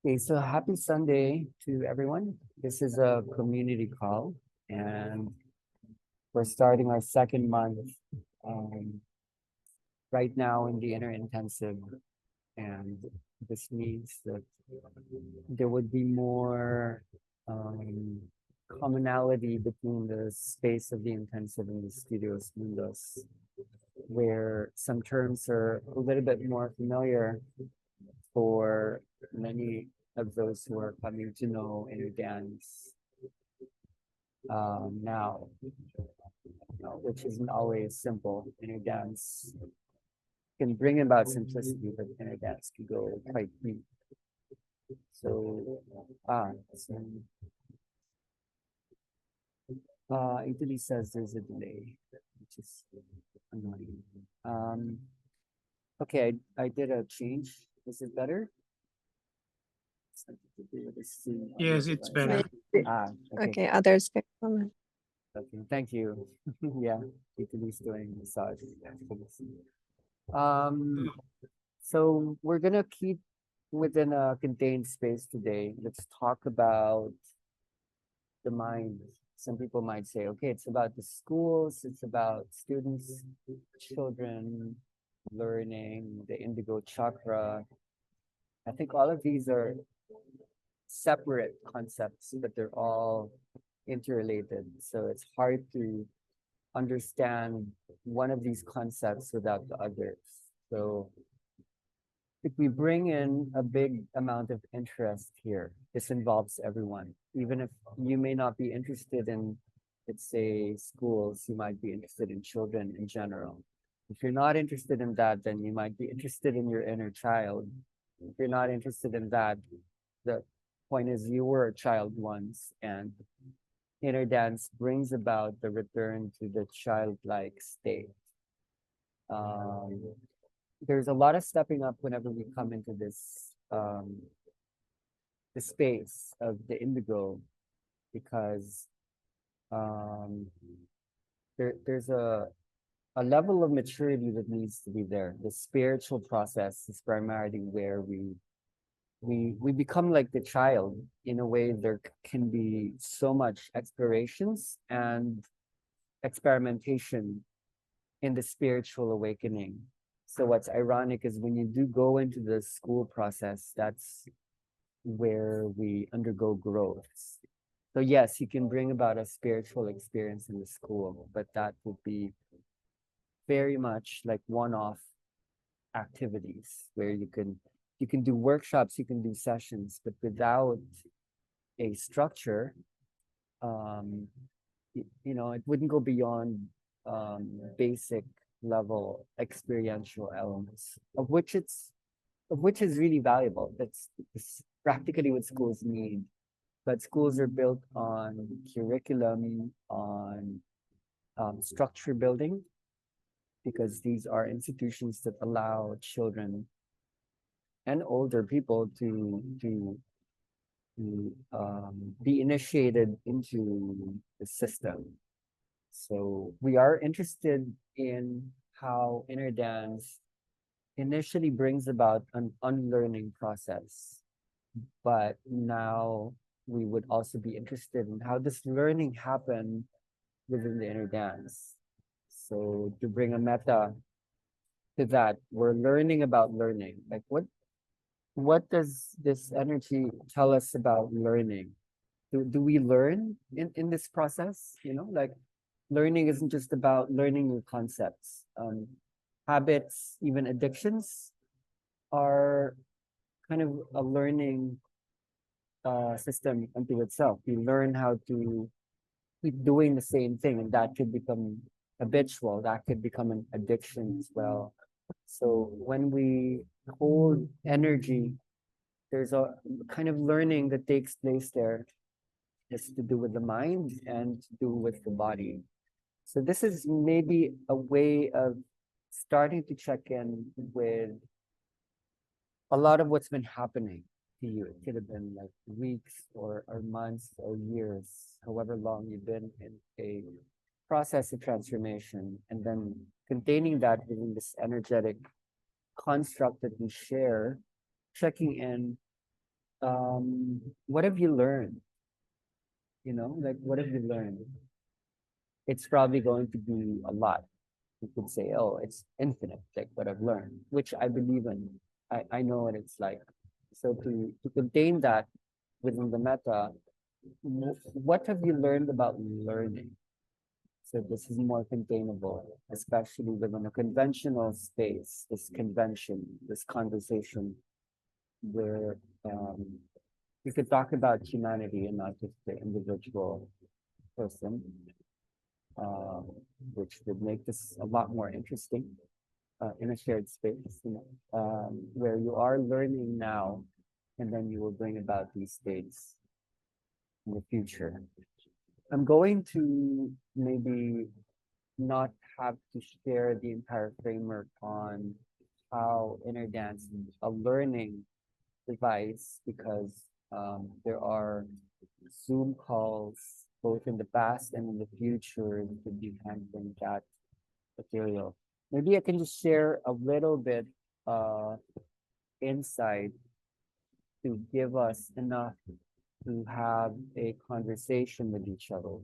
Okay, so happy Sunday to everyone. This is a community call, and we're starting our second month um, right now in the inner intensive. And this means that there would be more um, commonality between the space of the intensive and the studios mundos, where some terms are a little bit more familiar for many of those who are coming to know inner dance now, which isn't always simple. Inner dance can bring about simplicity, but inner dance can go quite deep. So Italy says there's a delay, which is annoying. Okay, I did a change. Is it better? Something to do with the scene on the Yes, it's device. better. Maybe. Okay. Okay, others can comment. Okay, thank you. Yeah, Italy's doing massage. Um, so we're gonna keep within a contained space today. Let's talk about the mind. Some people might say, okay, it's about the schools, it's about students, children, learning, the indigo chakra. I think all of these are separate concepts, but they're all interrelated. So it's hard to understand one of these concepts without the others. So if we bring in a big amount of interest here, this involves everyone. Even if you may not be interested in, let's say, schools, you might be interested in children in general. If you're not interested in that, then you might be interested in your inner child. If you're not interested in that, the point is you were a child once, and inner dance brings about the return to the childlike state. Um, there's a lot of stepping up whenever we come into this the space of the indigo, because um, there's a level of maturity that needs to be there. The spiritual process is primarily where we become like the child. In a way, there can be so much explorations and experimentation in the spiritual awakening. So what's ironic is when you do go into the school process, that's where we undergo growth. So yes, you can bring about a spiritual experience in the school, but that would be very much like one-off activities where you can do workshops, you can do sessions, but without a structure, um, it wouldn't go beyond basic level experiential elements, of which is really valuable. That's practically what schools need. But schools are built on curriculum, on structure building, because these are institutions that allow children and older people to be initiated into the system. So we are interested in how inner dance initially brings about an unlearning process, but now we would also be interested in how this learning happen within the inner dance. So to bring a meta to that, we're learning about learning. Like what does this energy tell us about learning? Do we learn in this process? Like learning isn't just about learning new concepts. Habits, even addictions, are kind of a learning system unto itself. You learn how to keep doing the same thing, and that could become habitual. That could become an addiction as well. So when we hold energy, there's a kind of learning that takes place there. It's to do with the mind and to do with the body. So this is maybe a way of starting to check in with a lot of what's been happening to you. It could have been like weeks or months or years, however long you've been in a process of transformation, and then containing that within this energetic construct that we share, checking in what have you learned? You know, like what have you learned? It's probably going to be a lot. You could say, oh, it's infinite, like what I've learned, which I believe in. I know what it's like. So to contain that within the meta, what have you learned about learning? So this is more containable, especially within a conventional space, this convention, this conversation where we could talk about humanity and not just the individual person, uh, which would make this a lot more interesting in a shared space, you know, where you are learning now, and then you will bring about these states in the future. I'm going to maybe not have to share the entire framework on how inner dance is a learning device because there are Zoom calls both in the past and in the future that could be handling that material. Maybe I can just share a little bit uh, insight to give us enough to have a conversation with each other,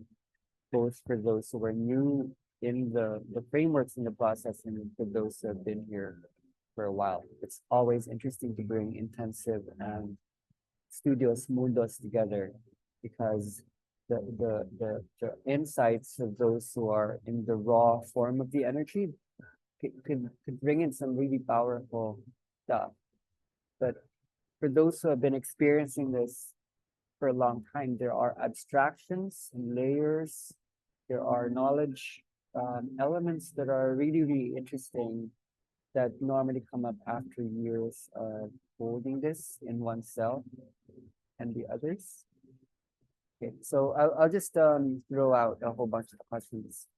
both for those who are new in the frameworks in the process and for those who have been here for a while. It's always interesting to bring intensive and studios mundos together because the insights of those who are in the raw form of the energy could bring in some really powerful stuff. But for those who have been experiencing this for a long time, there are abstractions and layers. There are knowledge elements that are really, really interesting that normally come up after years of holding this in oneself and the others. Okay, so I'll just throw out a whole bunch of questions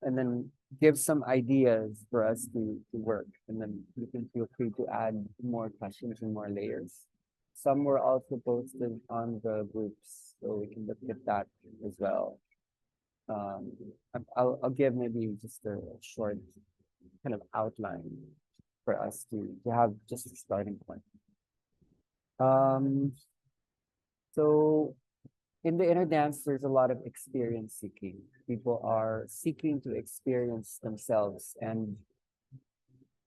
and then give some ideas for us to work. And then you can feel free to add more questions and more layers. Some were also posted on the groups, so we can look at that as well. Um, I'll give maybe just a short kind of outline for us to have just a starting point. Um, so in the inner dance, there's a lot of experience seeking. People are seeking to experience themselves and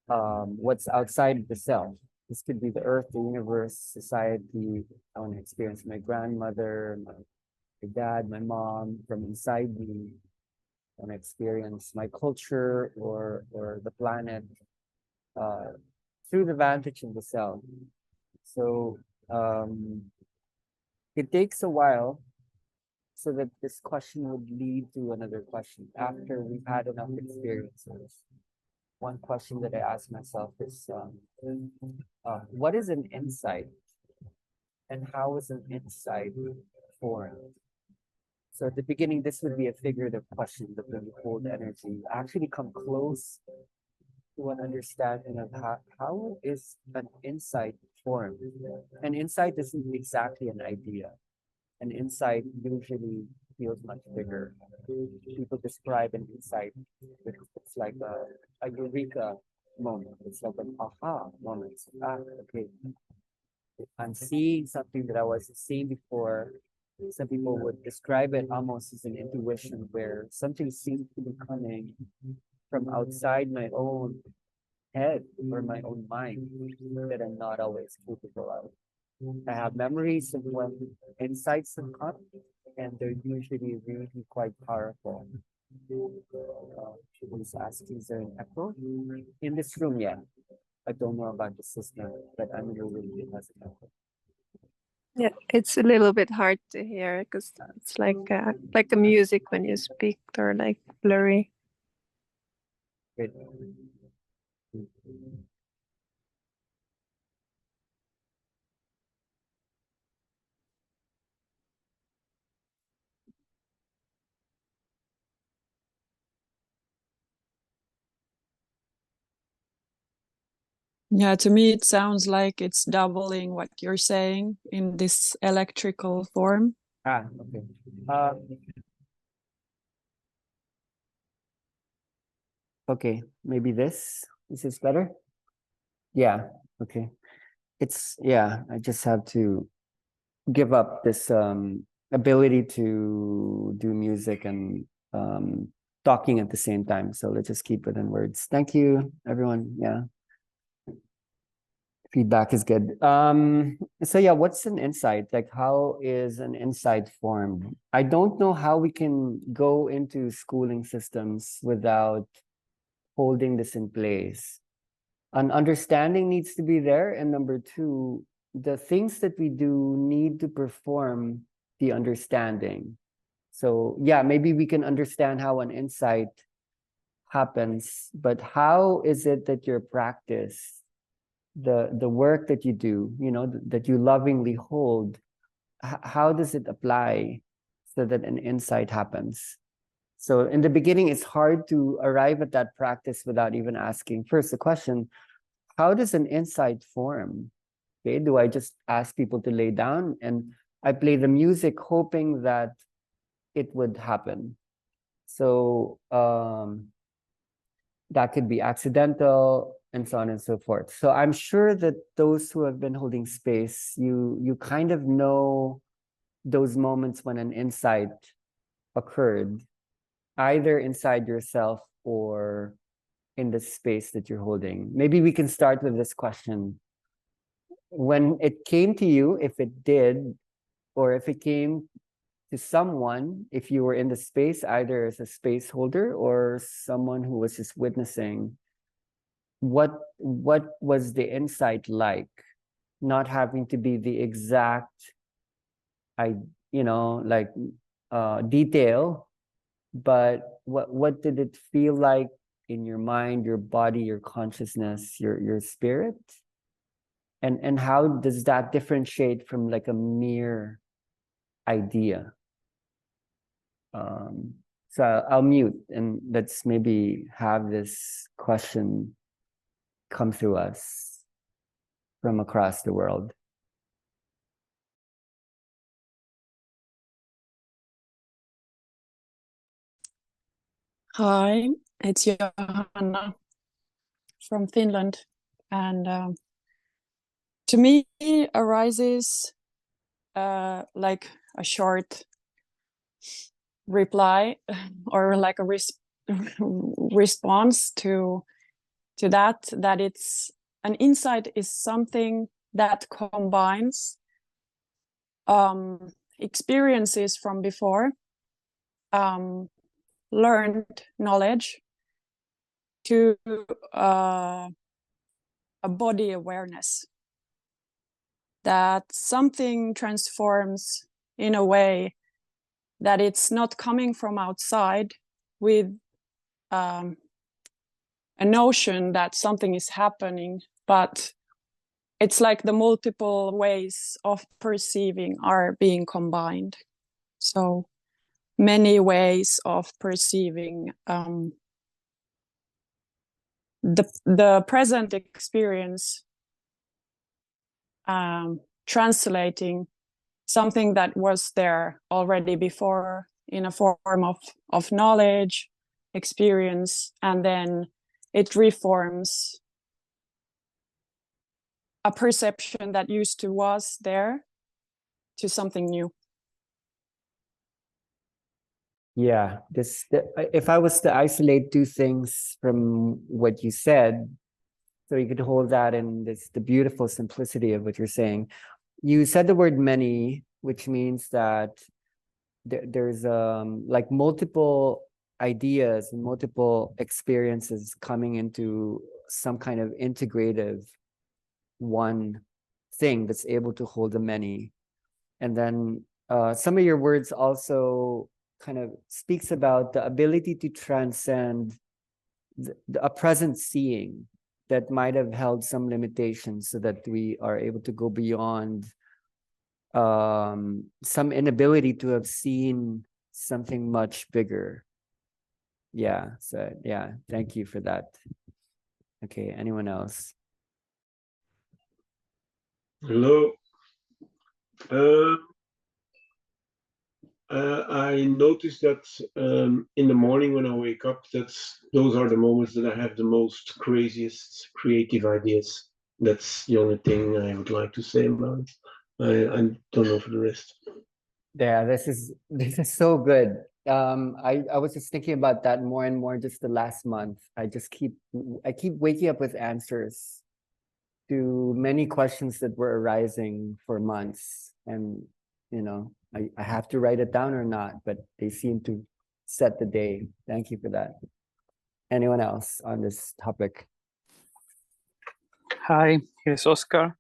what's outside the self. This could be the earth, the universe, society. I want to experience my grandmother, my dad, my mom from inside me. I want to experience my culture or the planet uh, through the vantage of the self. So it takes a while so that this question would lead to another question after we've had enough experiences. One question that I ask myself is, what is an insight and how is an insight formed? So at the beginning, this would be a figurative question that when you hold energy, actually come close to an understanding of how is an insight formed. An insight isn't exactly an idea. An insight usually feels much bigger. People describe an insight, it's like a eureka moment. It's like an aha moment. Ah, okay. I'm seeing something that I wasn't seeing before. Some people would describe it almost as an intuition where something seems to be coming from outside my own head or my own mind that I'm not always capable of. I have memories of when insights have come, and they're usually really quite powerful. She's asking, is there an echo? In this room, yeah. I don't know about the system, but I'm in a room that has an echo. Yeah, it's a little bit hard to hear because it's like a music when you speak or like blurry. Good. Yeah, to me, it sounds like it's doubling what you're saying in this electrical form. Ah, okay. Okay, maybe this. Is this better? Yeah, okay. It's, yeah, I just have to give up this ability to do music and talking at the same time. So let's just keep it in words. Thank you, everyone. Yeah. Feedback is good. So yeah, what's an insight? Like, how is an insight formed? I don't know how we can go into schooling systems without holding this in place. An understanding needs to be there, and number two, the things that we do need to perform the understanding. So yeah, maybe we can understand how an insight happens, but how is it that your practice, the work that you do, you know, that you lovingly hold, how does it apply so that an insight happens? So in the beginning, it's hard to arrive at that practice without even asking first the question, how does an insight form? Okay, do I just ask people to lay down and I play the music hoping that it would happen? So that could be accidental and so on and so forth. So I'm sure that those who have been holding space, you kind of know those moments when an insight occurred, either inside yourself or in the space that you're holding. Maybe we can start with this question. When it came to you, if it did, or if it came to someone, if you were in the space, either as a space holder or someone who was just witnessing, what was the insight like? Not having to be the exact, like detail, but what did it feel like in your mind, your body, your consciousness, your spirit? And how does that differentiate from like a mere idea? So I'll mute and let's maybe have this question come through us from across the world. Hi, it's Johanna from Finland, and to me, arises like a short reply or like a response to that it's an insight is something that combines experiences from before, learned knowledge to a body awareness, that something transforms in a way that it's not coming from outside with a notion that something is happening, but it's like the multiple ways of perceiving are being combined. So many ways of perceiving the present experience, translating something that was there already before in a form of knowledge, experience, and then it reforms a perception that used to was there to something new. Yeah, if I was to isolate two things from what you said, so you could hold that in the beautiful simplicity of what you're saying. You said the word many, which means that there's like multiple ideas and multiple experiences coming into some kind of integrative one thing that's able to hold the many. And then some of your words also kind of speaks about the ability to transcend a present seeing that might have held some limitations so that we are able to go beyond some inability to have seen something much bigger. Yeah, so yeah, thank you for that. Okay, anyone else? Hello. I noticed that in the morning when I wake up, those are the moments that I have the most craziest creative ideas. That's the only thing I would like to say about it. I don't know for the rest. Yeah, this is so good. I was just thinking about that more and more just the last month. I keep waking up with answers to many questions that were arising for months. And I have to write it down or not, but they seem to set the day. Thank you for that. Anyone else on this topic? Hi, here's Oscar.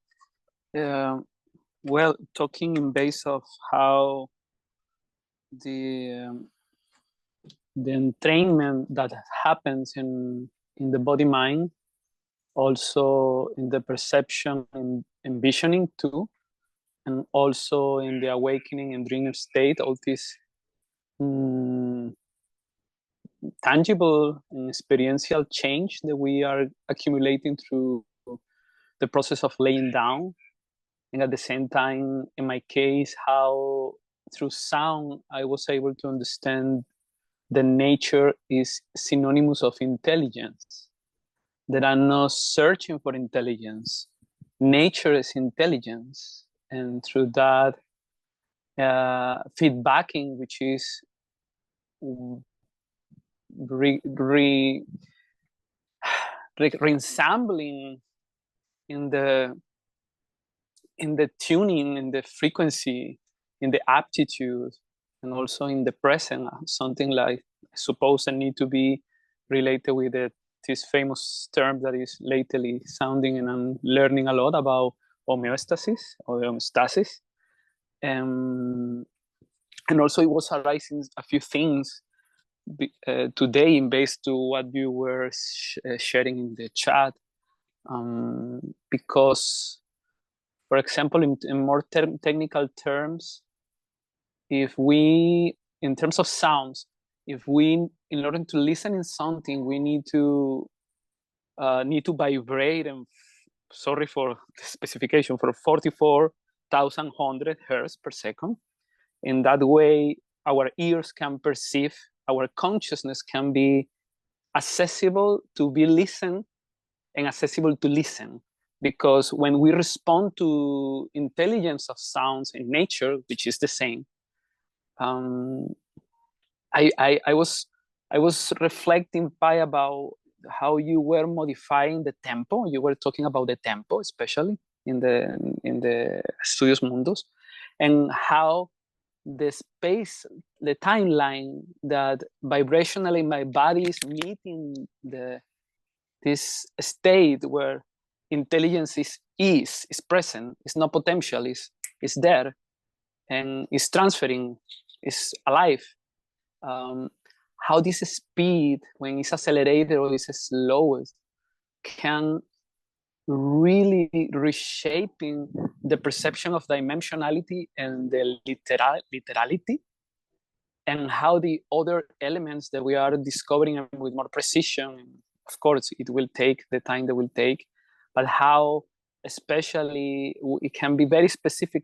Well, talking in base of how the entrainment that happens in the body mind, also in the perception and envisioning too, and also in the awakening and dream state, all this tangible and experiential change that we are accumulating through the process of laying down. And at the same time, in my case, how through sound I was able to understand that nature is synonymous of intelligence, that I'm not searching for intelligence. Nature is intelligence. And through that feedbacking, which is re-ensembling in the tuning, in the frequency, in the aptitude, and also in the present, something like, I suppose, I need to be related with this famous term that is lately sounding, and I'm learning a lot about homeostasis or homeostasis. And also it was arising a few things today in base to what you were sharing in the chat, because, for example, in more technical terms, if we, in terms of sounds, if we, in order to listen in something, we need to vibrate, and sorry for the specification, for 44,100 hertz per second. In that way, our ears can perceive, our consciousness can be accessible to be listened and accessible to listen. Because when we respond to intelligence of sounds in nature, which is the same, I was reflecting, Pai, about how you were modifying the tempo. You were talking about the tempo, especially in the Studios Mundos, and how the space, the timeline that vibrationally my body is meeting this state where intelligence is present, is not potential, is there, and is transferring, is alive. How this speed, when it's accelerated or it's slowest, can really reshaping the perception of dimensionality and the literality, and how the other elements that we are discovering with more precision, of course it will take the time that will take, but how especially it can be very specific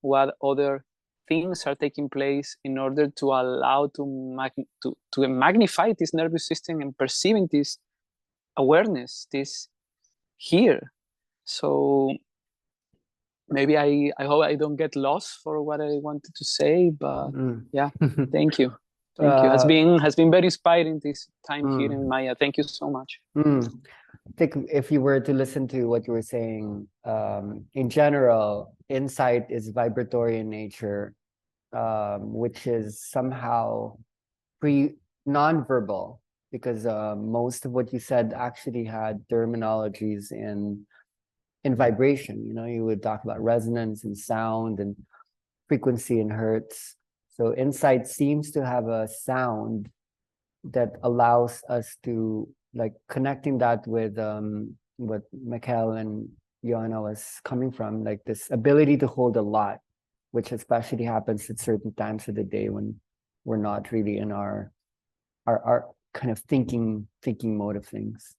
what other things are taking place in order to allow to magnify this nervous system and perceiving this awareness, this here. So maybe I hope I don't get lost for what I wanted to say, but yeah, thank you. Thank you. Has been very inspiring this time here in Maya. Thank you so much. I think if you were to listen to what you were saying, in general, insight is vibratory in nature, which is somehow non-verbal, because most of what you said actually had terminologies in vibration. You would talk about resonance and sound and frequency and hertz. So insight seems to have a sound that allows us to, like, connecting that with what Mikhail and Johanna was coming from, like this ability to hold a lot, which especially happens at certain times of the day when we're not really in our kind of thinking mode of things.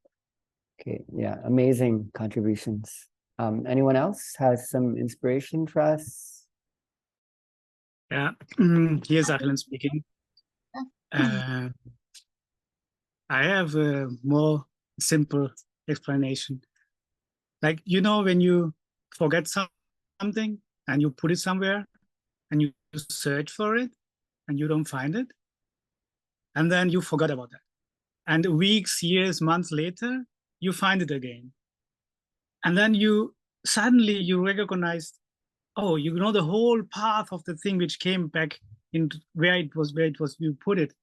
Okay, yeah, amazing contributions. Anyone else has some inspiration for us? Yeah, here's Achlan speaking. I have a more simple explanation. Like, when you forget something, and you put it somewhere and you search for it and you don't find it. And then you forgot about that. And weeks, years, months later, you find it again. And then suddenly you recognize, oh, you know the whole path of the thing which came back into where it was, you put it.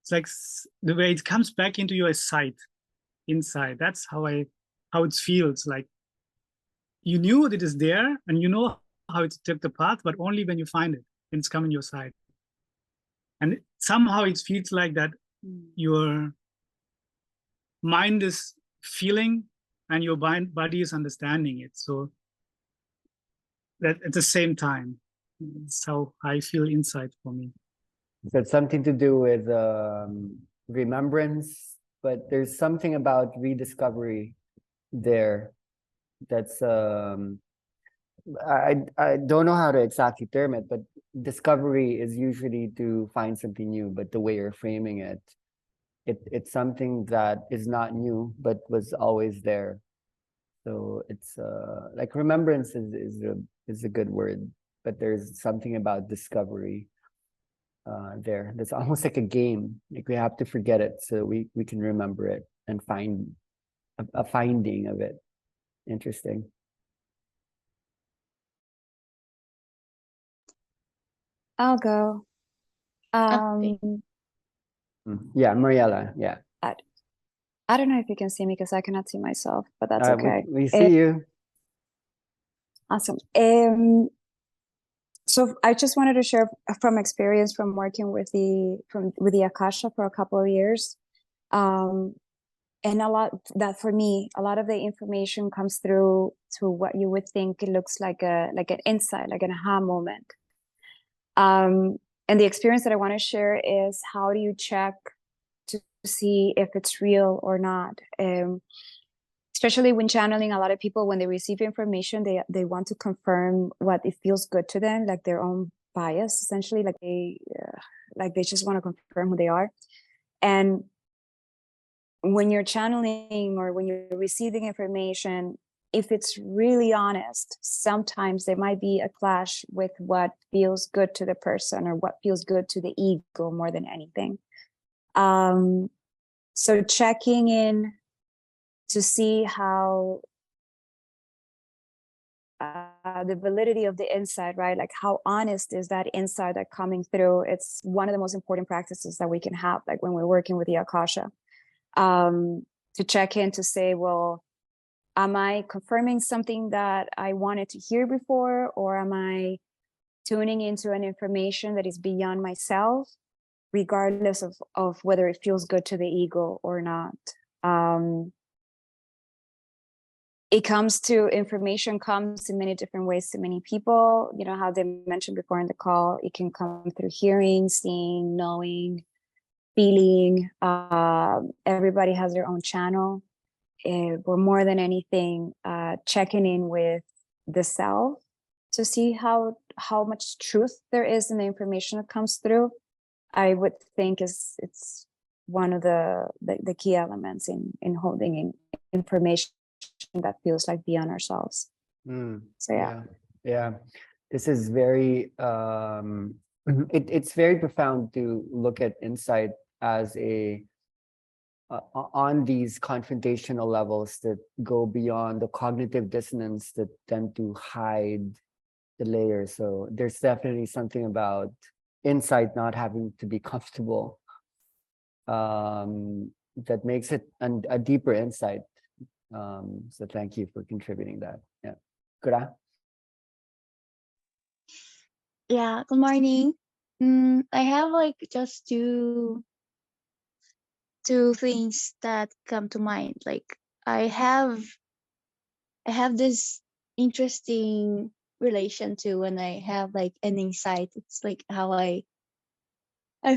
It's like the way it comes back into your sight, inside. That's how it feels like. You knew that it is there and you know how it took the path, but only when you find it and it's coming your side. And somehow it feels like that your mind is feeling and your body is understanding it. So that at the same time, it's how I feel inside for me. So it's something to do with remembrance, but there's something about rediscovery there that's I don't know how to exactly term it, but discovery is usually to find something new, but the way you're framing it, it's something that is not new but was always there. So it's like remembrance is a good word, but there's something about discovery there that's almost like a game. Like we have to forget it so we can remember it and find a finding of it. Interesting. I'll go. Okay. Yeah, Mariella. Yeah. I don't know if you can see me because I cannot see myself, but that's okay. We see you. Awesome. So I just wanted to share from experience from working with the Akasha for a couple of years. And a lot that for me, a lot of the information comes through what you would think it looks like an insight, like an aha moment. And the experience that I want to share is how do you check to see if it's real or not? Especially when channeling, a lot of people, when they receive information, they want to confirm what it feels good to them, like their own bias, essentially, like they just want to confirm who they are. And when you're channeling or when you're receiving information, if it's really honest, sometimes there might be a clash with what feels good to the person or what feels good to the ego more than anything. So checking in to see how the validity of the insight, right? Like how honest is that insight that coming through? It's one of the most important practices that we can have, like when we're working with the Akasha, to check in to say, well, am I confirming something that I wanted to hear before, or am I tuning into an information that is beyond myself, regardless of whether it feels good to the ego or not? Information comes in many different ways to many people. You know, how they mentioned before in the call, it can come through hearing, seeing, knowing, feeling. Everybody has their own channel. But more than anything, checking in with the self to see how much truth there is in the information that comes through, I would think it's one of the key elements in holding in information that feels like beyond ourselves. So yeah, this is very it's very profound to look at insight as on these confrontational levels that go beyond the cognitive dissonance that tend to hide the layers. So there's definitely something about insight not having to be comfortable that makes it a deeper insight. So thank you for contributing that. Yeah. Kura? Yeah, good morning. I have like just two things that come to mind. Like I have this interesting relation to when I have like an insight. It's like how I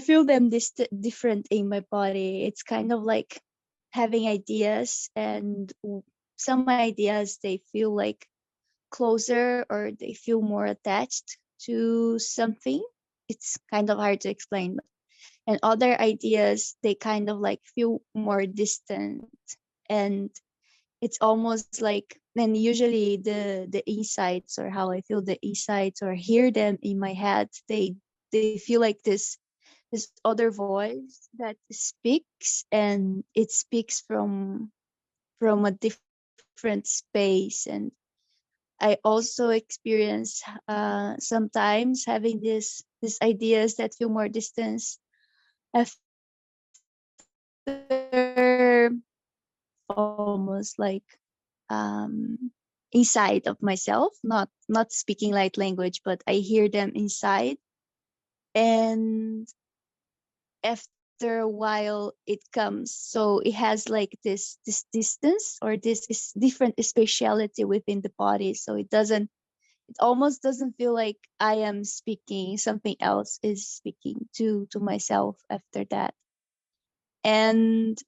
feel them different in my body. It's kind of like having ideas, and some ideas they feel like closer or they feel more attached to something. It's kind of hard to explain. And other ideas, they kind of like feel more distant. And it's almost like, and usually the insights, or how I feel the insights or hear them in my head, they feel like this other voice that speaks, and it speaks from a different space. And I also experience sometimes having these ideas that feel more distance after almost like inside of myself, not speaking light language, but I hear them inside. And after a while it comes, so it has like this distance, or this is different spatiality within the body, so it almost doesn't feel like I am speaking, something else is speaking to myself after that. And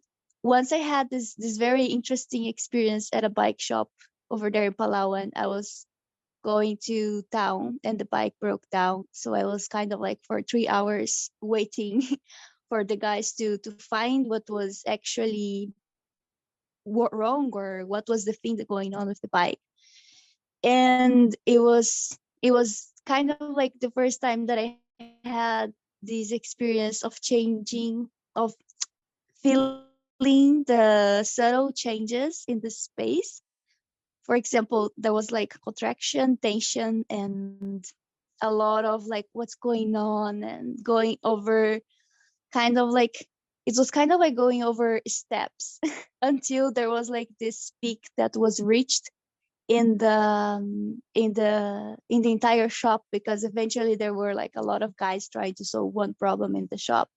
once I had this very interesting experience at a bike shop over there in Palawan. I was going to town and the bike broke down, so I was kind of like for 3 hours waiting for the guys to find what was actually wrong, or what was the thing that going on with the bike. And it was kind of like the first time that I had this experience of changing, of feeling the subtle changes in the space. For example, there was like contraction, tension, and a lot of like what's going on, and going over kind of like, it was kind of like going over steps until there was like this peak that was reached in the in the entire shop, because eventually there were like a lot of guys trying to solve one problem in the shop.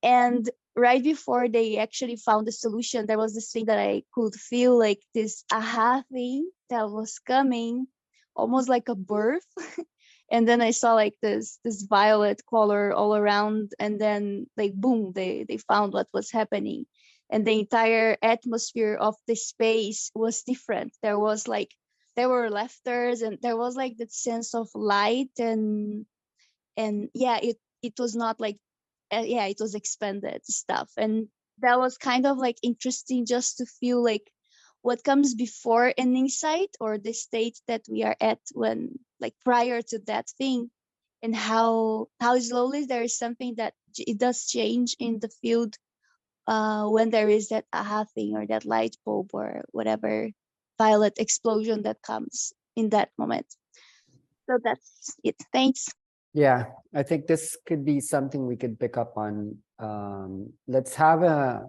And right before they actually found the solution, there was this thing that I could feel, like this aha thing that was coming, almost like a birth. And then I saw like this violet color all around, and then like boom, they found what was happening. And the entire atmosphere of the space was different. There were laughters, and there was like that sense of light, and yeah, it was not like yeah, it was expanded stuff. And that was kind of like interesting, just to feel like what comes before an insight, or the state that we are at when, like, prior to that thing, and how slowly there is something that it does change in the field when there is that aha thing, or that light bulb, or whatever violet explosion that comes in that moment. So that's it. Thanks. Yeah, I think this could be something we could pick up on. Let's have a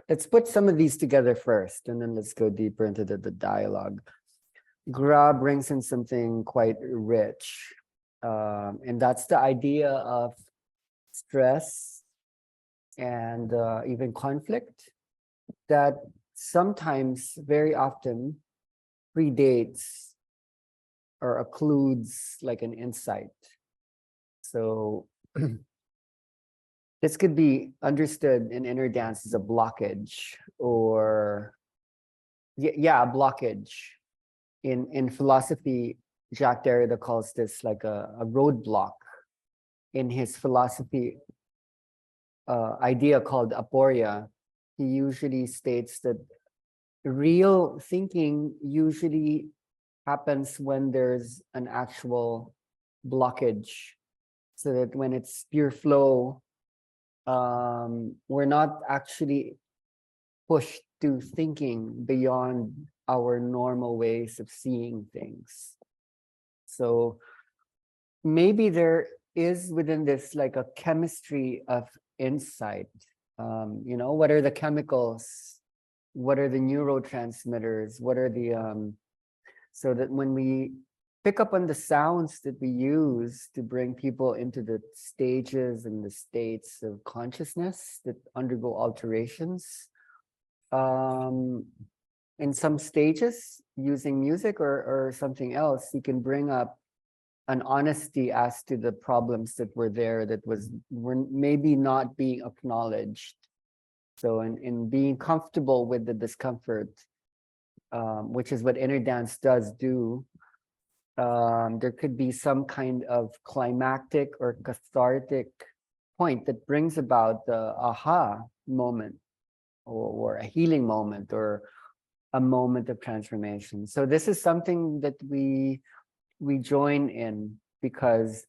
let's put some of these together first, and then let's go deeper into the dialogue. Gra brings in something quite rich, and that's the idea of stress and even conflict that sometimes, very often, predates or occludes like an insight. So this could be understood in inner dance as a blockage, or yeah, a blockage. In philosophy, Jacques Derrida calls this like a roadblock. In his philosophy idea called aporia, he usually states that real thinking usually happens when there's an actual blockage, so that when it's pure flow, we're not actually pushed to thinking beyond our normal ways of seeing things. So maybe there is within this like a chemistry of insight. What are the chemicals? What are the neurotransmitters? What are the so that when we pick up on the sounds that we use to bring people into the stages and the states of consciousness that undergo alterations, in some stages using music or something else, you can bring up an honesty as to the problems that were there that were maybe not being acknowledged. So in being comfortable with the discomfort, which is what inner dance does do, there could be some kind of climactic or cathartic point that brings about the aha moment, or a healing moment, or a moment of transformation. So this is something that we join in, because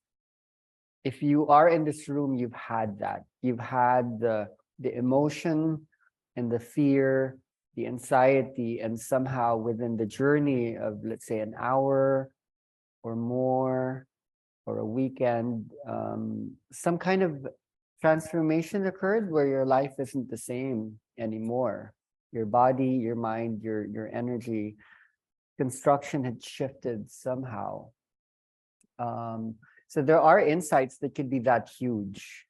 if you are in this room, you've had that. You've had the emotion and the fear, the anxiety, and somehow within the journey of, let's say, an hour or more, or a weekend, some kind of transformation occurred where your life isn't the same anymore. Your body, your mind, your energy, construction had shifted somehow. So there are insights that could be that huge.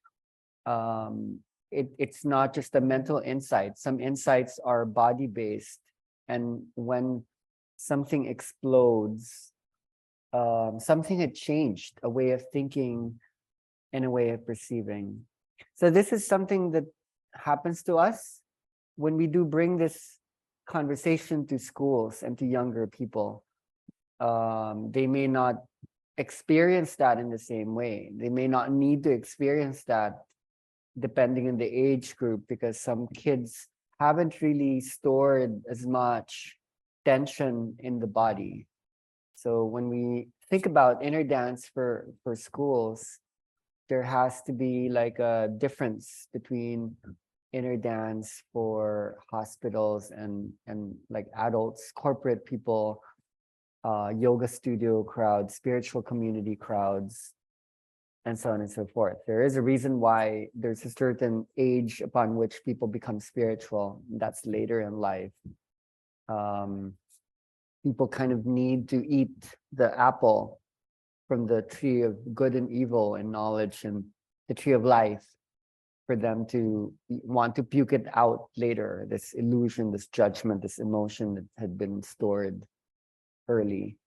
It's not just a mental insight. Some insights are body-based. And when something explodes, something had changed, a way of thinking and a way of perceiving. So this is something that happens to us when we do bring this conversation to schools and to younger people. They may not experience that in the same way. They may not need to experience that depending on the age group, because some kids haven't really stored as much tension in the body. So when we think about inner dance for schools, there has to be like a difference between inner dance for hospitals and like adults, corporate people, yoga studio crowds, spiritual community crowds, and so on and so forth. There is a reason why there's a certain age upon which people become spiritual. That's later in life. People kind of need to eat the apple from the tree of good and evil and knowledge and the tree of life for them to want to puke it out later, this illusion, this judgment, this emotion that had been stored early.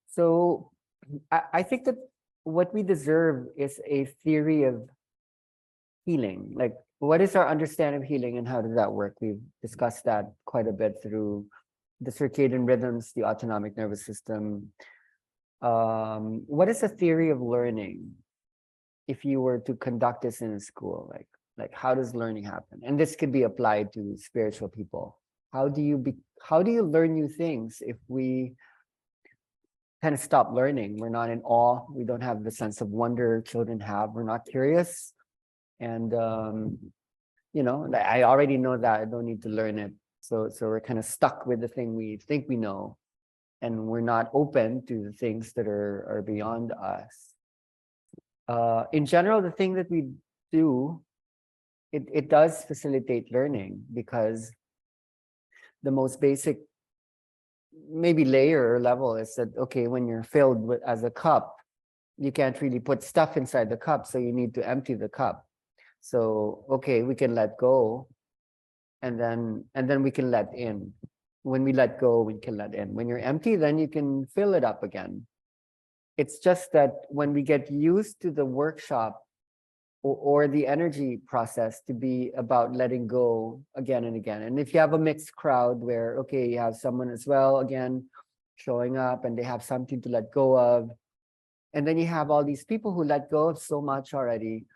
So I think that what we deserve is a theory of healing. Like, what is our understanding of healing and how does that work? We've discussed that quite a bit through the circadian rhythms, the autonomic nervous system. What is a theory of learning? If you were to conduct this in a school, like how does learning happen? And this could be applied to spiritual people. How do you learn new things if we kind of stop learning? We're not in awe. We don't have the sense of wonder children have. We're not curious. And I already know that. I don't need to learn it. So we're kind of stuck with the thing we think we know, and we're not open to the things that are beyond us. In general, the thing that we do, it does facilitate learning, because the most basic, maybe layer or level is that, okay, when you're filled with as a cup, you can't really put stuff inside the cup, so you need to empty the cup. So, okay, we can let go, and then we can let in. When we let go, we can let in. When you're empty, then you can fill it up again. It's just that when we get used to the workshop or the energy process to be about letting go again and again. And if you have a mixed crowd where, okay, you have someone as well, again, showing up and they have something to let go of, and then you have all these people who let go of so much already,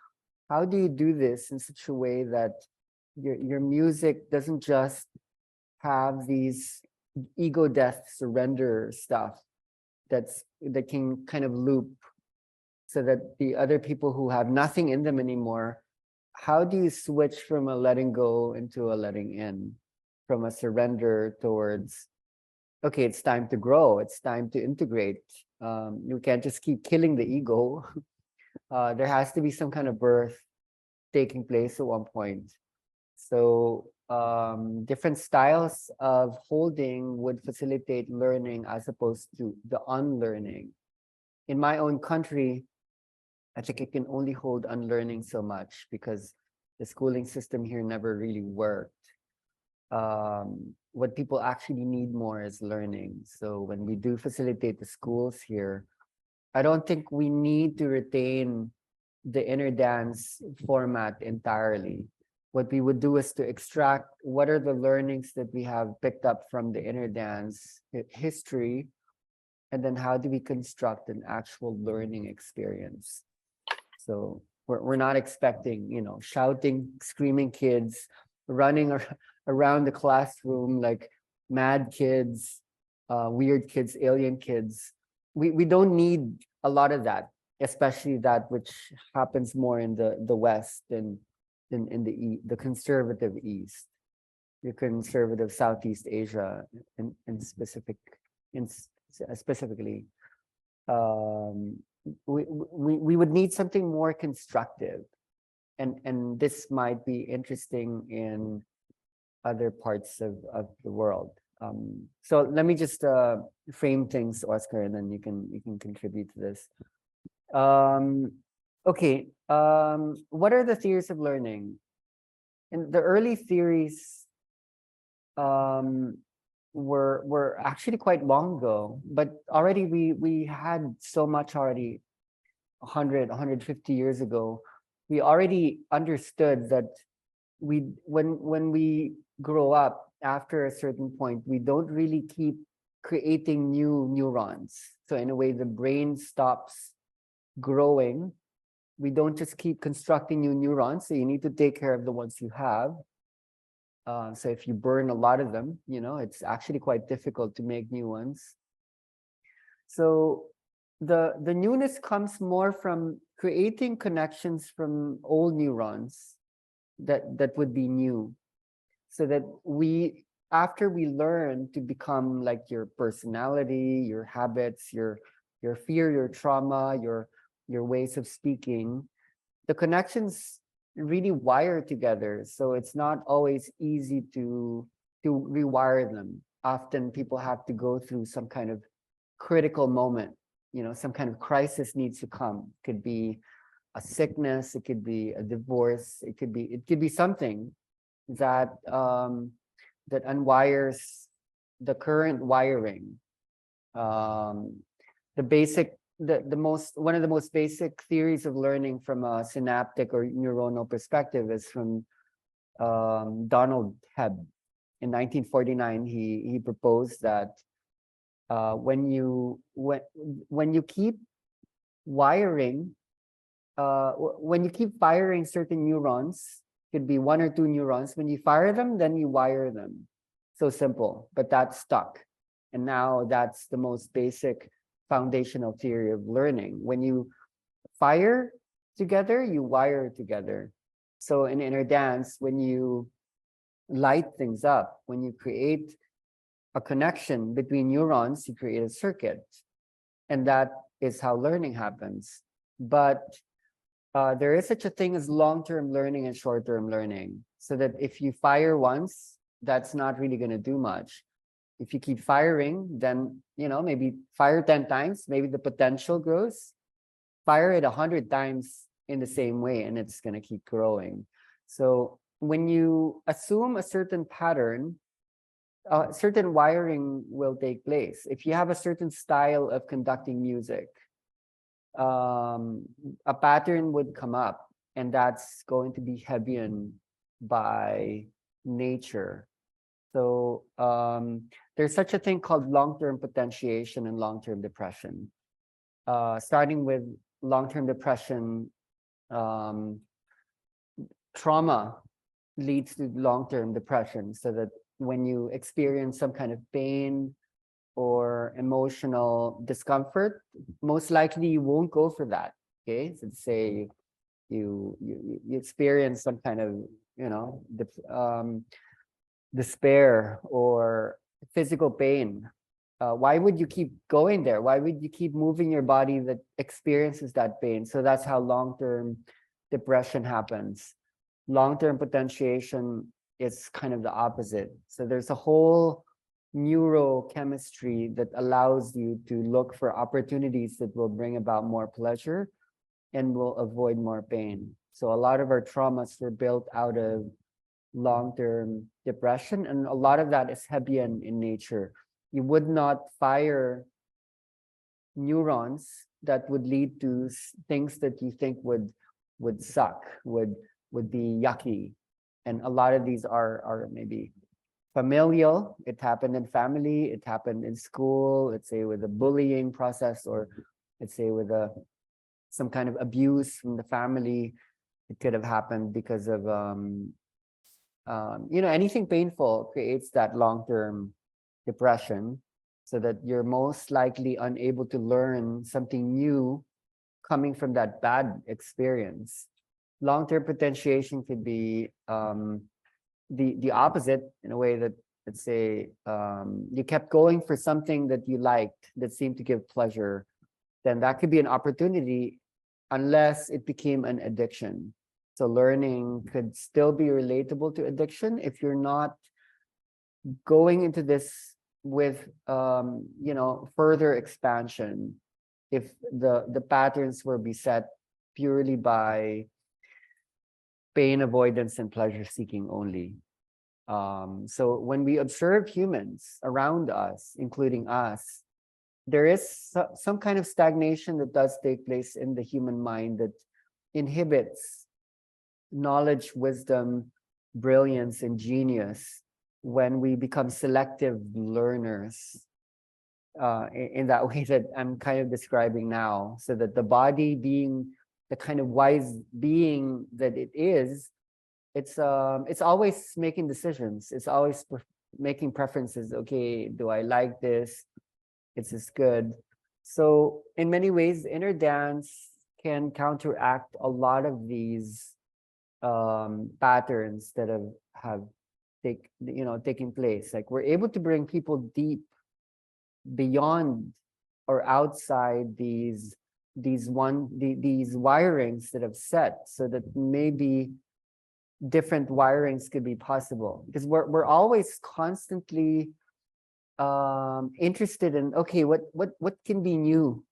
how do you do this in such a way that your music doesn't just have these ego death surrender stuff that can kind of loop, so that the other people who have nothing in them anymore, how do you switch from a letting go into a letting in, from a surrender towards, okay, it's time to grow, it's time to integrate. You can't just keep killing the ego. There has to be some kind of birth taking place at one point. So different styles of holding would facilitate learning as opposed to the unlearning. In my own country, I think it can only hold unlearning so much because the schooling system here never really worked. What people actually need more is learning. So when we do facilitate the schools here, I don't think we need to retain the inner dance format entirely. What we would do is to extract what are the learnings that we have picked up from the inner dance history, and then how do we construct an actual learning experience. So we're not expecting, shouting, screaming kids running around the classroom like mad kids, weird kids, alien kids. We don't need a lot of that, especially that which happens more in the West than in the conservative East, the conservative Southeast Asia, in specifically. We would need something more constructive, and this might be interesting in other parts of the world. So let me just frame things, Oscar, and then you can contribute to this. Okay. What are the theories of learning? And the early theories were actually quite long ago, but already we had so much already 150 years ago. We already understood that when we grow up after a certain point, we don't really keep creating new neurons. So in a way, the brain stops growing. We don't just keep constructing new neurons. So you need to take care of the ones you have. So if you burn a lot of them, it's actually quite difficult to make new ones. So the newness comes more from creating connections from old neurons that would be new, so that after we learn to become like your personality, your habits, your fear, your trauma, your ways of speaking, the connections really wire together. So it's not always easy to rewire them. Often people have to go through some kind of critical moment, some kind of crisis needs to come. It could be a sickness, it could be a divorce, it could be something that that unwires the current wiring. One of the most basic theories of learning from a synaptic or neuronal perspective is from Donald Hebb. In 1949, he proposed that when you keep wiring, when you keep firing certain neurons, could be one or two neurons. When you fire them, then you wire them. So simple, but that's stuck. And now that's the most basic foundational theory of learning. When you fire together, you wire together. So in inner dance, when you light things up, when you create a connection between neurons, you create a circuit. And that is how learning happens. But there is such a thing as long-term learning and short-term learning. So that if you fire once, that's not really going to do much. If you keep firing, then, maybe fire 10 times, maybe the potential grows. Fire it 100 times in the same way, and it's going to keep growing. So when you assume a certain pattern, certain wiring will take place. If you have a certain style of conducting music, a pattern would come up, and that's going to be Hebbian by nature. So there's such a thing called long-term potentiation and long-term depression. Starting with long-term depression, trauma leads to long-term depression, so that when you experience some kind of pain or emotional discomfort, most likely you won't go for that. Okay, so say you experience some kind of despair or physical pain. Why would you keep going there? Why would you keep moving your body that experiences that pain? So that's how long-term depression happens. Long-term potentiation is kind of the opposite. So there's a whole neurochemistry that allows you to look for opportunities that will bring about more pleasure and will avoid more pain. So a lot of our traumas were built out of long-term depression, and a lot of that is Hebbian in nature. You would not fire neurons that would lead to things that you think would suck, would be yucky. And a lot of these are maybe familial. It happened in family, it happened in school, let's say with a bullying process, or let's say with some kind of abuse from the family. It could have happened because of anything painful creates that long-term depression, so that you're most likely unable to learn something new coming from that bad experience. Long-term potentiation could be the opposite, in a way that, let's say, you kept going for something that you liked, that seemed to give pleasure, then that could be an opportunity, unless it became an addiction. So learning could still be relatable to addiction if you're not going into this with further expansion. If the patterns were beset purely by pain avoidance and pleasure seeking only. So when we observe humans around us, including us, there is some kind of stagnation that does take place in the human mind that inhibits knowledge, wisdom, brilliance, and genius when we become selective learners, in that way that I'm kind of describing now. So that the body, being the kind of wise being that it is, it's always making decisions. It's always making preferences. Okay, do I like this? Is this good? So in many ways, inner dance can counteract a lot of these patterns that have taken place. Like, we're able to bring people deep beyond or outside these wirings that have set, so that maybe different wirings could be possible, because we're always constantly interested in, okay, what can be new.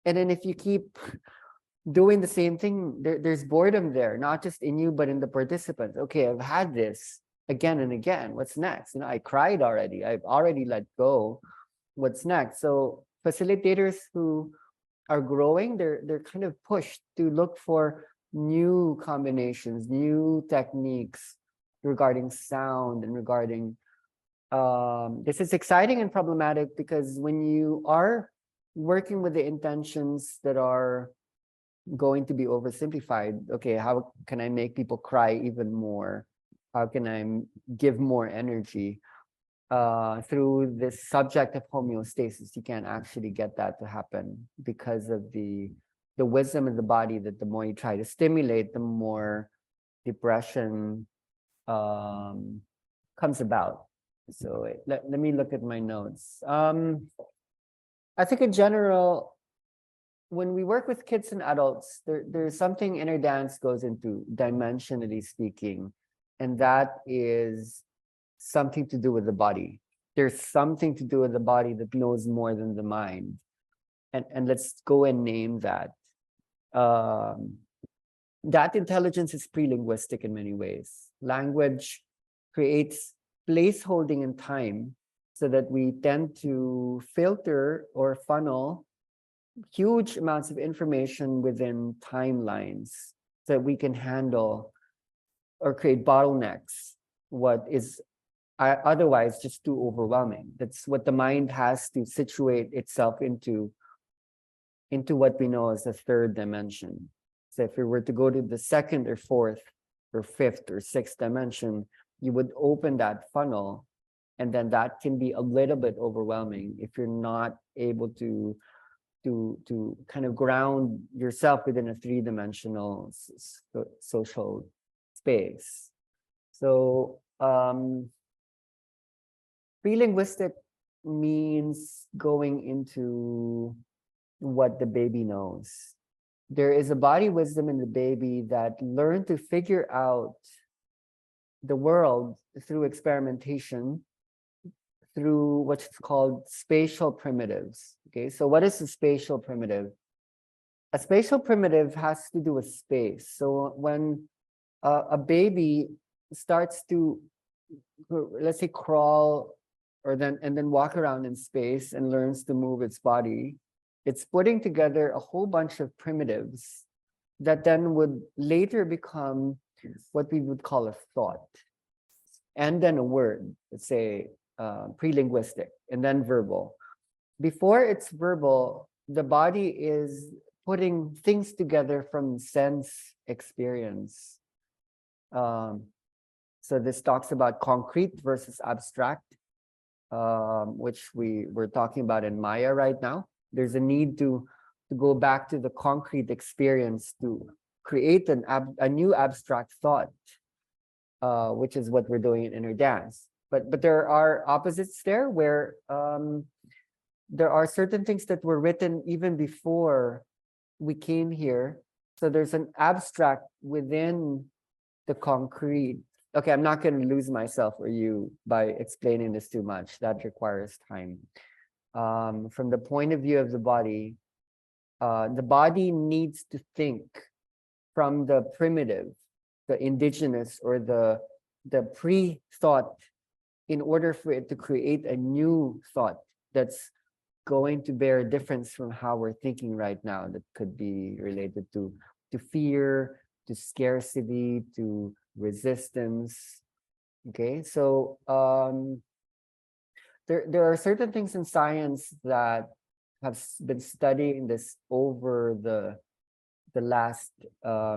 And then if you keep doing the same thing, there's boredom there, not just in you but in the participants. Okay, I've had this again and again, what's next? I cried already, I've already let go, what's next? So facilitators who are growing, they're kind of pushed to look for new combinations, new techniques regarding sound and regarding this is exciting and problematic, because when you are working with the intentions that are going to be oversimplified, okay, how can I make people cry even more? How can I give more energy? Through this subject of homeostasis, you can't actually get that to happen, because of the wisdom of the body, that the more you try to stimulate, the more depression comes about. So let me look at my notes. I think in general, when we work with kids and adults, there's something inner dance goes into, dimensionally speaking, and that is something to do with the body. There's something to do with the body that knows more than the mind. And let's go and name that. That intelligence is pre-linguistic in many ways. Language creates place holding in time, so that we tend to filter or funnel huge amounts of information within timelines, so that we can handle or create bottlenecks what is otherwise just too overwhelming. That's what the mind has to situate itself into what we know as the third dimension. So if we were to go to the second or fourth or fifth or sixth dimension, you would open that funnel, and then that can be a little bit overwhelming if you're not able to kind of ground yourself within a three-dimensional social space. So pre-linguistic means going into what the baby knows. There is a body wisdom in the baby that learned to figure out the world through experimentation, through what's called spatial primitives. Okay, so what is a spatial primitive? A spatial primitive has to do with space. So when a baby starts to, let's say, crawl and then walk around in space and learns to move its body, it's putting together a whole bunch of primitives that then would later become what we would call a thought, and then a word, let's say pre-linguistic, and then verbal. Before it's verbal, the body is putting things together from sense experience. So this talks about concrete versus abstract, which we're talking about in Maya right now. There's a need to go back to the concrete experience to create a new abstract thought, which is what we're doing in inner dance. But there are opposites there, where there are certain things that were written even before we came here. So there's an abstract within the concrete. Okay, I'm not going to lose myself or you by explaining this too much. That requires time. From the point of view of the body needs to think from the primitive, the indigenous, or the pre-thought, in order for it to create a new thought that's going to bear a difference from how we're thinking right now, that could be related to fear, to scarcity, to resistance. Okay, so there are certain things in science that have been studying this over the last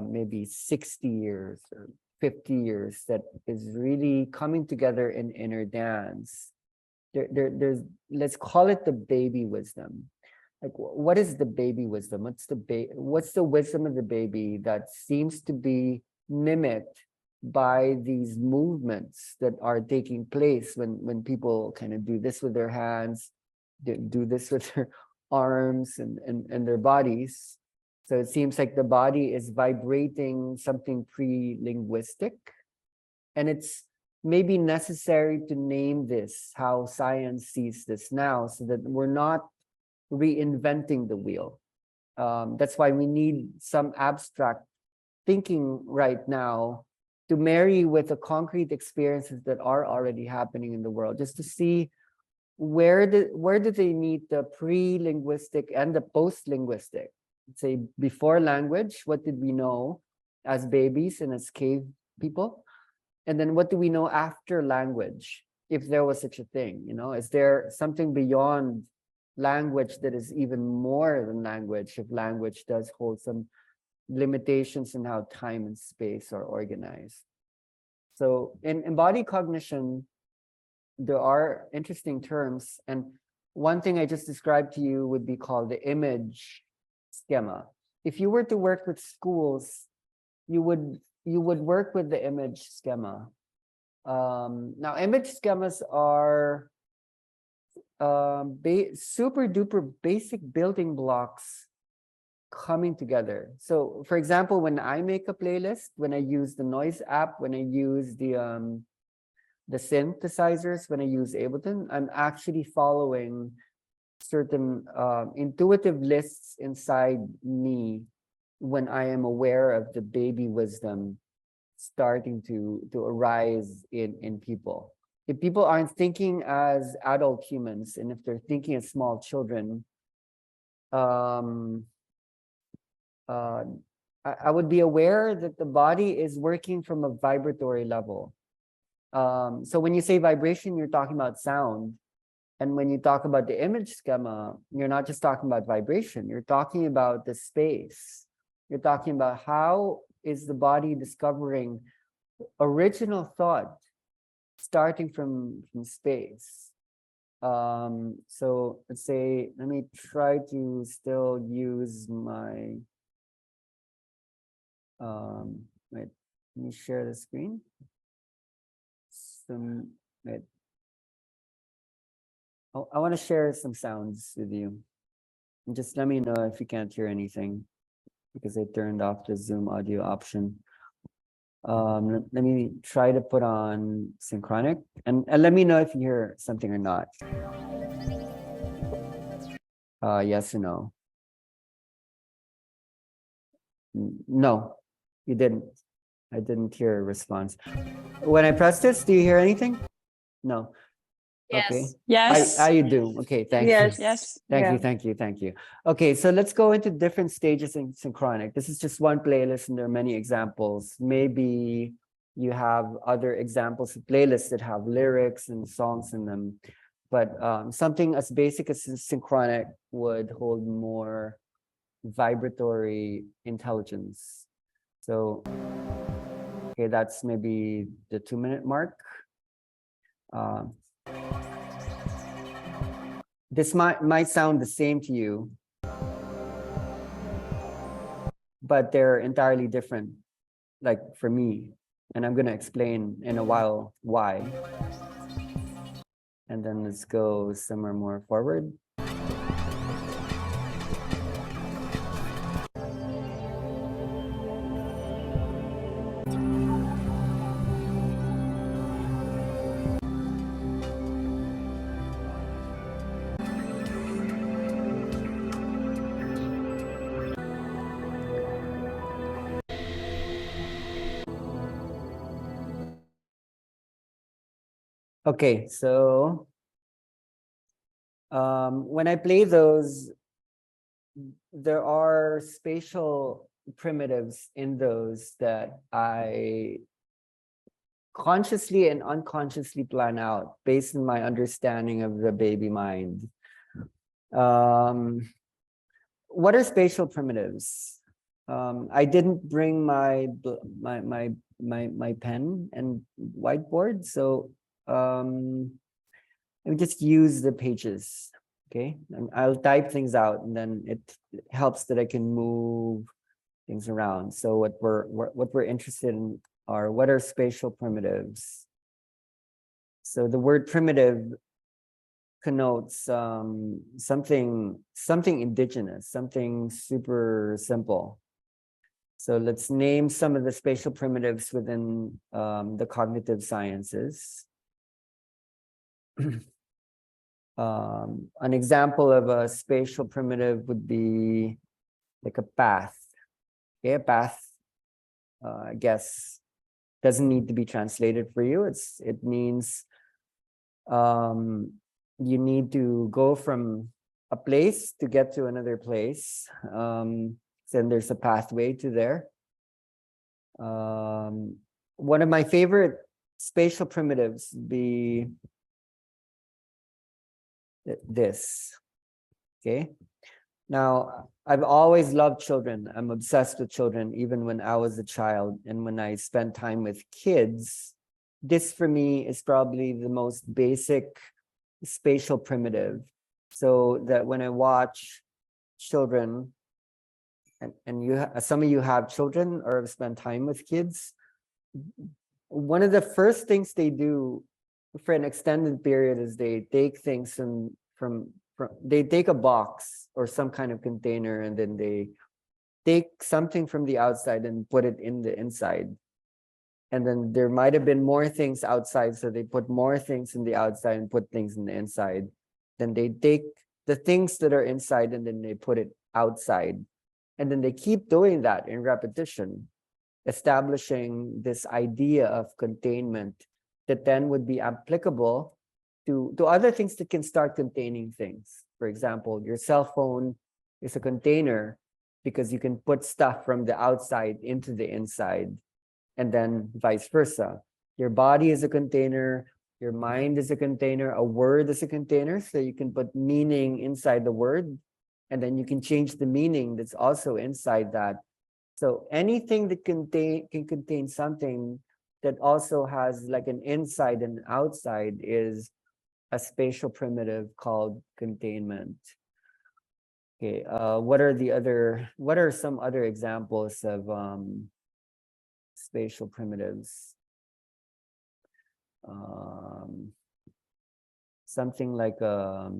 maybe 60 years or 50 years, that is really coming together in inner dance. There's, let's call it the baby wisdom. Like, what is the baby wisdom? What's the wisdom of the baby that seems to be mimicked by these movements that are taking place when people kind of do this with their hands, do this with their arms and their bodies. So it seems like the body is vibrating something pre-linguistic, and it's maybe necessary to name this how science sees this now, so that we're not reinventing the wheel. That's why we need some abstract thinking right now to marry with the concrete experiences that are already happening in the world, just to see where do they meet the pre-linguistic and the post-linguistic. Say, before language, what did we know as babies and as cave people? And then what do we know after language, if there was such a thing? You know, is there something beyond language that is even more than language, if language does hold some limitations in how time and space are organized? So in embodied cognition, there are interesting terms, and one thing I just described to you would be called the image schema. If you were to work with schools, you would work with the image schema. Now, image schemas are super duper basic building blocks coming together. So, for example, when I make a playlist, when I use the Noise app, when I use the synthesizers, when I use Ableton, I'm actually following certain intuitive lists inside me when I am aware of the baby wisdom starting to arise in people. If people aren't thinking as adult humans, and if they're thinking as small children, I would be aware that the body is working from a vibratory level. So when you say vibration, you're talking about sound. And when you talk about the image schema, you're not just talking about vibration, you're talking about the space. You're talking about how is the body discovering original thought starting from space. So let's say, let me try to still use my, wait, let me share the screen. Wait. I want to share some sounds with you. And just let me know if you can't hear anything, because I turned off the Zoom audio option. Let me try to put on synchronic, and let me know if you hear something or not. Yes or no? No, you didn't. I didn't hear a response. When I press this, do you hear anything? No. Okay. Yes. I do. Okay, thank you. Yes. Thank you. Okay, so let's go into different stages in synchronic. This is just one playlist, and there are many examples. Maybe you have other examples of playlists that have lyrics and songs in them, but something as basic as synchronic would hold more vibratory intelligence. So, Okay, that's maybe the 2-minute mark. This might sound the same to you, but they're entirely different, like for me. And I'm gonna explain in a while why. And then let's go somewhere more forward. Okay, so when I play those, there are spatial primitives in those that I consciously and unconsciously plan out based on my understanding of the baby mind. What are spatial primitives? I didn't bring my pen and whiteboard, so let me just use the pages. Okay, and I'll type things out, and then it helps that I can move things around. So what we're interested in are, what are spatial primitives? So the word primitive connotes something indigenous, something super simple. So let's name some of the spatial primitives within the cognitive sciences. An example of a spatial primitive would be like a path. Okay, a path, I guess, doesn't need to be translated for you. It means you need to go from a place to get to another place. Then there's a pathway to there. One of my favorite spatial primitives would be this. Okay. Now, I've always loved children. I'm obsessed with children, even when I was a child. And when I spend time with kids, this for me is probably the most basic spatial primitive. So that when I watch children, and some of you have children or have spent time with kids, one of the first things they do for an extended period is they take things from they take a box or some kind of container, and then they take something from the outside and put it in the inside. And then there might have been more things outside, so they put more things in the outside and put things in the inside. Then they take the things that are inside and then they put it outside. And then they keep doing that in repetition, establishing this idea of containment that then would be applicable to other things that can start containing things. For example, your cell phone is a container because you can put stuff from the outside into the inside, and then vice versa. Your body is a container, your mind is a container, a word is a container, so you can put meaning inside the word, and then you can change the meaning that's also inside that. So anything that can contain something that also has like an inside and outside is a spatial primitive called containment. Okay, what are some other examples of spatial primitives? Something like oh,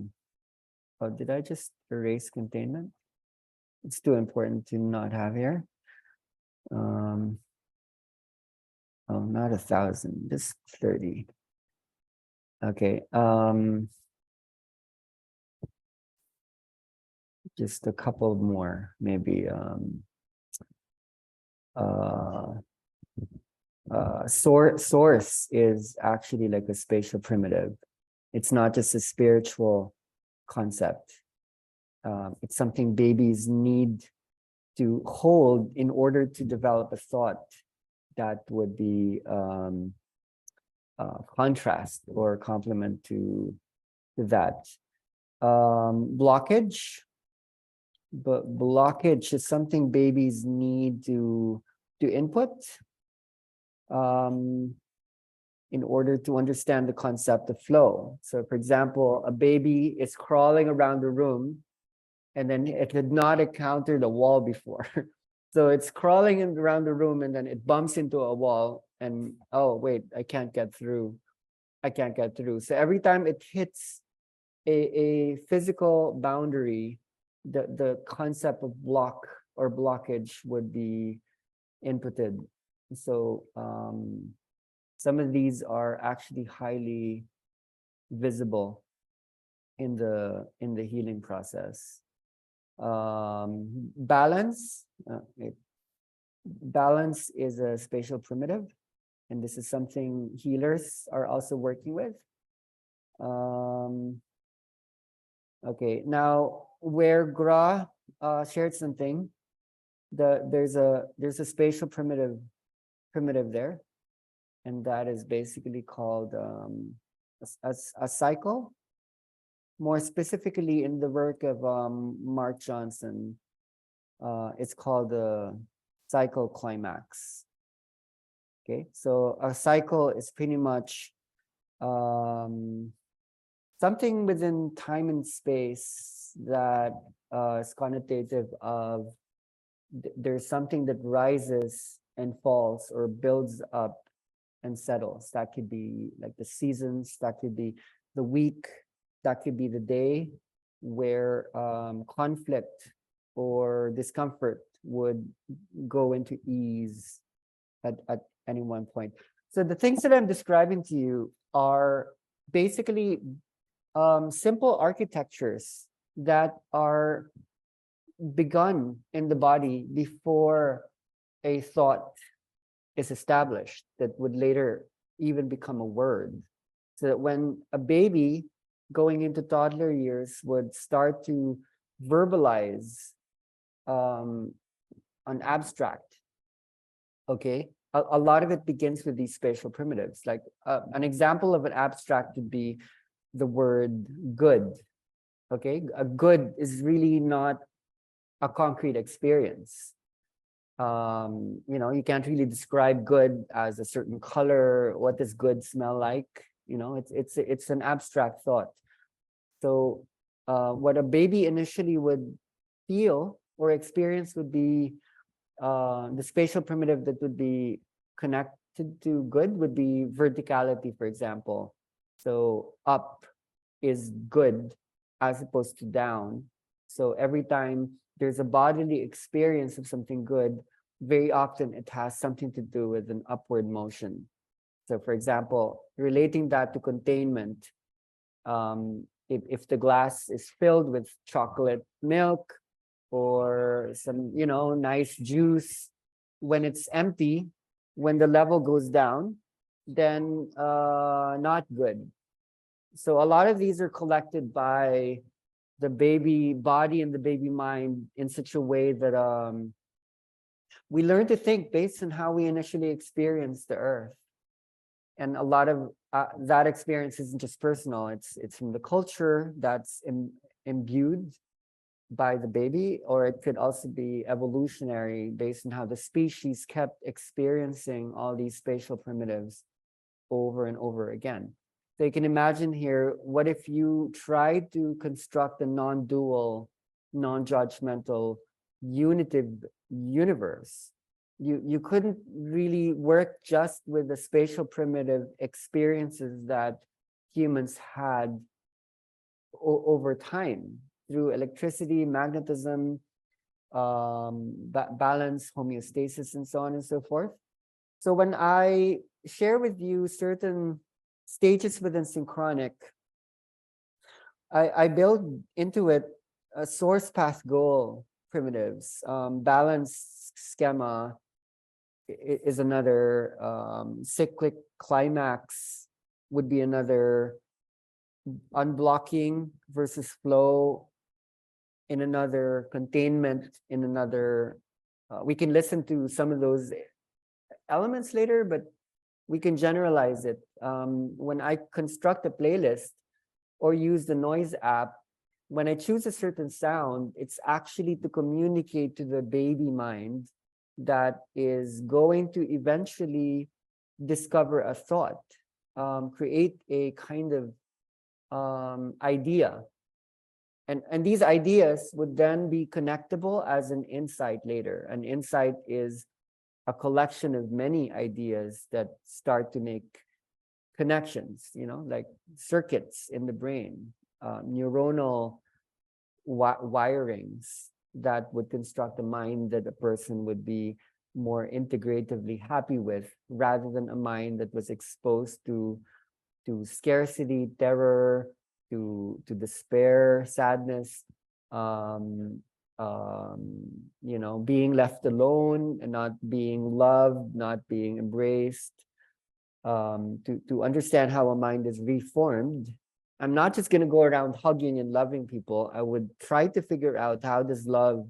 did I just erase containment? It's too important to not have here. Oh, not 1,000, just 30. Okay. Just a couple more, maybe. Source is actually like a spatial primitive. It's not just a spiritual concept. It's something babies need to hold in order to develop a thought that would be contrast or complement to that. Blockage. But blockage is something babies need to input. in order to understand the concept of flow. So for example, a baby is crawling around the room and then it had not encountered a wall before. So it's crawling around the room and then it bumps into a wall and, oh, wait, I can't get through. I can't get through. So every time it hits a physical boundary, the concept of block or blockage would be inputted. So some of these are actually highly visible in the healing process. Balance. Balance is a spatial primitive, and this is something healers are also working with. Okay, now where Gra shared something, there's a spatial primitive there, and that is basically called a cycle. More specifically, in the work of Mark Johnson, it's called the cycle climax. Okay, so a cycle is pretty much something within time and space that is connotative of there's something that rises and falls or builds up and settles. That could be like the seasons, that could be the week, that could be the day, where conflict or discomfort would go into ease at any one point. So the things that I'm describing to you are basically simple architectures that are begun in the body before a thought is established that would later even become a word. So that when a baby going into toddler years would start to verbalize an abstract, okay, a lot of it begins with these spatial primitives. Like an example of an abstract would be the word good. Okay, a good is really not a concrete experience. You can't really describe good as a certain color. What does good smell like? It's an abstract thought. So what a baby initially would feel or experience would be the spatial primitive that would be connected to good would be verticality, for example. So up is good as opposed to down. So every time there's a bodily experience of something good, very often it has something to do with an upward motion. So for example, relating that to containment, if the glass is filled with chocolate milk or some, nice juice, when it's empty, when the level goes down, then not good. So a lot of these are collected by the baby body and the baby mind in such a way that we learn to think based on how we initially experienced the earth. And a lot of that experience isn't just personal, it's from the culture that's imbued by the baby, or it could also be evolutionary based on how the species kept experiencing all these spatial primitives over and over again. So you can imagine here, what if you tried to construct a non-dual, non-judgmental, unitive universe? You couldn't really work just with the spatial primitive experiences that humans had over time through electricity, magnetism, balance, homeostasis, and so on and so forth. So when I share with you certain stages within synchronic, I build into it a source path goal primitives. Balance schema is another, cyclic climax would be another, unblocking versus flow in another, containment in another. We can listen to some of those elements later, but we can generalize it. When I construct a playlist or use the noise app, when I choose a certain sound, it's actually to communicate to the baby mind that is going to eventually discover a thought, create a kind of idea. And these ideas would then be connectable as an insight later. An insight is a collection of many ideas that start to make connections, like circuits in the brain, neuronal wirings that would construct a mind that a person would be more integratively happy with, rather than a mind that was exposed to scarcity, terror, to despair, sadness, being left alone and not being loved, not being embraced. To understand how a mind is reformed, I'm not just going to go around hugging and loving people. I would try to figure out, how does love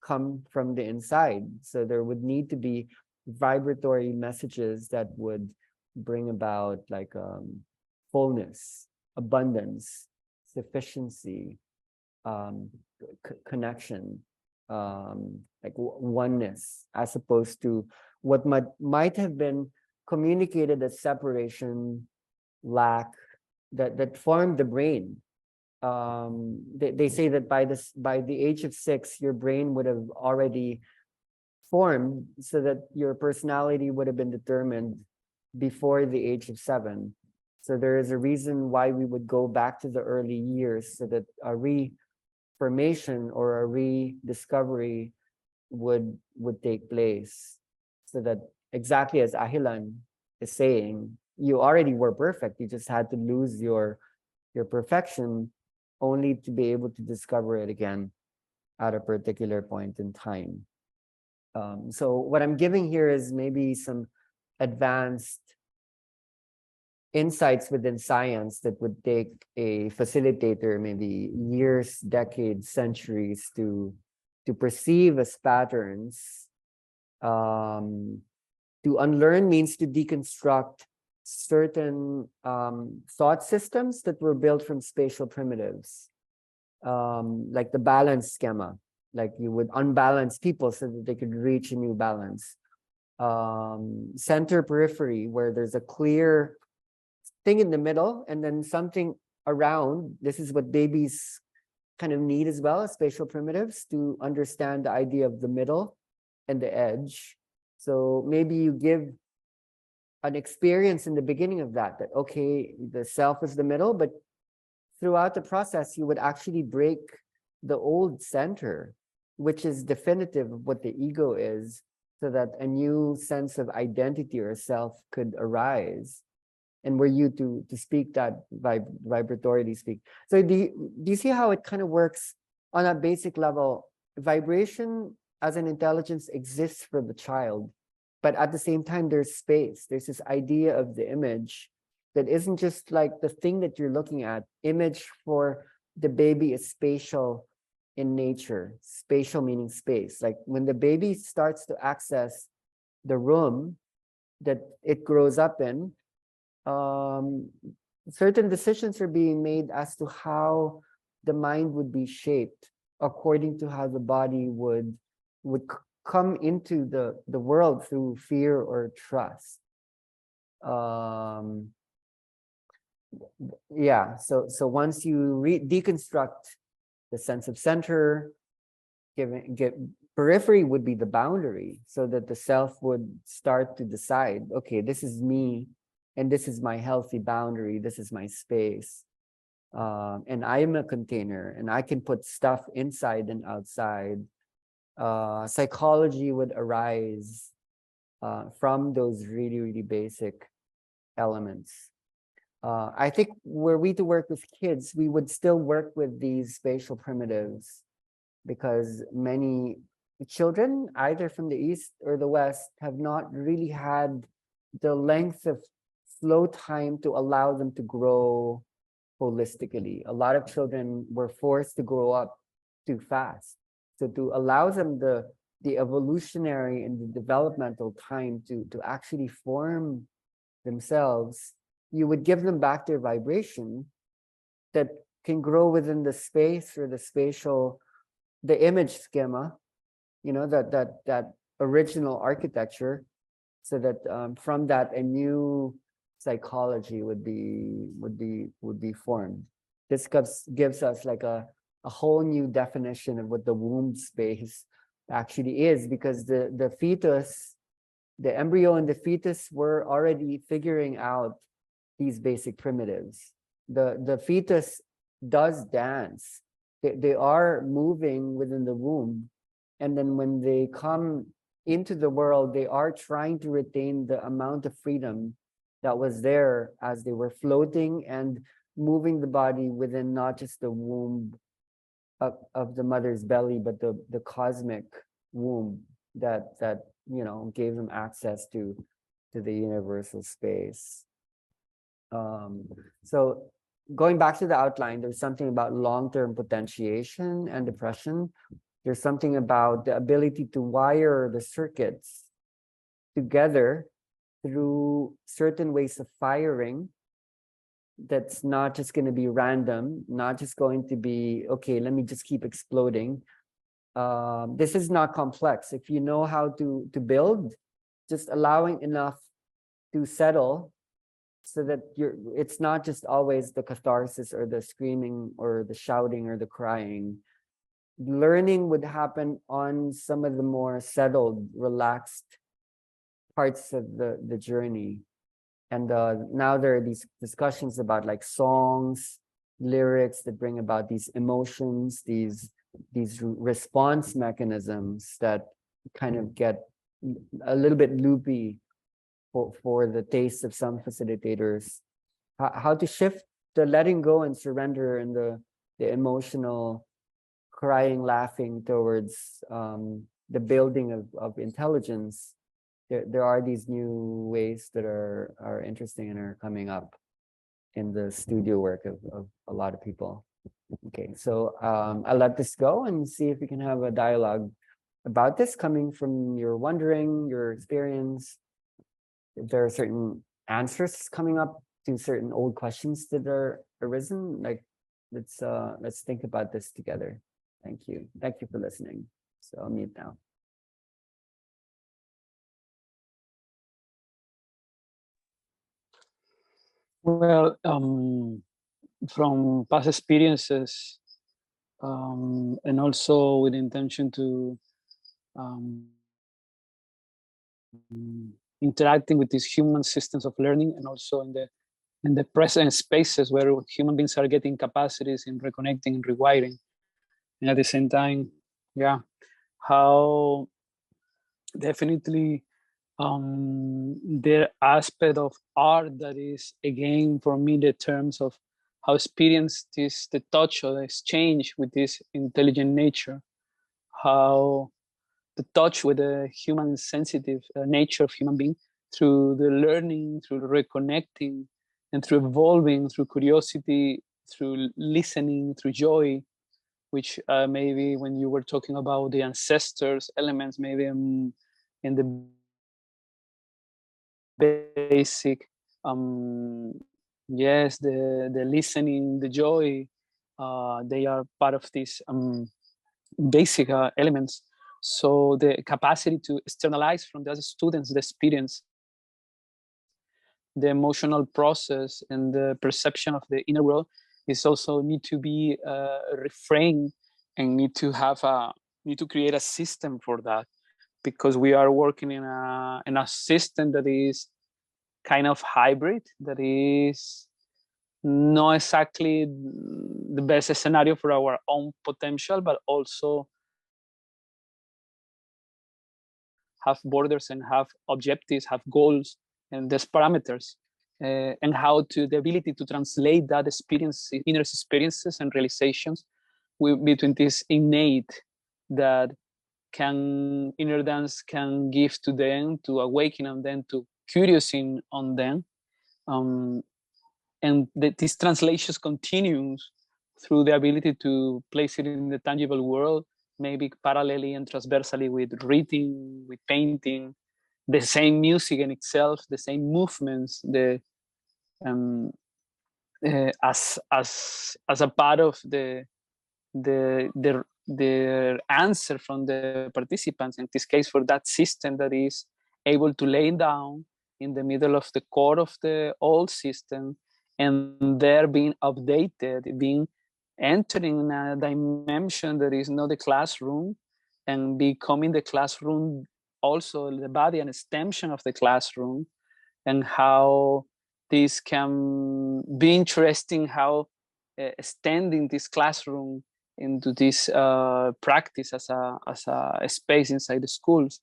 come from the inside? So there would need to be vibratory messages that would bring about like fullness, abundance, sufficiency, connection, like oneness, as opposed to what might have been communicated as separation, lack, that formed the brain. They say that by the age of 6, your brain would have already formed, so that your personality would have been determined before the age of 7. So there is a reason why we would go back to the early years, so that a reformation or a rediscovery would take place, so that exactly as Ahilan is saying, you already were perfect. You just had to lose your perfection, only to be able to discover it again at a particular point in time. So what I'm giving here is maybe some advanced insights within science that would take a facilitator maybe years, decades, centuries to perceive as patterns. To unlearn means to deconstruct certain thought systems that were built from spatial primitives, like the balance schema. Like you would unbalance people so that they could reach a new balance. Center periphery, where there's a clear thing in the middle and then something around. This is what babies kind of need as well as spatial primitives, to understand the idea of the middle and the edge. So maybe you give an experience in the beginning of that okay, the self is the middle, but throughout the process, you would actually break the old center, which is definitive of what the ego is, so that a new sense of identity or self could arise. And were you to speak that vibratorily speak. So do you see how it kind of works on a basic level? Vibration as an intelligence exists for the child, but at the same time, there's space. There's this idea of the image that isn't just like the thing that you're looking at. Image for the baby is spatial in nature. Spatial meaning space. Like when the baby starts to access the room that it grows up in, certain decisions are being made as to how the mind would be shaped according to how the body would come into the world through fear or trust. Yeah, so once you deconstruct the sense of center, periphery would be the boundary, so that the self would start to decide, okay, this is me, and this is my healthy boundary, this is my space. And I am a container, and I can put stuff inside and outside. Psychology would arise from those really, really basic elements. I think were we to work with kids, we would still work with these spatial primitives, because many children, either from the East or the West, have not really had the length of slow time to allow them to grow holistically. A lot of children were forced to grow up too fast. So to allow them the evolutionary and the developmental time to actually form themselves, you would give them back their vibration that can grow within the space or the spatial, the image schema, that original architecture, so that from that a new psychology would be formed. This gives us like a whole new definition of what the womb space actually is, because the fetus, the embryo and the fetus were already figuring out these basic primitives. The fetus does dance. They are moving within the womb. And then when they come into the world, they are trying to retain the amount of freedom that was there as they were floating and moving the body within not just the womb of the mother's belly, but the cosmic womb that gave them access to the universal space. So going back to the outline, there's something about long-term potentiation and depression. There's something about the ability to wire the circuits together through certain ways of firing that's not just going to be random, not just going to be, okay, let me just keep exploding. This is not complex. If you know how to build, just allowing enough to settle so that it's not just always the catharsis or the screaming or the shouting or the crying. Learning would happen on some of the more settled, relaxed parts of the journey. And now there are these discussions about like songs, lyrics that bring about these emotions, these response mechanisms that kind of get a little bit loopy for the taste of some facilitators. How to shift the letting go and surrender and the emotional crying, laughing towards the building of intelligence. There are these new ways that are interesting and are coming up in the studio work of a lot of people. Okay, so I'll let this go and see if we can have a dialogue about this coming from your wondering, your experience. If there are certain answers coming up to certain old questions that are arisen, like let's think about this together. Thank you. Thank you for listening. So I'll mute now. Well, from past experiences, and also with the intention to interacting with these human systems of learning, and also in the present spaces where human beings are getting capacities in reconnecting and rewiring, and at the same time, yeah, how definitely the aspect of art that is, again, for me, the terms of how experience this, the touch or the exchange with this intelligent nature, how the touch with the human sensitive nature of human being through the learning, through reconnecting, and through evolving, through curiosity, through listening, through joy, which maybe when you were talking about the ancestors elements, maybe in the basic, yes, the listening, the joy, they are part of these basic elements. So the capacity to externalize from the other students the experience, the emotional process, and the perception of the inner world is also need to be reframed, and need to create a system for that, because we are working in a system that is kind of hybrid, that is not exactly the best scenario for our own potential, but also have borders and have objectives, have goals, and there's parameters, and how to the ability to translate that experience, inner experiences and realizations between this innate that inner dance can give to them, to awaken on them, to curious on them, and this translation continues through the ability to place it in the tangible world, maybe parallelly and transversally with reading, with painting, the same music in itself, the same movements, as a part of the answer from the participants, in this case for that system that is able to lay down in the middle of the core of the old system, and there being updated, being entering a dimension that is not the classroom, and becoming the classroom also the body and extension of the classroom, and how this can be interesting, how extending this classroom into this practice as a space inside the schools.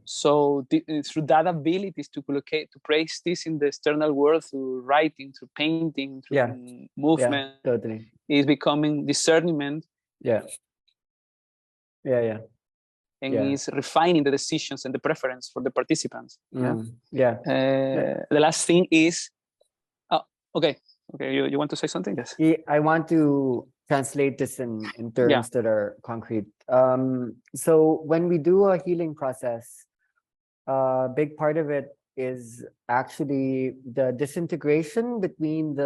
So through that abilities to locate, to place this in the external world through writing, through painting, through movement, totally. is becoming discernment. Yeah. And Yeah. is refining the decisions and the preference for the participants. Yeah. The last thing is, okay, you want to say something? Yes. I want to translate this in terms that are concrete. So when we do a healing process, a big part of it is actually the disintegration between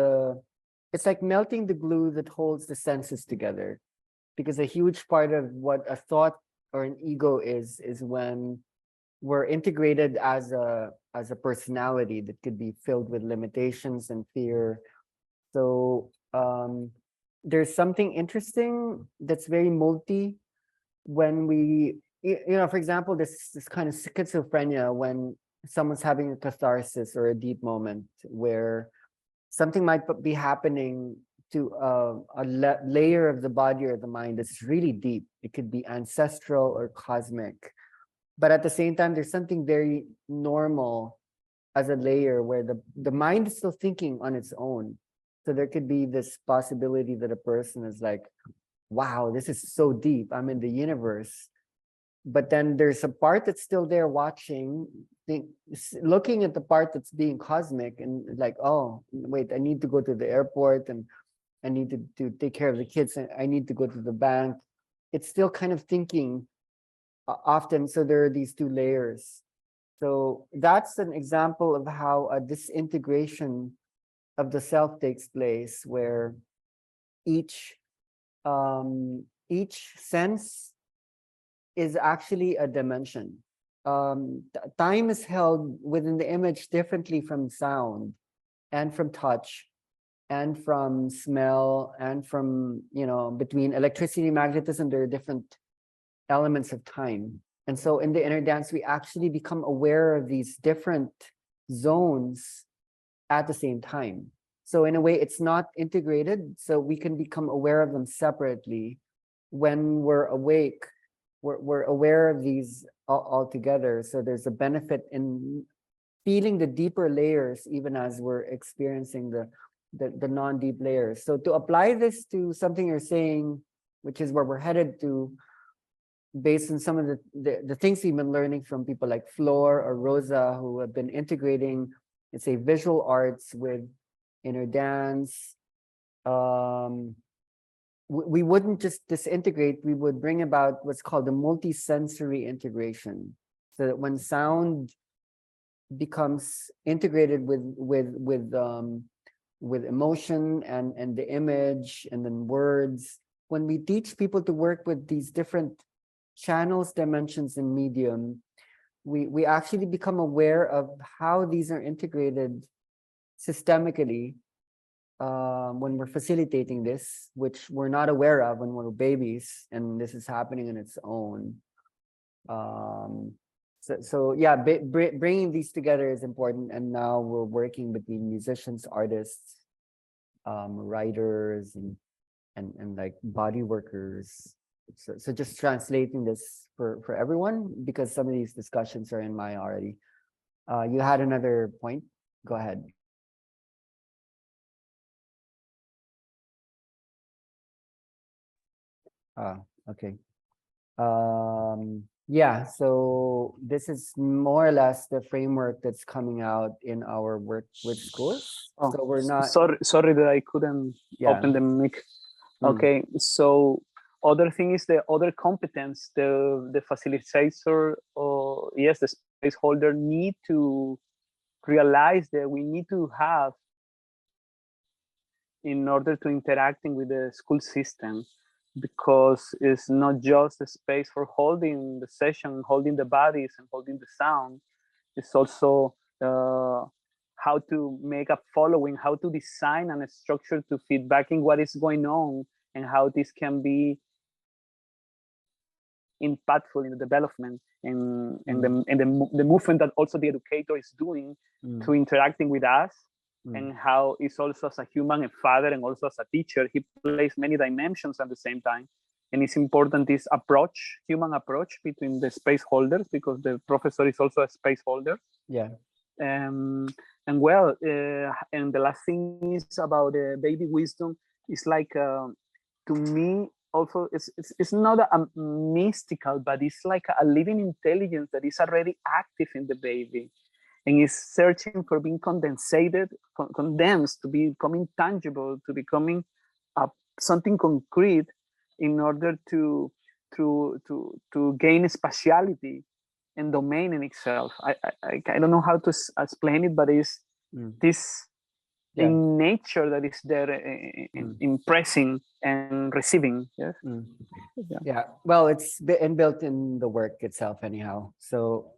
it's like melting the glue that holds the senses together. Because a huge part of what a thought or an ego is when we're integrated as a personality that could be filled with limitations and fear. So there's something interesting that's very multi when we, for example, this kind of schizophrenia when someone's having a catharsis or a deep moment where something might be happening to a layer of the body or the mind that's really deep. It could be ancestral or cosmic. But at the same time, there's something very normal as a layer where the mind is still thinking on its own. So there could be this possibility that a person is like, wow, this is so deep. I'm in the universe. But then there's a part that's still there watching, looking at the part that's being cosmic and like, oh, wait, I need to go to the airport and I need to take care of the kids. And I need to go to the bank. It's still kind of thinking often. So there are these two layers. So that's an example of how a disintegration of the self takes place, where each sense is actually a dimension. Time is held within the image differently from sound and from touch and from smell and from, between electricity and magnetism, there are different elements of time. And so in the inner dance, we actually become aware of these different zones at the same time. So in a way, it's not integrated, so we can become aware of them separately. When we're awake, we're aware of these all together. So there's a benefit in feeling the deeper layers, even as we're experiencing the non-deep layers. So to apply this to something you're saying, which is where we're headed to, based on some of the things we've been learning from people like Flor or Rosa, who have been integrating, let's say, visual arts with inner dance. We wouldn't just disintegrate, we would bring about what's called the multi-sensory integration. So that when sound becomes integrated with emotion and the image and then words, when we teach people to work with these different channels, dimensions, and medium, we actually become aware of how these are integrated systemically when we're facilitating this, which we're not aware of when we're babies, and this is happening on its own. So yeah, bringing these together is important, and now we're working between musicians, artists, writers, and like body workers. So just translating this for everyone, because some of these discussions are in my already. You had another point? Go ahead. Okay. Yeah, so this is more or less the framework that's coming out in our work with schools. So we're not... Sorry that I couldn't open the mic. Okay, so other thing is the other competence, the facilitator or yes, the space holder need to realize that we need to have in order to interacting with the school system, because it's not just a space for holding the session, holding the bodies and holding the sound. It's also how to make a following, how to design and a structure to feedbacking what is going on, and how this can be impactful in the development and the movement that also the educator is doing to interacting with us, and how it's also as a human and father and also as a teacher, he plays many dimensions at the same time. And it's important this approach, human approach between the space holders, because the professor is also a space holder. Yeah. And well, and the last thing is about baby wisdom. It's like, to me, also, it's not a mystical, but it's like a living intelligence that is already active in the baby, and is searching for being condensed to becoming tangible, to becoming something concrete, in order to gain spatiality and domain in itself. I don't know how to explain it, but it's this in nature that is there, impressing and receiving. Yes. Yeah. Well, it's inbuilt in the work itself anyhow. So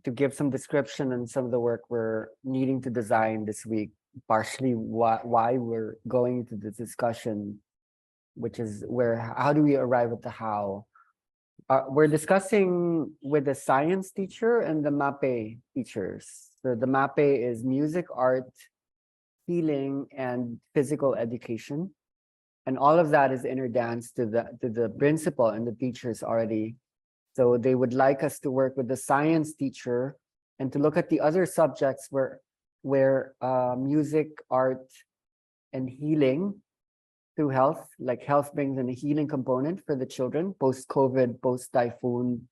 to give some description on some of the work we're needing to design this week, partially why we're going into this discussion, which is how do we arrive at the how? We're discussing with the science teacher and the MAPE teachers. So the MAPE is music, art, healing, and physical education. And all of that is interdance to the principal and the teachers already. So they would like us to work with the science teacher and to look at the other subjects where music, art, and healing through health, like health brings in a healing component for the children, post-COVID, post-typhoon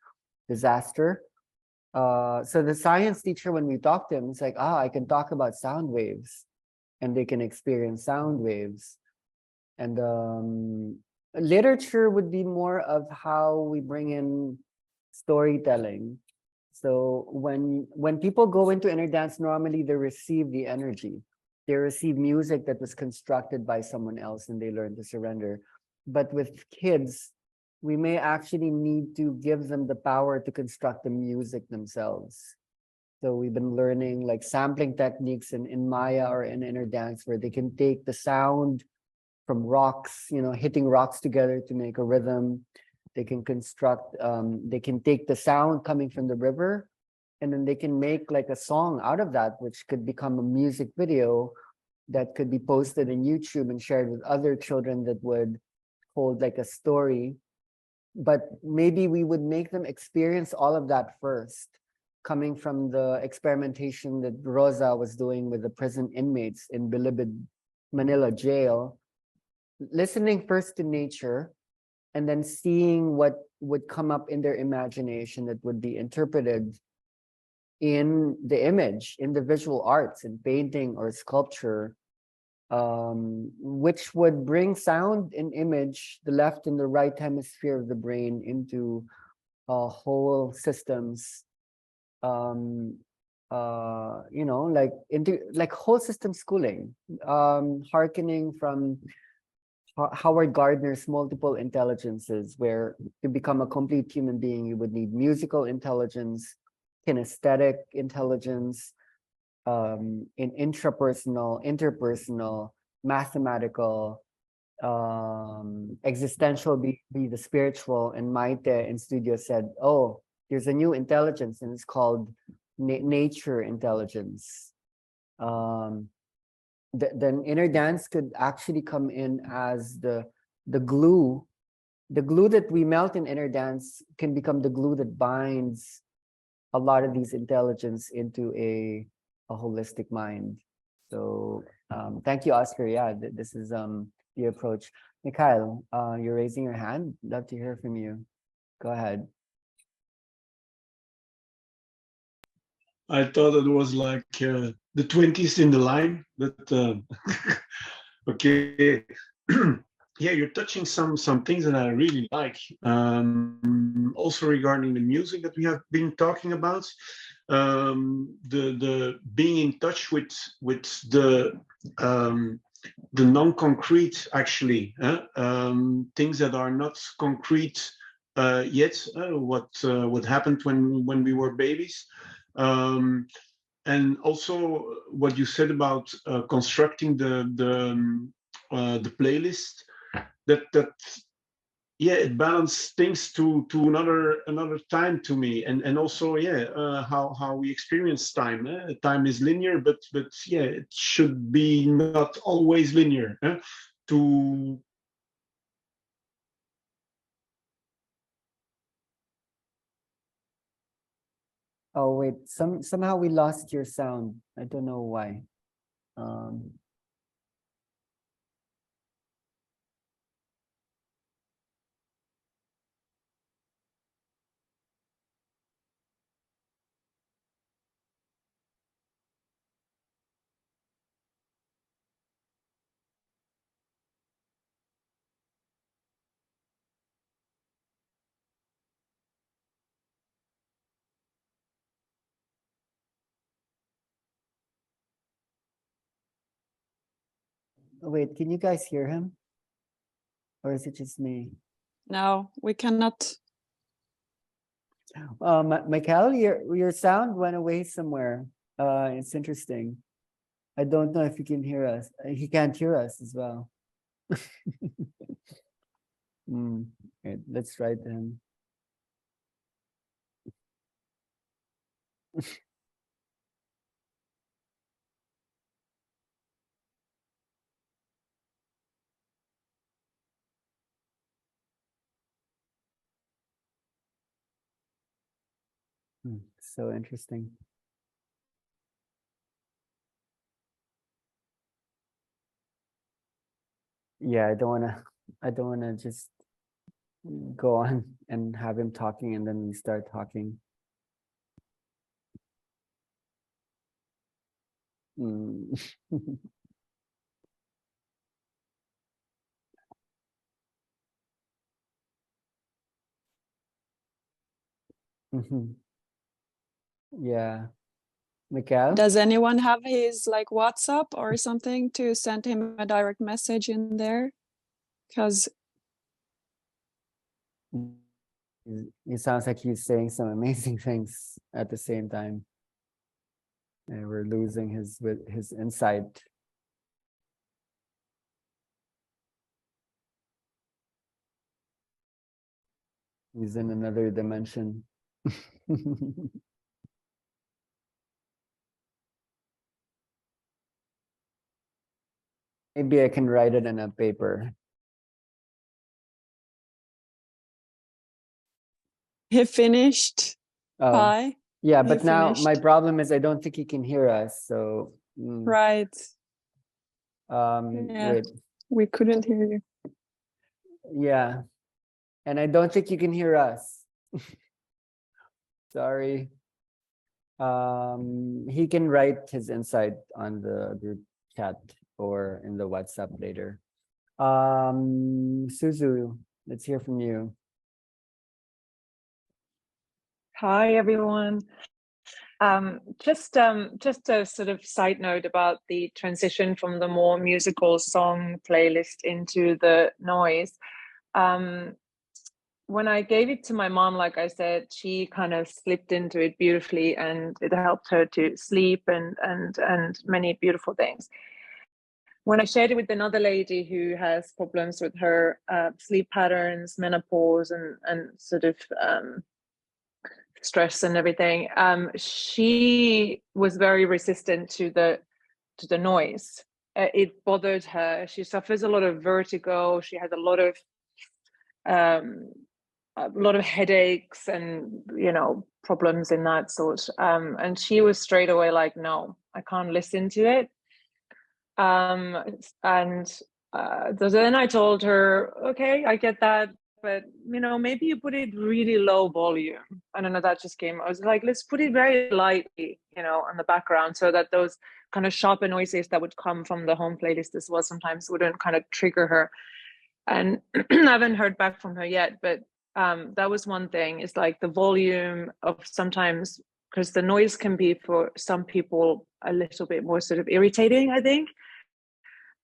disaster. So the science teacher, when we talk to him, it's like, I can talk about sound waves, and they can experience sound waves. And literature would be more of how we bring in storytelling. So when people go into inner dance, normally they receive the energy. They receive music that was constructed by someone else, and they learn to surrender. But with kids, we may actually need to give them the power to construct the music themselves. So we've been learning like sampling techniques in Maya or in inner dance, where they can take the sound from rocks, hitting rocks together to make a rhythm. They can construct, they can take the sound coming from the river, and then they can make like a song out of that, which could become a music video that could be posted on YouTube and shared with other children that would hold like a story. But maybe we would make them experience all of that first, coming from the experimentation that Rosa was doing with the prison inmates in Bilibid, Manila jail, listening first to nature, and then seeing what would come up in their imagination that would be interpreted in the image, in the visual arts, in painting or sculpture, which would bring sound and image, the left and the right hemisphere of the brain, into whole systems, into like whole system schooling, hearkening from Howard Gardner's multiple intelligences, where to become a complete human being, you would need musical intelligence, kinesthetic intelligence, in intrapersonal, interpersonal, mathematical, existential be the spiritual. And Maite in studio said, oh, there's a new intelligence, and it's called nature intelligence. Then inner dance could actually come in as the glue. The glue that we melt in inner dance can become the glue that binds a lot of these intelligence into a holistic mind. So thank you, Oscar. Yeah, this is the approach. Mikhail, you're raising your hand. Love to hear from you. Go ahead. I thought it was like the 20s in the line, but okay. Yeah, you're touching some things that I really like. Also regarding the music that we have been talking about, the being in touch with the non-concrete, actually, things that are not concrete yet. What happened when we were babies. And also what you said about constructing the playlist, that yeah, it balanced things to another time to me, and also how we experience time. Time is linear, but yeah, it should be not always linear. To Oh wait, somehow we lost your sound. I don't know why. Um, wait, can you guys hear him? Or is it just me? No, we cannot. Michael, your sound went away somewhere. It's interesting. I don't know if you can hear us. He can't hear us as well. Okay, let's try then. So interesting. Yeah, I don't wanna just go on and have him talking and then we start talking. Mm. Mhm. Yeah. Michael? Does anyone have his like WhatsApp or something to send him a direct message in there? Because It sounds like he's saying some amazing things at the same time. And we're losing his insight. He's in another dimension. Maybe I can write it in a paper. he finished. Oh, Hi. yeah, He but now my finished. problem is I don't think he can hear us. So, Right. Yeah. wait, We couldn't hear you. yeah, and I don't think you can hear us. Sorry. He can write his insight on the group chat or in the WhatsApp later. Suzu, let's hear from you. Hi, everyone. Just a sort of side note about the transition from the more musical song playlist into the noise. When I gave it to my mom, like I said, she kind of slipped into it beautifully, and it helped her to sleep and many beautiful things. When I shared it with another lady who has problems with her sleep patterns, menopause, and sort of stress and everything, she was very resistant to the noise. It bothered her. She suffers a lot of vertigo. She has a lot of headaches and problems in that sort. And she was straight away like, no, I can't listen to it. And then I told her, okay, I get that, but maybe you put it really low volume. I don't know, that just came. I was like, let's put it very lightly, on the background, so that those kind of sharper noises that would come from the home playlist as well sometimes wouldn't kind of trigger her. And I haven't heard back from her yet, but that was one thing. It's like the volume of sometimes, because the noise can be for some people a little bit more sort of irritating, I think.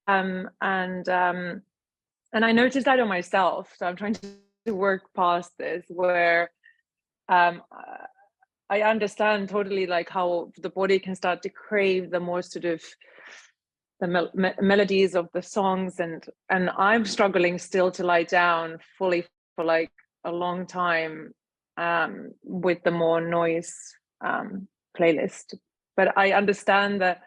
And I noticed that on myself. So I'm trying to work past this, where I understand totally like how the body can start to crave the more sort of the melodies of the songs, and I'm struggling still to lie down fully for like a long time with the more noise playlist. But I understand that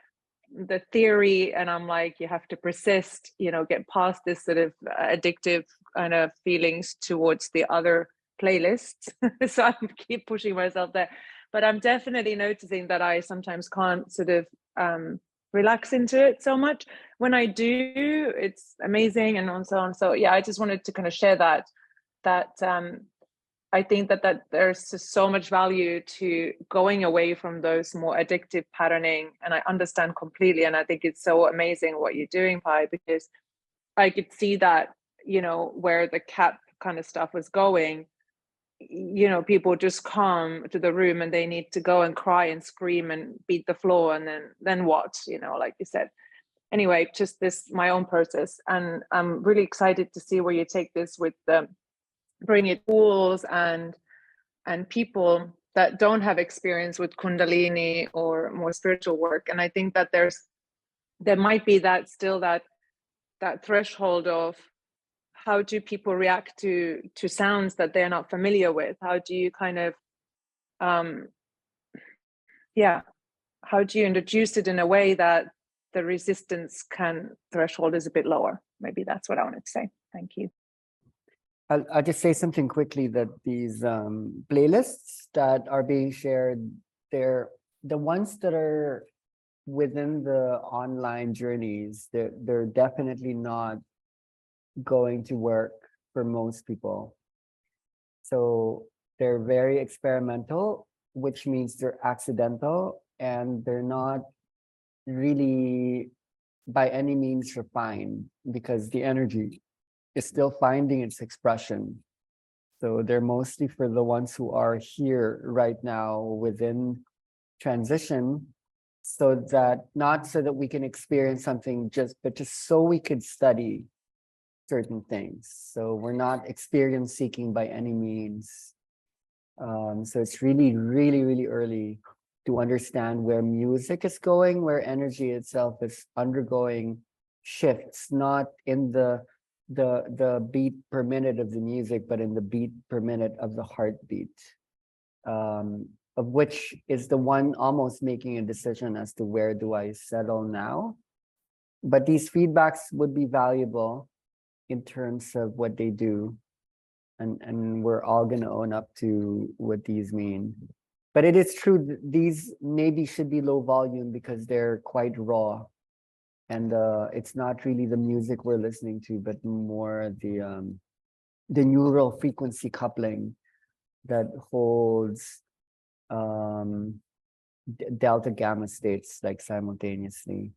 the theory, and I'm like, you have to persist, you know, get past this sort of addictive kind of feelings towards the other playlists. So I keep pushing myself there, but I'm definitely noticing that I sometimes can't sort of relax into it so much. When I do, it's amazing, and so on. So yeah, I just wanted to kind of share that I think that there's just so much value to going away from those more addictive patterning, and I understand completely. And I think it's so amazing what you're doing, Pi, because I could see that, you know, where the CAP kind of stuff was going. You know, people just come to the room and they need to go and cry and scream and beat the floor, and then what? You know, like you said. Anyway, just this my own process, and I'm really excited to see where you take this with the bringing tools and people that don't have experience with Kundalini or more spiritual work. And I think that there might be that still that threshold of how do people react to sounds that they're not familiar with? How do you kind of how do you introduce it in a way that the resistance threshold is a bit lower? Maybe that's what I wanted to say. Thank you. I'll just say something quickly, that these playlists that are being shared, they're the ones that are within the online journeys. They're definitely not going to work for most people. So they're very experimental, which means they're accidental, and they're not really by any means refined, because the energy is still finding its expression. So they're mostly for the ones who are here right now within transition, so that not so that we can experience something but just so we could study certain things. So we're not experience seeking by any means. So it's really, really, really early to understand where music is going, where energy itself is undergoing shifts, not in the beat per minute of the music, but in the beat per minute of the heartbeat, of which is the one almost making a decision as to where do I settle now. But these feedbacks would be valuable in terms of what they do, and we're all going to own up to what these mean. But it is true, these maybe should be low volume because they're quite raw. And it's not really the music we're listening to, but more the neural frequency coupling that holds delta gamma states like simultaneously.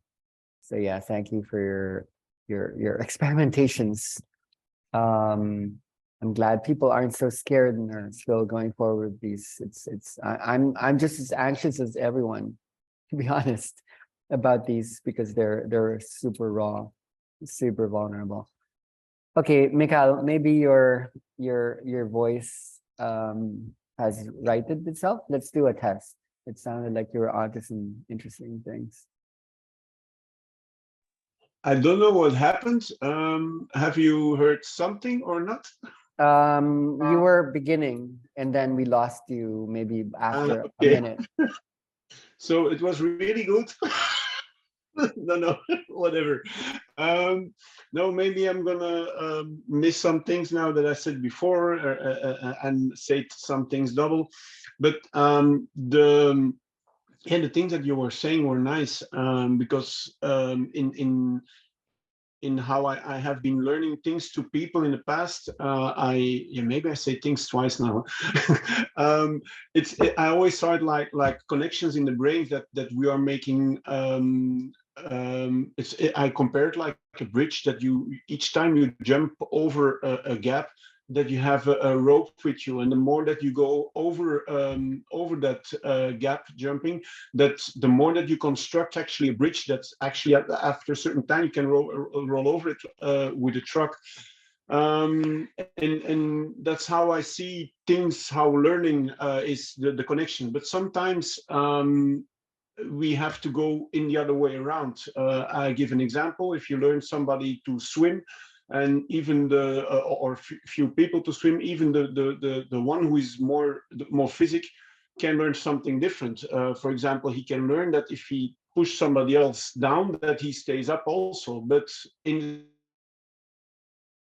So yeah, thank you for your experimentations. I'm glad people aren't so scared and are still going forward with these. I'm just as anxious as everyone, to be honest, about these, because they're super raw, super vulnerable. Okay, Mikhail, maybe your voice has righted itself. Let's do a test. It sounded like you were onto some interesting things. I don't know what happened. Have you heard something or not? You were beginning, and then we lost you maybe after a minute. So it was really good. No, whatever. No, maybe I'm gonna miss some things now that I said before, and say some things double. But the things that you were saying were nice, because in how I have been learning things to people in the past, maybe I say things twice now. I always saw it like connections in the brain that we are making. I compare it like a bridge that each time you jump over a gap, that you have a rope with you, and the more that you go over that gap jumping, that the more that you construct actually a bridge that's actually after a certain time you can roll over it with a truck. And that's how I see things, how learning is the connection. But sometimes we have to go in the other way around. I give an example. If you learn somebody to swim, and even the or few people to swim, even the one who is more physic can learn something different. For example, he can learn that if he push somebody else down, that he stays up also, but in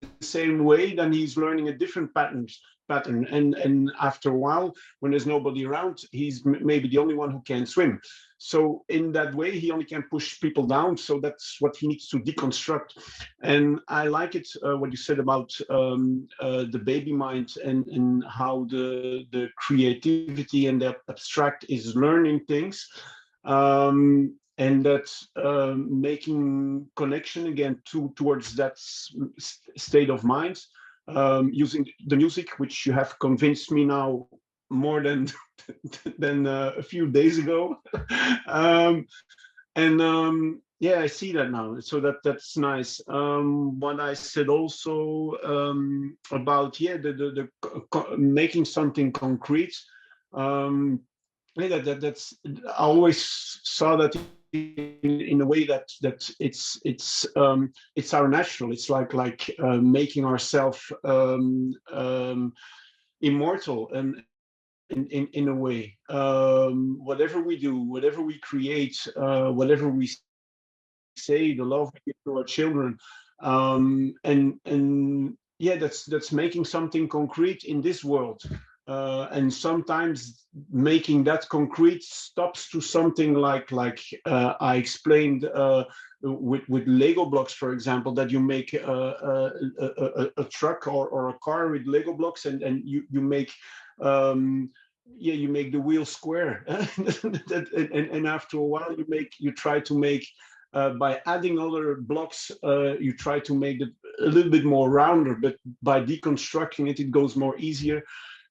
the same way, then he's learning a different pattern. And after a while, when there's nobody around, he's maybe the only one who can swim. So in that way, he only can push people down. So that's what he needs to deconstruct. And I like it what you said about the baby mind, and how the creativity and the abstract is learning things. And that making connection again towards that state of mind, using the music, which you have convinced me now more than a few days ago. Yeah, I see that now, so that's nice. What I said also about the making something concrete. Yeah, that's I always saw that in a way that it's our natural. It's like making ourselves immortal, and in a way, whatever we do, whatever we create, whatever we say, the love we give to our children, and yeah, that's making something concrete in this world. And sometimes making that concrete stops to something like I explained with Lego blocks, for example, that you make a truck or a car with Lego blocks, and you make yeah, you make the wheel square. And after a while you try to make by adding other blocks, you try to make it a little bit more rounder, but by deconstructing it, it goes more easier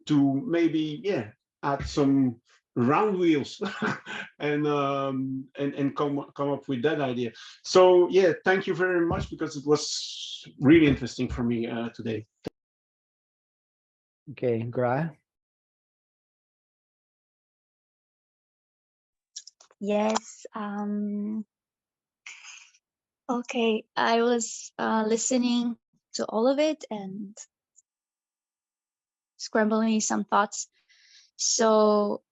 to maybe, yeah, add some round wheels and come up with that idea. So yeah, thank you very much, because it was really interesting for me today. Okay, Gra. Yes. Okay. I was listening to all of it and scrambling some thoughts. So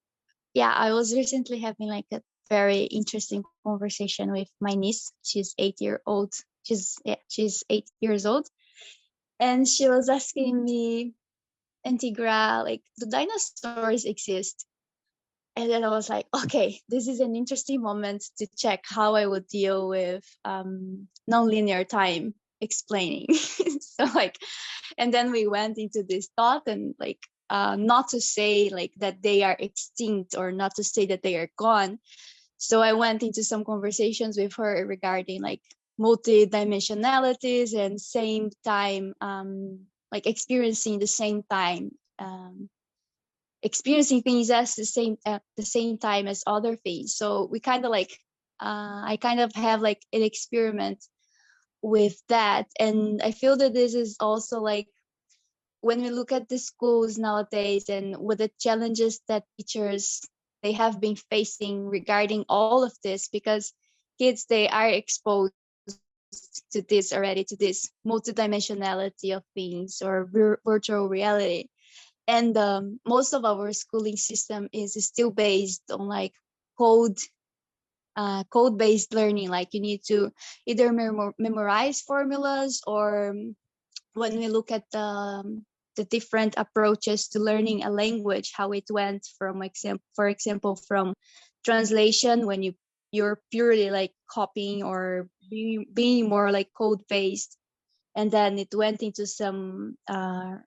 yeah, I was recently having like a very interesting conversation with my niece. She's 8 year old. She's 8 years old, and she was asking me, Antigra, like, do dinosaurs exist? And then I was like, okay, this is an interesting moment to check how I would deal with nonlinear time explaining. So like, and then we went into this thought, and like, not to say like that they are extinct, or not to say that they are gone. So I went into some conversations with her regarding like multidimensionalities and same time, like experiencing the same time, experiencing things at the same time as other things. So we kind of like, I kind of have like an experiment with that. And I feel that this is also like, when we look at the schools nowadays and with the challenges that teachers, they have been facing regarding all of this, because kids, they are exposed to this already, to this multidimensionality of things, or virtual reality. And most of our schooling system is still based on like code based learning. Like you need to either memorize formulas, or when we look at the different approaches to learning a language, how it went from for example from translation, when you're purely like copying, or being more like code based, and then it went into some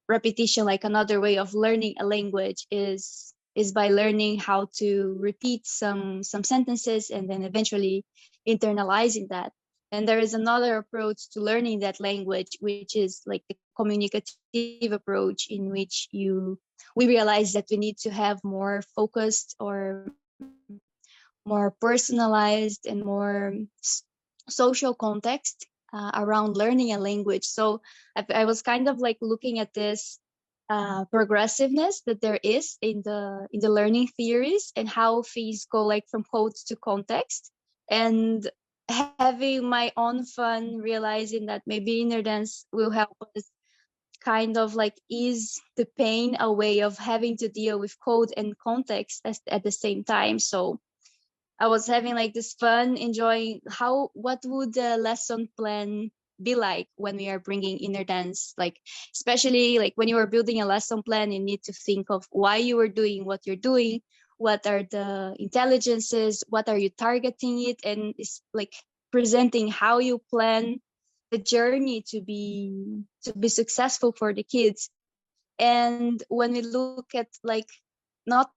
repetition. Like another way of learning a language is by learning how to repeat some sentences, and then eventually internalizing that. And there is another approach to learning that language, which is like the communicative approach, in which we realize that we need to have more focused, or more personalized, and more social context around learning a language. So I was kind of like looking at this progressiveness that there is in the learning theories and how things go like from code to context, and having my own fun realizing that maybe inner dance will help us kind of like ease the pain away of having to deal with code and context at the same time. So I was having like this fun, enjoying what would the lesson plan be like when we are bringing inner dance, like especially like when you are building a lesson plan, you need to think of why you are doing what you're doing, what are the intelligences, what are you targeting it, and it's like presenting how you plan the journey to be successful for the kids. And when we look at like not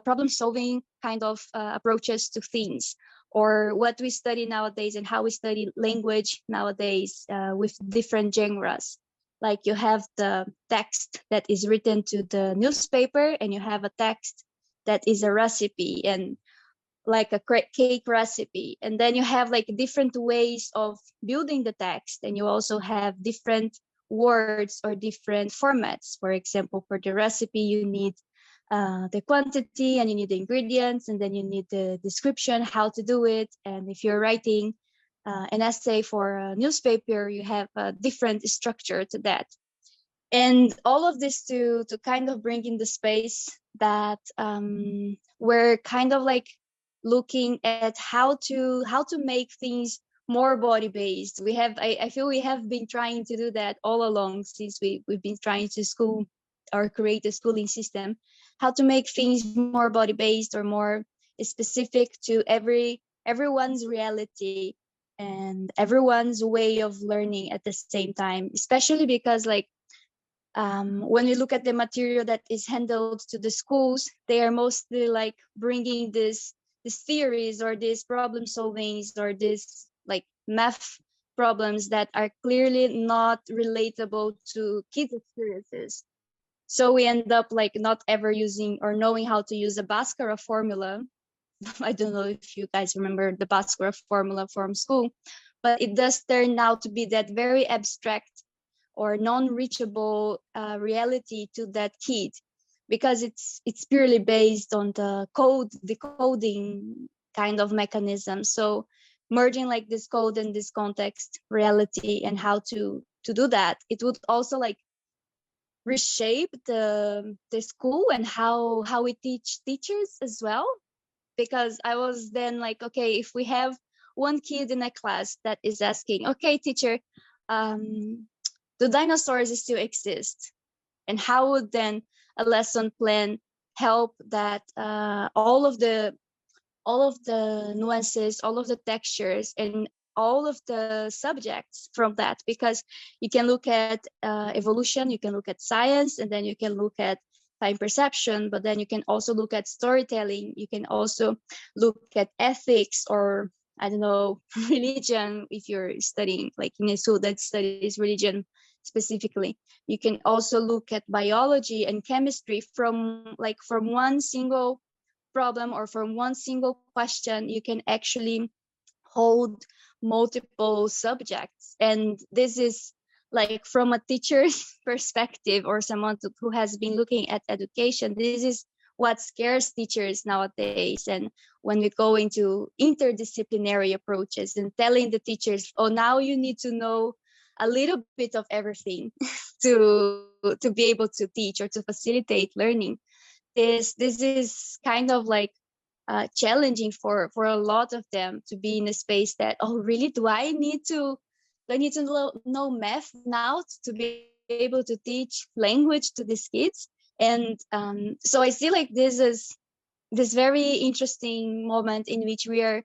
problem solving kind of approaches to things, or what we study nowadays and how we study language nowadays with different genres. Like you have the text that is written to the newspaper, and you have a text that is a recipe, and like a cake recipe. And then you have like different ways of building the text, and you also have different words or different formats. For example, for the recipe, you need the quantity, and you need the ingredients, and then you need the description, how to do it. And if you're writing an essay for a newspaper, you have a different structure to that. And all of this to kind of bring in the space that we're kind of like looking at how to make things more body based. I feel we have been trying to do that all along since we've been trying to school or create a schooling system, how to make things more body based or more specific to everyone's reality and everyone's way of learning at the same time, especially because like when we look at the material that is handled to the schools, they are mostly like bringing these theories or these problem solvings or this like math problems that are clearly not relatable to kids' experiences. So we end up like not ever using or knowing how to use a Bhaskara formula. I don't know if you guys remember the Bhaskara formula from school, but it does turn out to be that very abstract or non-reachable reality to that kid, because it's purely based on the decoding kind of mechanism. So merging like this code and this context reality and how to do that, it would also like reshape the school and how we teach teachers as well. Because I was then like, okay, if we have one kid in a class that is asking, okay, teacher, do dinosaurs still exist? And how would then a lesson plan help that all of the nuances, all of the textures, and all of the subjects from that? Because you can look at evolution, you can look at science, and then you can look at time perception, but then you can also look at storytelling, you can also look at ethics, or I don't know, religion, if you're studying like in a school that studies religion specifically. You can also look at biology and chemistry from one single problem or from one single question. You can actually hold multiple subjects. And this is like from a teacher's perspective or someone who has been looking at education, this is what scares teachers nowadays. And when we go into interdisciplinary approaches and telling the teachers, oh, now you need to know a little bit of everything to be able to teach or to facilitate learning, this is kind of like challenging for a lot of them to be in a space that, oh, really, do I need to know math now to be able to teach language to these kids? And so I see like this is this very interesting moment in which we are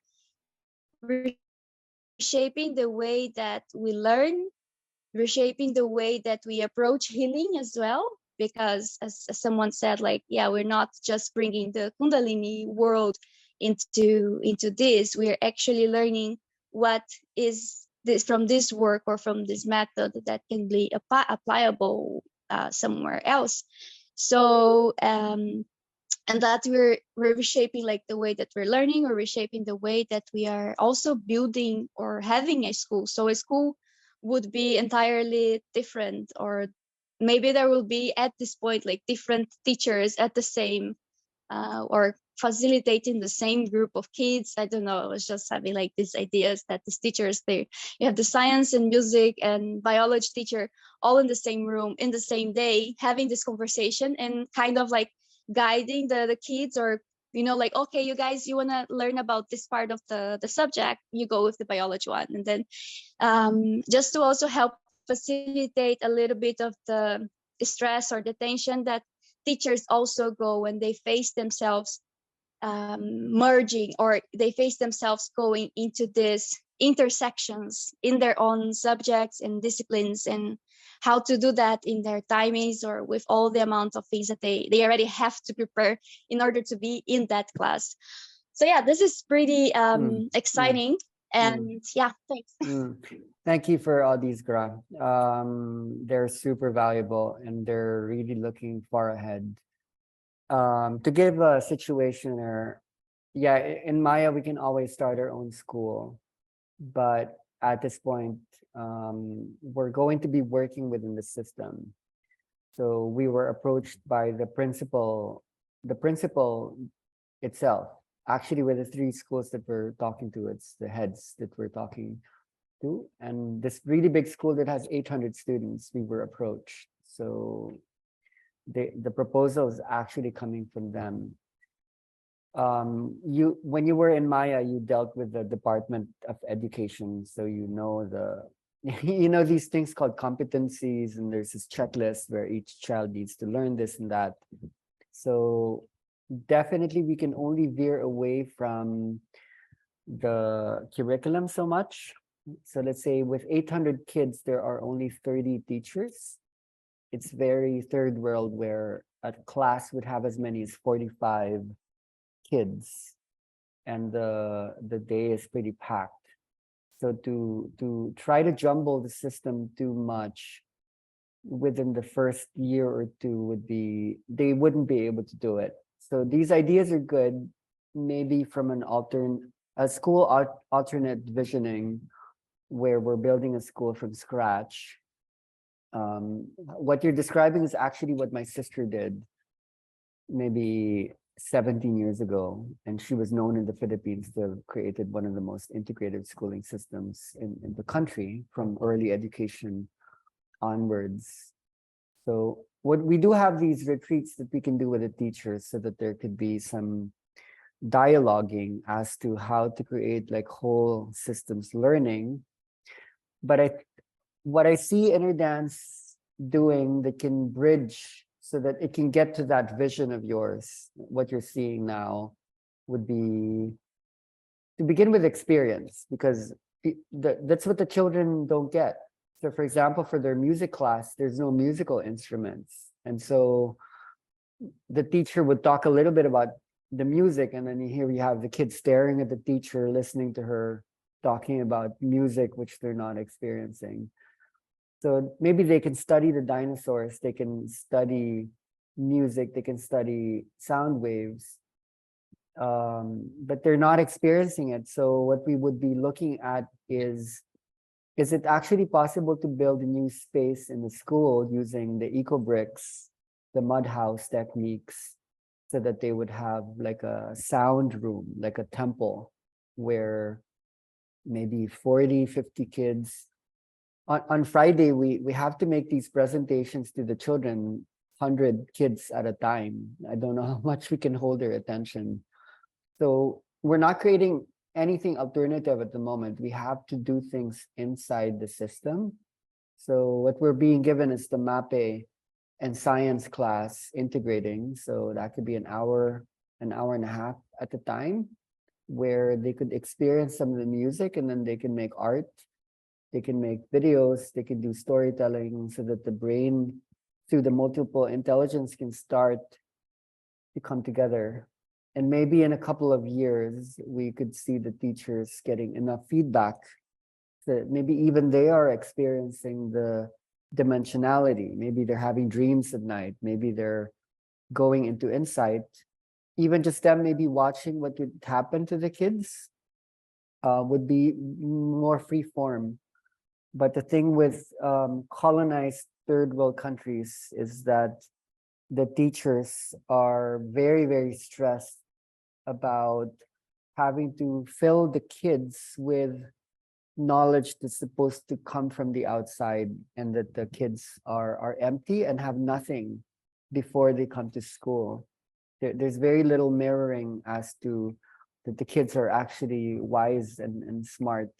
reshaping the way that we learn, reshaping the way that we approach healing as well. Because as someone said, like, yeah, we're not just bringing the Kundalini world into this. We're actually learning what is this from this work or from this method that can be applicable somewhere else. So and that we're reshaping like the way that we're learning, or reshaping the way that we are also building or having a school. So a school would be entirely different, or maybe there will be at this point like different teachers at the same or facilitating the same group of kids. I don't know, I was just having like these ideas that these teachers, they, you have the science and music and biology teacher all in the same room in the same day having this conversation, and kind of like guiding the kids, or you know, like, okay, you guys, you want to learn about this part of the subject, you go with the biology one. And then just to also help facilitate a little bit of the stress or the tension that teachers also go when they face themselves merging, or they face themselves going into these intersections in their own subjects and disciplines, and how to do that in their timings or with all the amount of things that they already have to prepare in order to be in that class. So yeah, this is pretty exciting. And yeah, thanks. Thank you for all these, Gra. They're super valuable, and they're really looking far ahead. To give a situation, or yeah, in Maya we can always start our own school, but at this point, we're going to be working within the system. So we were approached by the principal itself. Actually, with the 3 schools that we're talking to, it's the heads that we're talking to, and this really big school that has 800 students, we were approached. So the proposal is actually coming from them. When you were in Maya, you dealt with the Department of Education, so you know you know these things called competencies, and there's this checklist where each child needs to learn this and that. So definitely we can only veer away from the curriculum so much. So let's say with 800 kids, there are only 30 teachers. It's very third world, where a class would have as many as 45 kids, and the day is pretty packed. So to try to jumble the system too much within the first year or two would be, they wouldn't be able to do it. So these ideas are good, maybe from a school alternate visioning, where we're building a school from scratch. What you're describing is actually what my sister did maybe 17 years ago, and she was known in the Philippines to have created one of the most integrated schooling systems in the country, from early education onwards. So what we do have these retreats that we can do with the teachers, so that there could be some dialoguing as to how to create like whole systems learning. But what I see Inner Dance doing that can bridge so that it can get to that vision of yours, what you're seeing now, would be to begin with experience, because that's what the children don't get. So for example, for their music class, there's no musical instruments. And so the teacher would talk a little bit about the music, and then here we have the kids staring at the teacher, listening to her talking about music, which they're not experiencing. So maybe they can study the dinosaurs, they can study music, they can study sound waves, but they're not experiencing it. So what we would be looking at is it actually possible to build a new space in the school using the eco bricks, the mud house techniques, so that they would have like a sound room, like a temple, where maybe 40, 50 kids. On Friday, we have to make these presentations to the children, 100 kids at a time. I don't know how much we can hold their attention. So we're not creating anything alternative at the moment. We have to do things inside the system. So what we're being given is the MAPE and science class integrating. So that could be an hour and a half at a time, where they could experience some of the music, and then they can make art. They can make videos, they can do storytelling, so that the brain, through the multiple intelligence, can start to come together. And maybe in a couple of years, we could see the teachers getting enough feedback that maybe even they are experiencing the dimensionality. Maybe they're having dreams at night. Maybe they're going into insight, even just them maybe watching what would happen to the kids would be more free form. But the thing with colonized third world countries is that the teachers are very, very stressed about having to fill the kids with knowledge that's supposed to come from the outside, and that the kids are empty and have nothing before they come to school. There's very little mirroring as to that the kids are actually wise and smart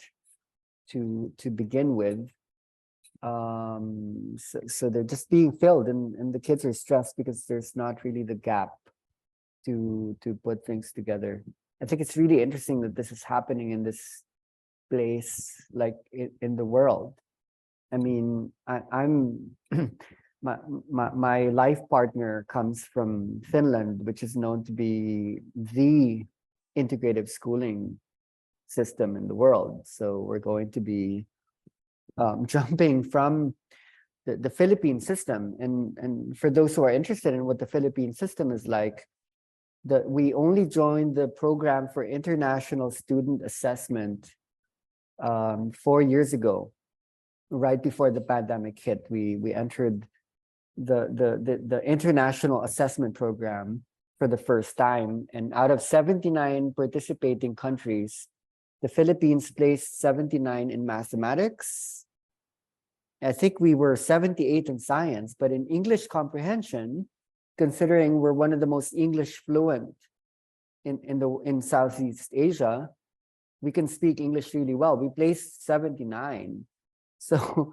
to begin with. So they're just being filled, and the kids are stressed because there's not really the gap to put things together. I think it's really interesting that this is happening in this place, like in the world. I mean, I'm my life partner comes from Finland, which is known to be the integrative schooling system in the world. So we're going to be jumping from the Philippine system. And for those who are interested in what the Philippine system is like, we only joined the program for international student assessment 4 years ago, right before the pandemic hit. We entered the international assessment program for the first time, and out of 79 participating countries, the Philippines placed 79 in mathematics. I think we were 78 in science, but in English comprehension, considering we're one of the most English fluent in Southeast Asia, we can speak English really well. We placed 79. So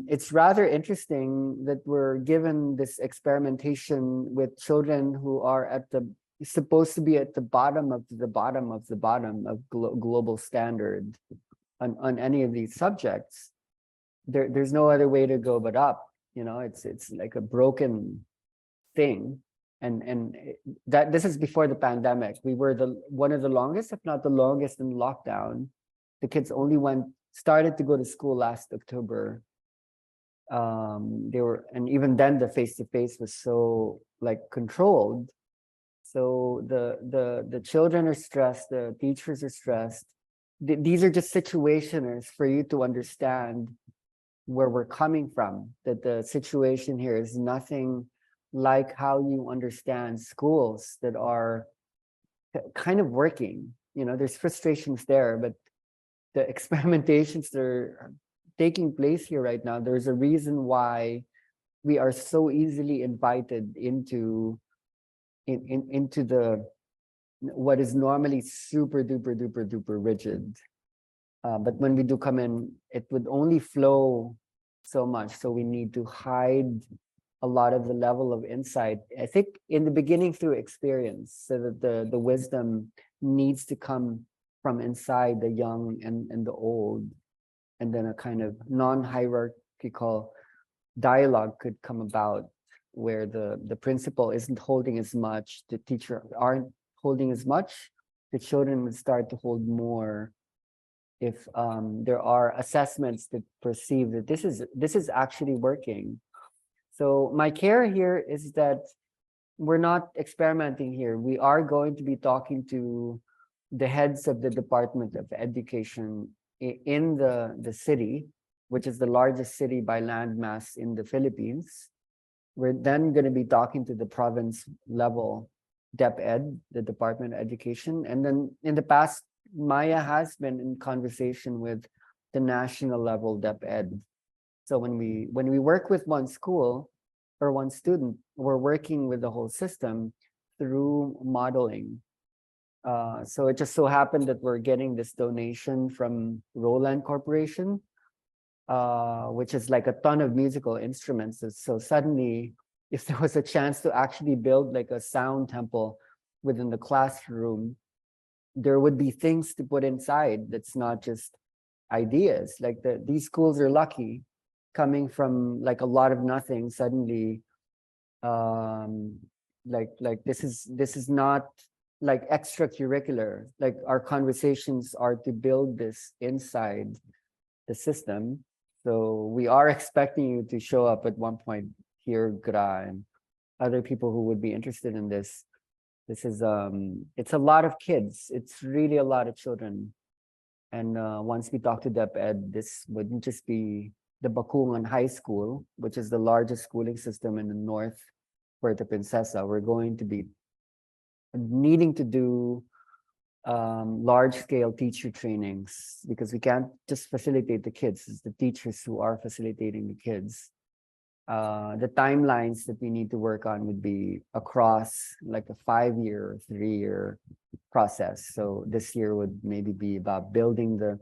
it's rather interesting that we're given this experimentation with children who are supposed to be at the bottom of the bottom of the bottom of global standard on any of these subjects. There's no other way to go but up. You know, it's like a broken thing. And that this is before the pandemic. We were one of the longest, if not the longest, in lockdown. The kids only started to go to school last October. And even then the face-to-face was so like controlled. So the children are stressed, the teachers are stressed. These are just situationers for you to understand where we're coming from, that the situation here is nothing like how you understand schools that are kind of working. You know, there's frustrations there, but the experimentations that are taking place here right now, there's a reason why we are so easily invited into the what is normally super duper duper duper rigid. But when we do come in, it would only flow so much. So we need to hide a lot of the level of insight, I think, in the beginning through experience, so that the wisdom needs to come from inside the young and the old. And then a kind of non-hierarchical dialogue could come about where the principal isn't holding as much, the teacher aren't holding as much, the children would start to hold more. If there are assessments that perceive that this is actually working. So my care here is that we're not experimenting here. We are going to be talking to the heads of the Department of Education in the city, which is the largest city by land mass in the Philippines. We're then going to be talking to the province level DepEd, the Department of Education. And then in the past, Maya has been in conversation with the national level DepEd. So when we work with one school or one student, we're working with the whole system through modeling. So it just so happened that we're getting this donation from Roland Corporation, which is like a ton of musical instruments. So suddenly, if there was a chance to actually build like a sound temple within the classroom, there would be things to put inside that's not just ideas. Like these schools are lucky, coming from like a lot of nothing. Suddenly, like this is not like extracurricular. Like our conversations are to build this inside the system. So we are expecting you to show up at one point here, Gra, and other people who would be interested in this. This is it's a lot of kids. It's really a lot of children. And once we talk to DepEd, this wouldn't just be the Bakungan High School, which is the largest schooling system in the north, Puerto Princesa. We're going to be needing to do large-scale teacher trainings because we can't just facilitate the kids. It's the teachers who are facilitating the kids. The timelines that we need to work on would be across like a 5-year, 3-year process. So this year would maybe be about building the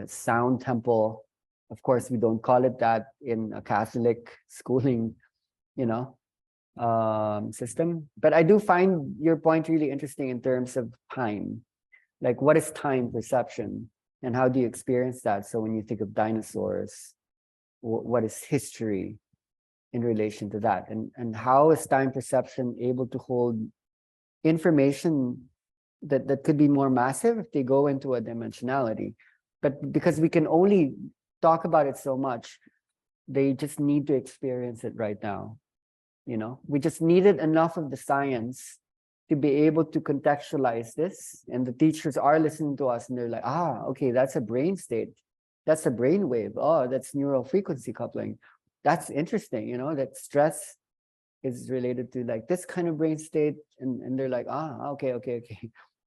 sound temple. Of course, we don't call it that in a Catholic schooling, system. But I do find your point really interesting in terms of time. Like, what is time perception and how do you experience that? So when you think of dinosaurs, what is history in relation to that? And how is time perception able to hold information that could be more massive if they go into a dimensionality? But because we can only talk about it so much, they just need to experience it right now. We just needed enough of the science to be able to contextualize this. And the teachers are listening to us and they're like, okay, that's a brain state. That's a brain wave. Oh, that's neural frequency coupling. That's interesting, that stress is related to like this kind of brain state. And they're like, okay.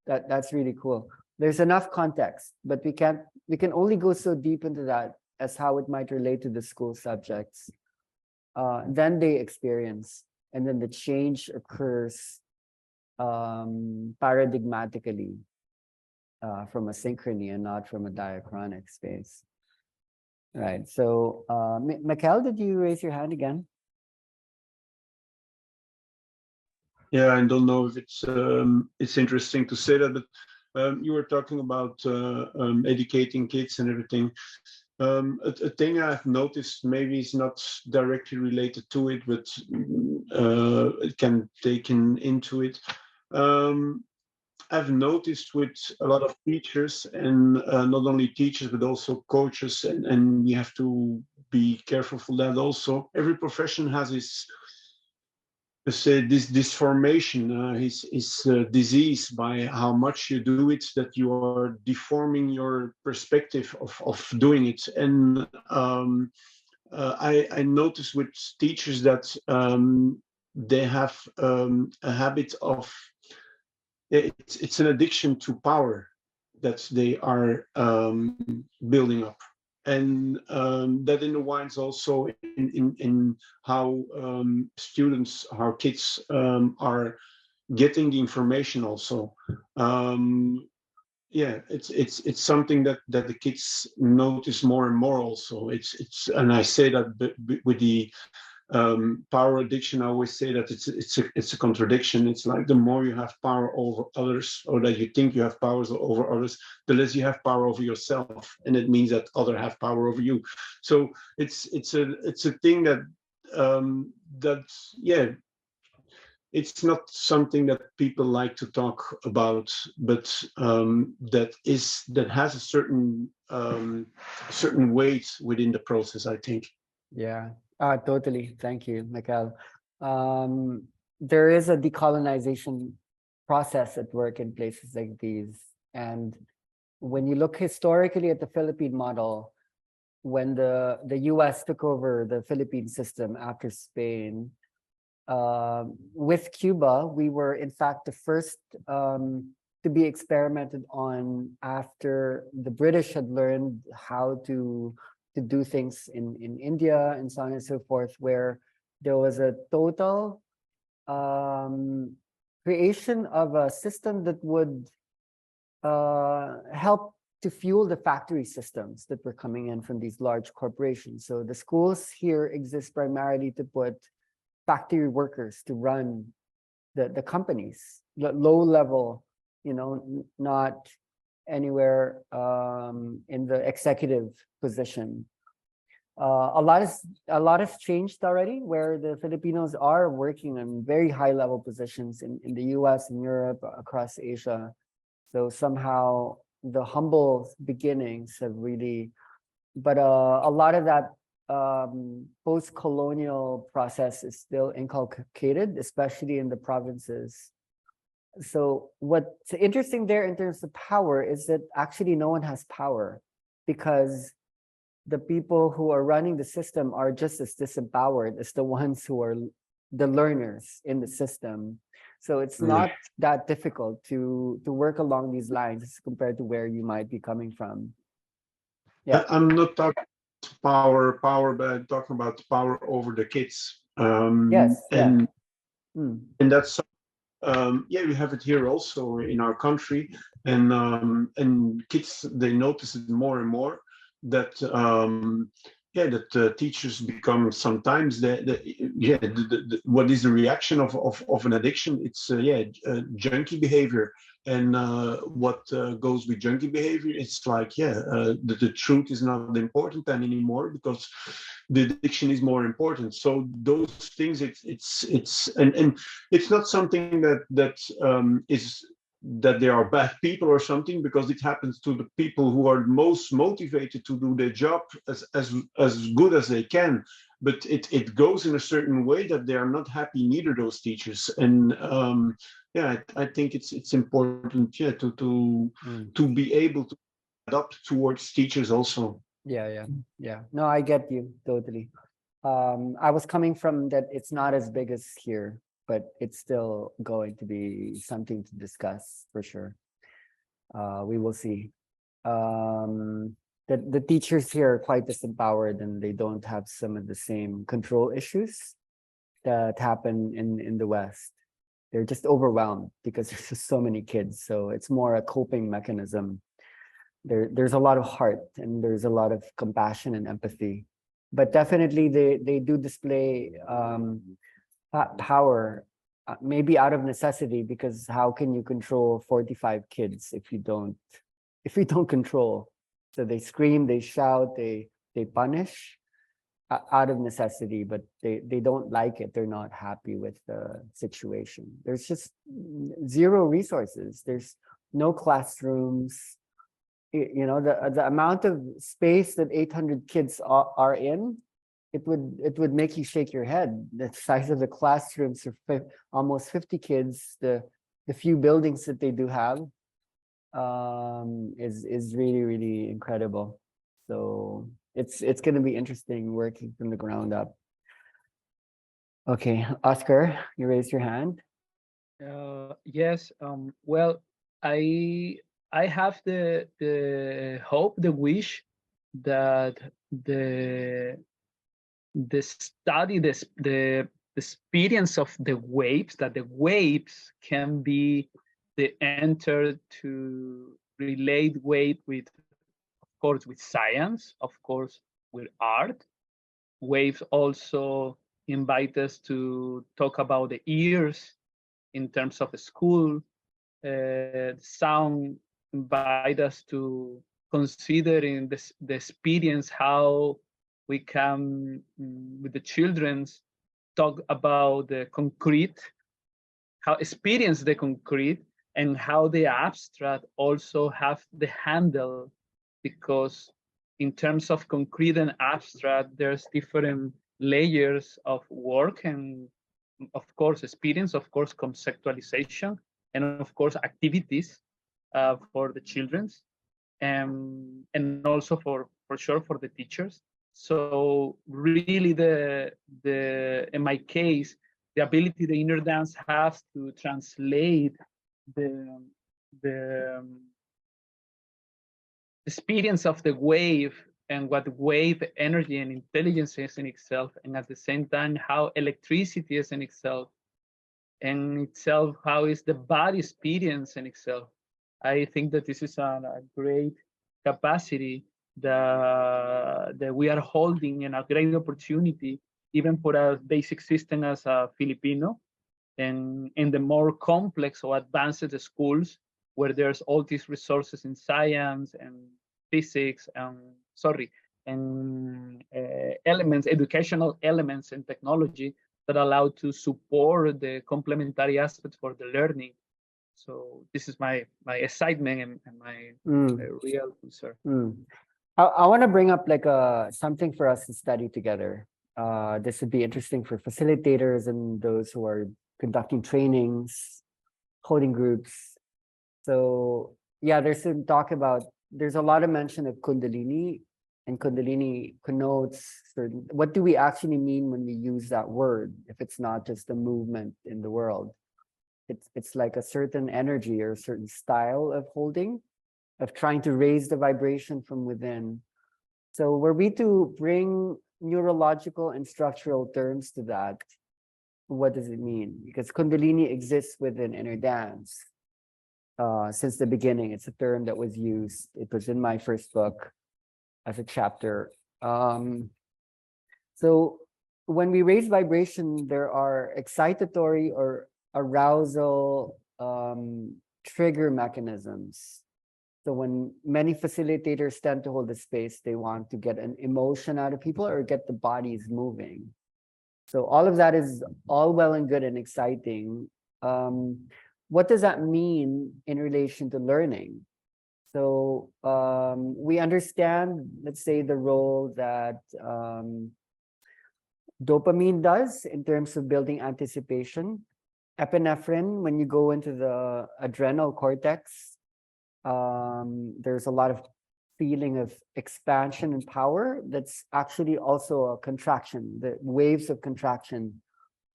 That's really cool. There's enough context, but we can only go so deep into that as how it might relate to the school subjects. Then they experience, and then the change occurs paradigmatically from a synchrony and not from a diachronic space. Right. So, Mikel, did you raise your hand again? Yeah, I don't know if it's interesting to say that, but you were talking about educating kids and everything. A thing I've noticed, maybe it's not directly related to it, but it can take into it. I've noticed with a lot of teachers, and not only teachers, but also coaches, and we have to be careful for that also. Every profession has its, let's say, this formation, his disease by how much you do it, that you are deforming your perspective of doing it. And I noticed with teachers that they have a habit of, it's an addiction to power that they are building up. And that intertwines also in how students, how kids are getting the information also. It's something that the kids notice more and more also. And I say that with the power addiction, I always say that it's a contradiction. It's like the more you have power over others, or that you think you have powers over others, the less you have power over yourself, and it means that others have power over you. So it's a thing that it's not something that people like to talk about, but that has a certain weight within the process, I think. Yeah, totally. Thank you, Mikel. There is a decolonization process at work in places like these. And when you look historically at the Philippine model, when the US took over the Philippine system after Spain, with Cuba, we were in fact the first to be experimented on after the British had learned how to do things in India and so on and so forth, where there was a total creation of a system that would help to fuel the factory systems that were coming in from these large corporations. So the schools here exist primarily to put factory workers to run the companies, low level, not anywhere in the executive position. A lot has changed already, where the Filipinos are working on very high level positions in the US and Europe, across Asia. So somehow the humble beginnings have really, but a lot of that post-colonial process is still inculcated, especially in the provinces. So what's interesting there in terms of power is that actually no one has power, because the people who are running the system are just as disempowered as the ones who are the learners in the system. So it's not that difficult to work along these lines as compared to where you might be coming from. Yeah. I'm not talking power, but I'm talking about power over the kids. Yes. Yeah. And Mm. and that's yeah, we have it here also in our country, and kids, they notice it more and more that yeah, that teachers become sometimes yeah, what is the reaction of an addiction? It's yeah, junkie behavior. And what goes with junkie behavior, it's like, yeah, the truth is not important anymore, because the addiction is more important. So those things, it's and it's not something that is that they are bad people or something, because it happens to the people who are most motivated to do their job as good as they can. But it goes in a certain way that they are not happy, neither those teachers. And yeah, I think it's important, yeah, to be able to adapt towards teachers also. Yeah. No, I get you totally. I was coming from that it's not as big as here, but it's still going to be something to discuss for sure. We will see. The teachers here are quite disempowered, and they don't have some of the same control issues that happen in the West. They're just overwhelmed because there's just so many kids. So it's more a coping mechanism. There's a lot of heart, and there's a lot of compassion and empathy, but definitely they do display power, maybe out of necessity, because how can you control 45 kids if you don't control? So they scream, they shout, they punish out of necessity, but they don't like it. They're not happy with the situation. There's just zero resources. There's no classrooms. You know, the amount of space that 800 kids are in, it would make you shake your head. The size of the classrooms are almost 50 kids. The few buildings that they do have is really incredible. So it's going to be interesting working from the ground up. Okay, Oscar, you raised your hand. Yes. Well, I I have the hope, the wish that the the study, the experience of the waves, that the waves can be the enter to relate wave with, of course, with science, of course, with art. Waves also invite us to talk about the ears in terms of the school. Sound invite us to consider in the experience how we can, with the children's, talk about the concrete, how experience the concrete, and how the abstract also have the handle, because in terms of concrete and abstract, there's different layers of work, and of course experience, of course conceptualization, and of course activities for the children's, and also for sure for the teachers. So really in my case, the ability the inner dance has to translate the the experience of the wave, and what wave energy and intelligence is in itself, and at the same time how electricity is in itself, and itself how is the body experience in itself. I think that this is a great capacity that we are holding, and a great opportunity, even for a basic system as a Filipino, and in the more complex or advanced schools, where there's all these resources in science and physics and elements, educational elements and technology that allow to support the complementary aspects for the learning. So this is my excitement and my real concern. I want to bring up like something for us to study together. This would be interesting for facilitators and those who are conducting trainings. coding groups. So yeah, there's some talk about, there's a lot of mention of Kundalini, and Kundalini connotes certain, what do we actually mean when we use that word, if it's not just a movement in the world? It's like a certain energy or a certain style of holding, of trying to raise the vibration from within. So were we to bring neurological and structural terms to that, what does it mean? Because Kundalini exists within inner dance. Since the beginning, it's a term that was used. It was in my first book as a chapter. So when we raise vibration, there are excitatory or arousal trigger mechanisms. So when many facilitators tend to hold the space, they want to get an emotion out of people or get the bodies moving. So all of that is all well and good and exciting. What does that mean in relation to learning? So we understand, let's say, the role that dopamine does in terms of building anticipation. Epinephrine, when you go into the adrenal cortex, there's a lot of feeling of expansion and power. That's actually also a contraction, the waves of contraction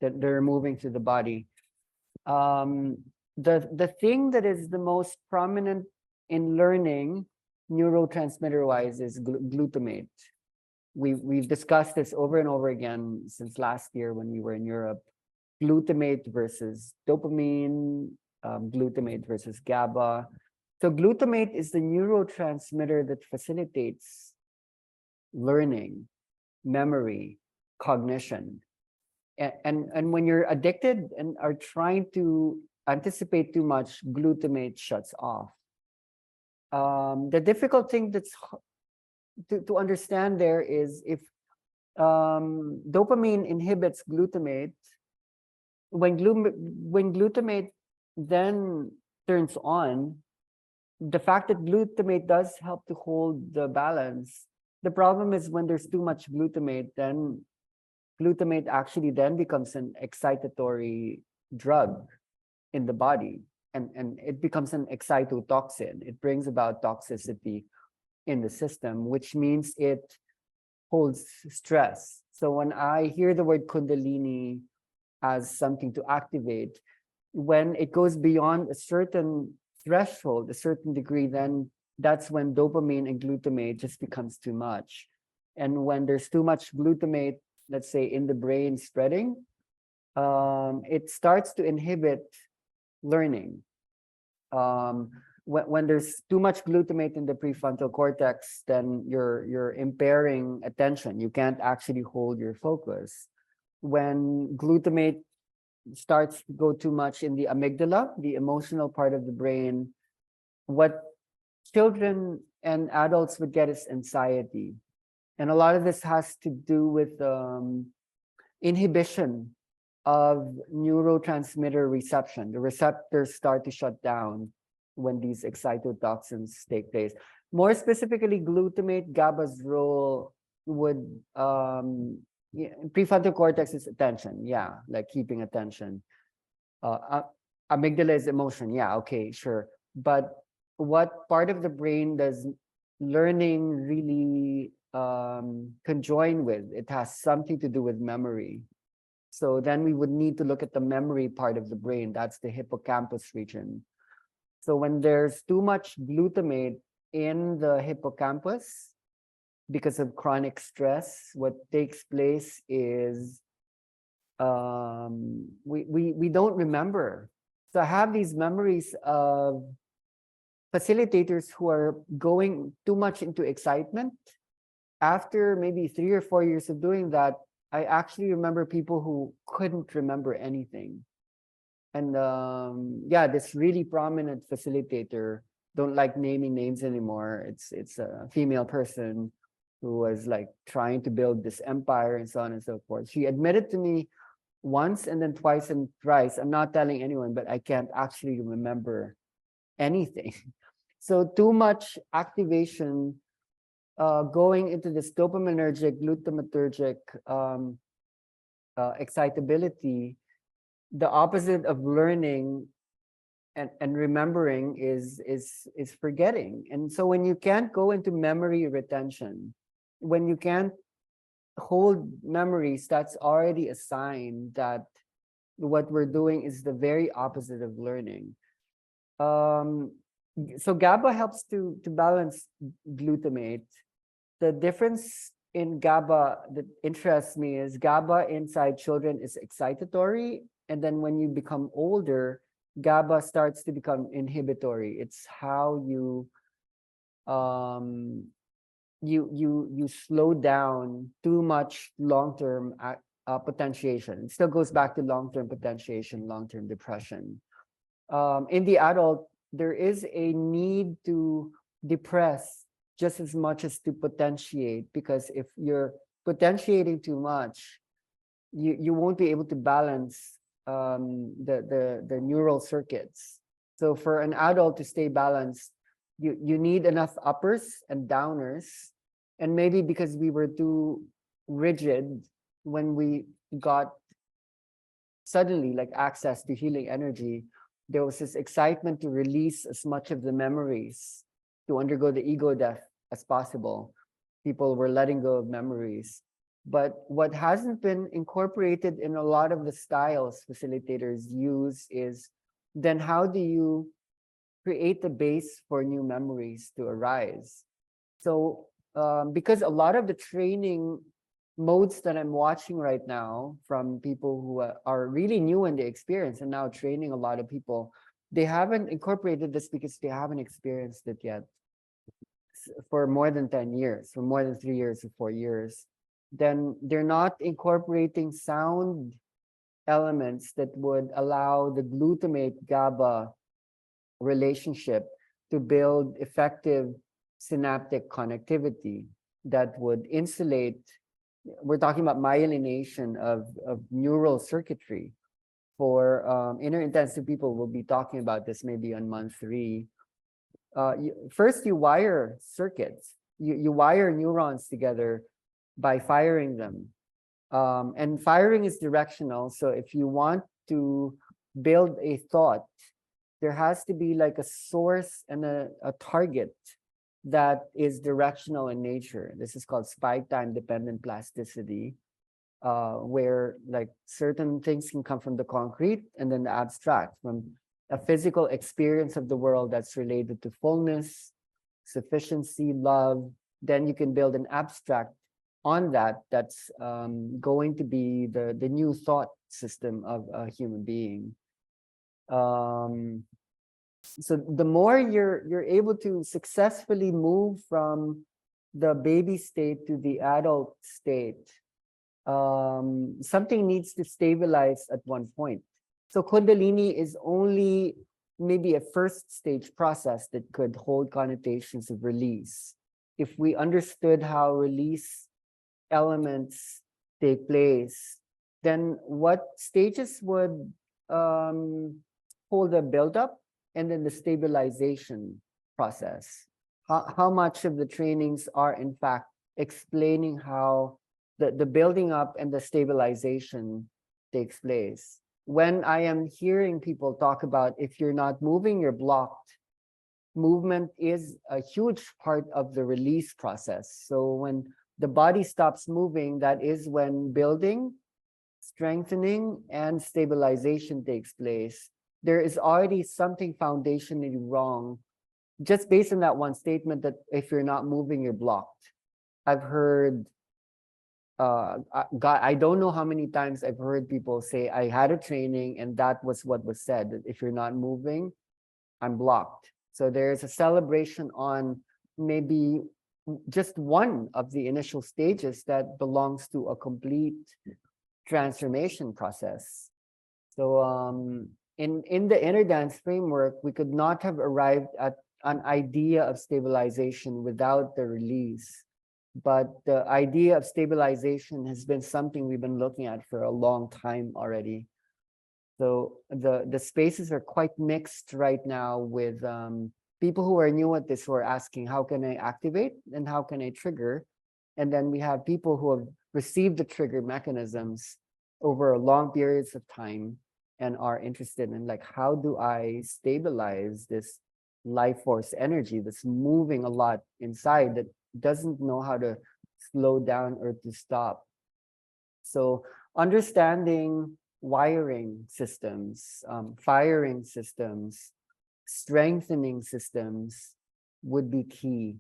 that they're moving through the body. The thing that is the most prominent in learning, neurotransmitter-wise, is glutamate. We've discussed this over and over again since last year when we were in Europe. Glutamate versus dopamine, glutamate versus GABA. So glutamate is the neurotransmitter that facilitates learning, memory, cognition. And when you're addicted and are trying to anticipate too much, glutamate shuts off. The difficult thing that's to understand there is if dopamine inhibits glutamate, when glutamate then turns on, the fact that glutamate does help to hold the balance. The problem is when there's too much glutamate, then glutamate actually then becomes an excitatory drug in the body, and it becomes an excitotoxin. It brings about toxicity in the system, which means it holds stress. So when I hear the word Kundalini as something to activate, when it goes beyond a certain threshold, a certain degree, then that's when dopamine and glutamate just becomes too much. And when there's too much glutamate, let's say in the brain spreading, it starts to inhibit learning. When there's too much glutamate in the prefrontal cortex, then you're impairing attention. You can't actually hold your focus. When glutamate starts to go too much in the amygdala, the emotional part of the brain, what children and adults would get is anxiety. And a lot of this has to do with inhibition of neurotransmitter reception. The receptors start to shut down when these excitotoxins take place. More specifically, glutamate, GABA's role would, prefrontal cortex is attention, yeah, like keeping attention. Amygdala is emotion, yeah, okay, sure. But what part of the brain does learning really conjoin with? It has something to do with memory. So then we would need to look at the memory part of the brain. That's the hippocampus region. So when there's too much glutamate in the hippocampus, because of chronic stress, what takes place is we don't remember. So I have these memories of facilitators who are going too much into excitement. After maybe 3 or 4 years of doing that, I actually remember people who couldn't remember anything. And yeah, this really prominent facilitator, don't like naming names anymore. It's a female person who was like trying to build this empire and so on and so forth. She admitted to me once and then twice and thrice, I'm not telling anyone, but I can't actually remember anything. So too much activation going into this dopaminergic, glutamatergic excitability, the opposite of learning and remembering is forgetting. And so when you can't go into memory retention, when you can't hold memories, that's already a sign that what we're doing is the very opposite of learning. So GABA helps to balance glutamate. The difference in GABA that interests me is GABA inside children is excitatory, and then when you become older, GABA starts to become inhibitory. It's how you you slow down too much long-term potentiation. It still goes back to long-term potentiation, long-term depression. In the adult, there is a need to depress just as much as to potentiate, because if you're potentiating too much, you won't be able to balance the neural circuits. So for an adult to stay balanced, you need enough uppers and downers. And maybe because we were too rigid when we got suddenly like access to healing energy, there was this excitement to release as much of the memories, to undergo the ego death as possible. People were letting go of memories. But what hasn't been incorporated in a lot of the styles facilitators use is, then how do you create the base for new memories to arise? So because a lot of the training modes that I'm watching right now from people who are really new in the experience and now training a lot of people, they haven't incorporated this because they haven't experienced it yet for more than 10 years, for more than 3 years or 4 years. Then they're not incorporating sound elements that would allow the glutamate GABA relationship to build effective synaptic connectivity that would insulate. We're talking about myelination of neural circuitry. For inner intensive people, we'll be talking about this maybe on month 3. First, you wire circuits. You wire neurons together by firing them. And firing is directional. So if you want to build a thought, there has to be like a source and a target that is directional in nature. This is called spike time dependent plasticity, where like certain things can come from the concrete and then the abstract, from a physical experience of the world that's related to fullness, sufficiency, love. Then you can build an abstract on that that's going to be the new thought system of a human being. So the more you're able to successfully move from the baby state to the adult state, something needs to stabilize at one point. So Kundalini is only maybe a first stage process that could hold connotations of release. If we understood how release elements take place, then what stages would hold a buildup and then the stabilization process? How much of the trainings are in fact explaining how the building up and the stabilization takes place? When I am hearing people talk about if you're not moving, you're blocked, movement is a huge part of the release process. So when the body stops moving, that is when building, strengthening, and stabilization takes place. There is already something foundationally wrong just based on that one statement that if you're not moving, you're blocked. I've heard, God, I don't know how many times I've heard people say, I had a training and that was what was said, that if you're not moving, I'm blocked. So there's a celebration on maybe just one of the initial stages that belongs to a complete transformation process. So in the inner dance framework, we could not have arrived at an idea of stabilization without the release. But the idea of stabilization has been something we've been looking at for a long time already. So the spaces are quite mixed right now with people who are new at this, who are asking, how can I activate and how can I trigger? And then we have people who have received the trigger mechanisms over long periods of time. and are interested in, like, how do I stabilize this life force energy that's moving a lot inside that doesn't know how to slow down or to stop. So understanding wiring systems, firing systems, strengthening systems would be key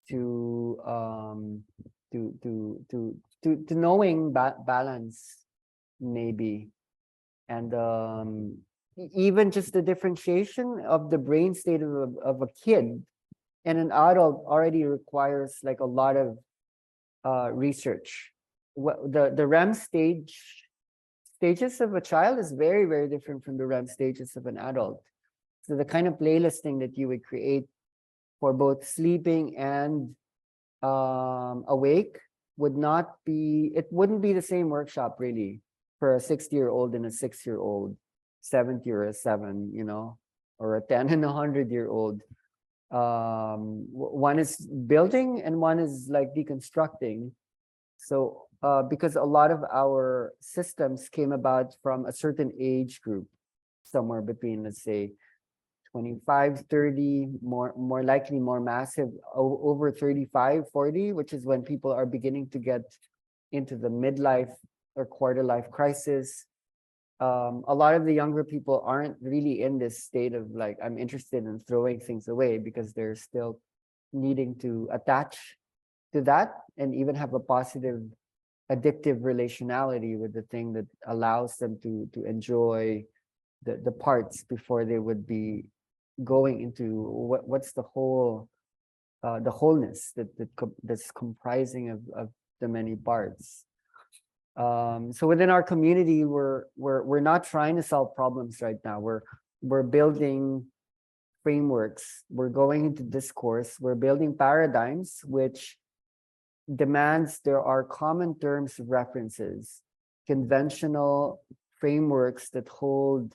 to to knowing balance, maybe. And even just the differentiation of the brain state of a kid and an adult already requires like a lot of research. What the REM stages of a child is very, very different from the REM stages of an adult. So the kind of playlisting that you would create for both sleeping and awake wouldn't be the same workshop really for a 60-year-old and a 6-year-old, 70 or a 7, or a 10 and a 100-year-old. One is building and one is like deconstructing. So because a lot of our systems came about from a certain age group, somewhere between, let's say, 25, 30, more likely more massive over 35, 40, which is when people are beginning to get into the midlife or quarter life crisis. A lot of the younger people aren't really in this state of like, I'm interested in throwing things away, because they're still needing to attach to that and even have a positive addictive relationality with the thing that allows them to enjoy the parts before they would be going into what's the whole the wholeness that's comprising of the many parts. So within our community, we're not trying to solve problems right now. We're building frameworks. We're going into discourse. We're building paradigms which demands there are common terms of references, conventional frameworks that hold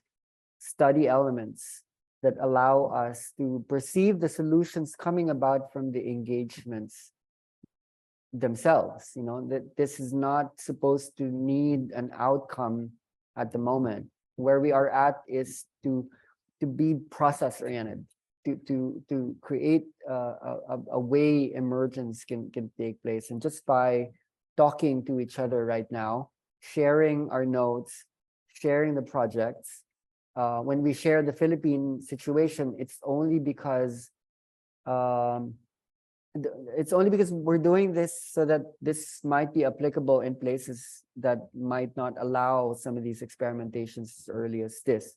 study elements that allow us to perceive the solutions coming about from the engagements themselves. That this is not supposed to need an outcome at the moment. Where we are at is to be process oriented, to create a way emergence can take place. And just by talking to each other right now, sharing our notes, sharing the projects, when we share the Philippine situation, it's only because we're doing this so that this might be applicable in places that might not allow some of these experimentations as early as this.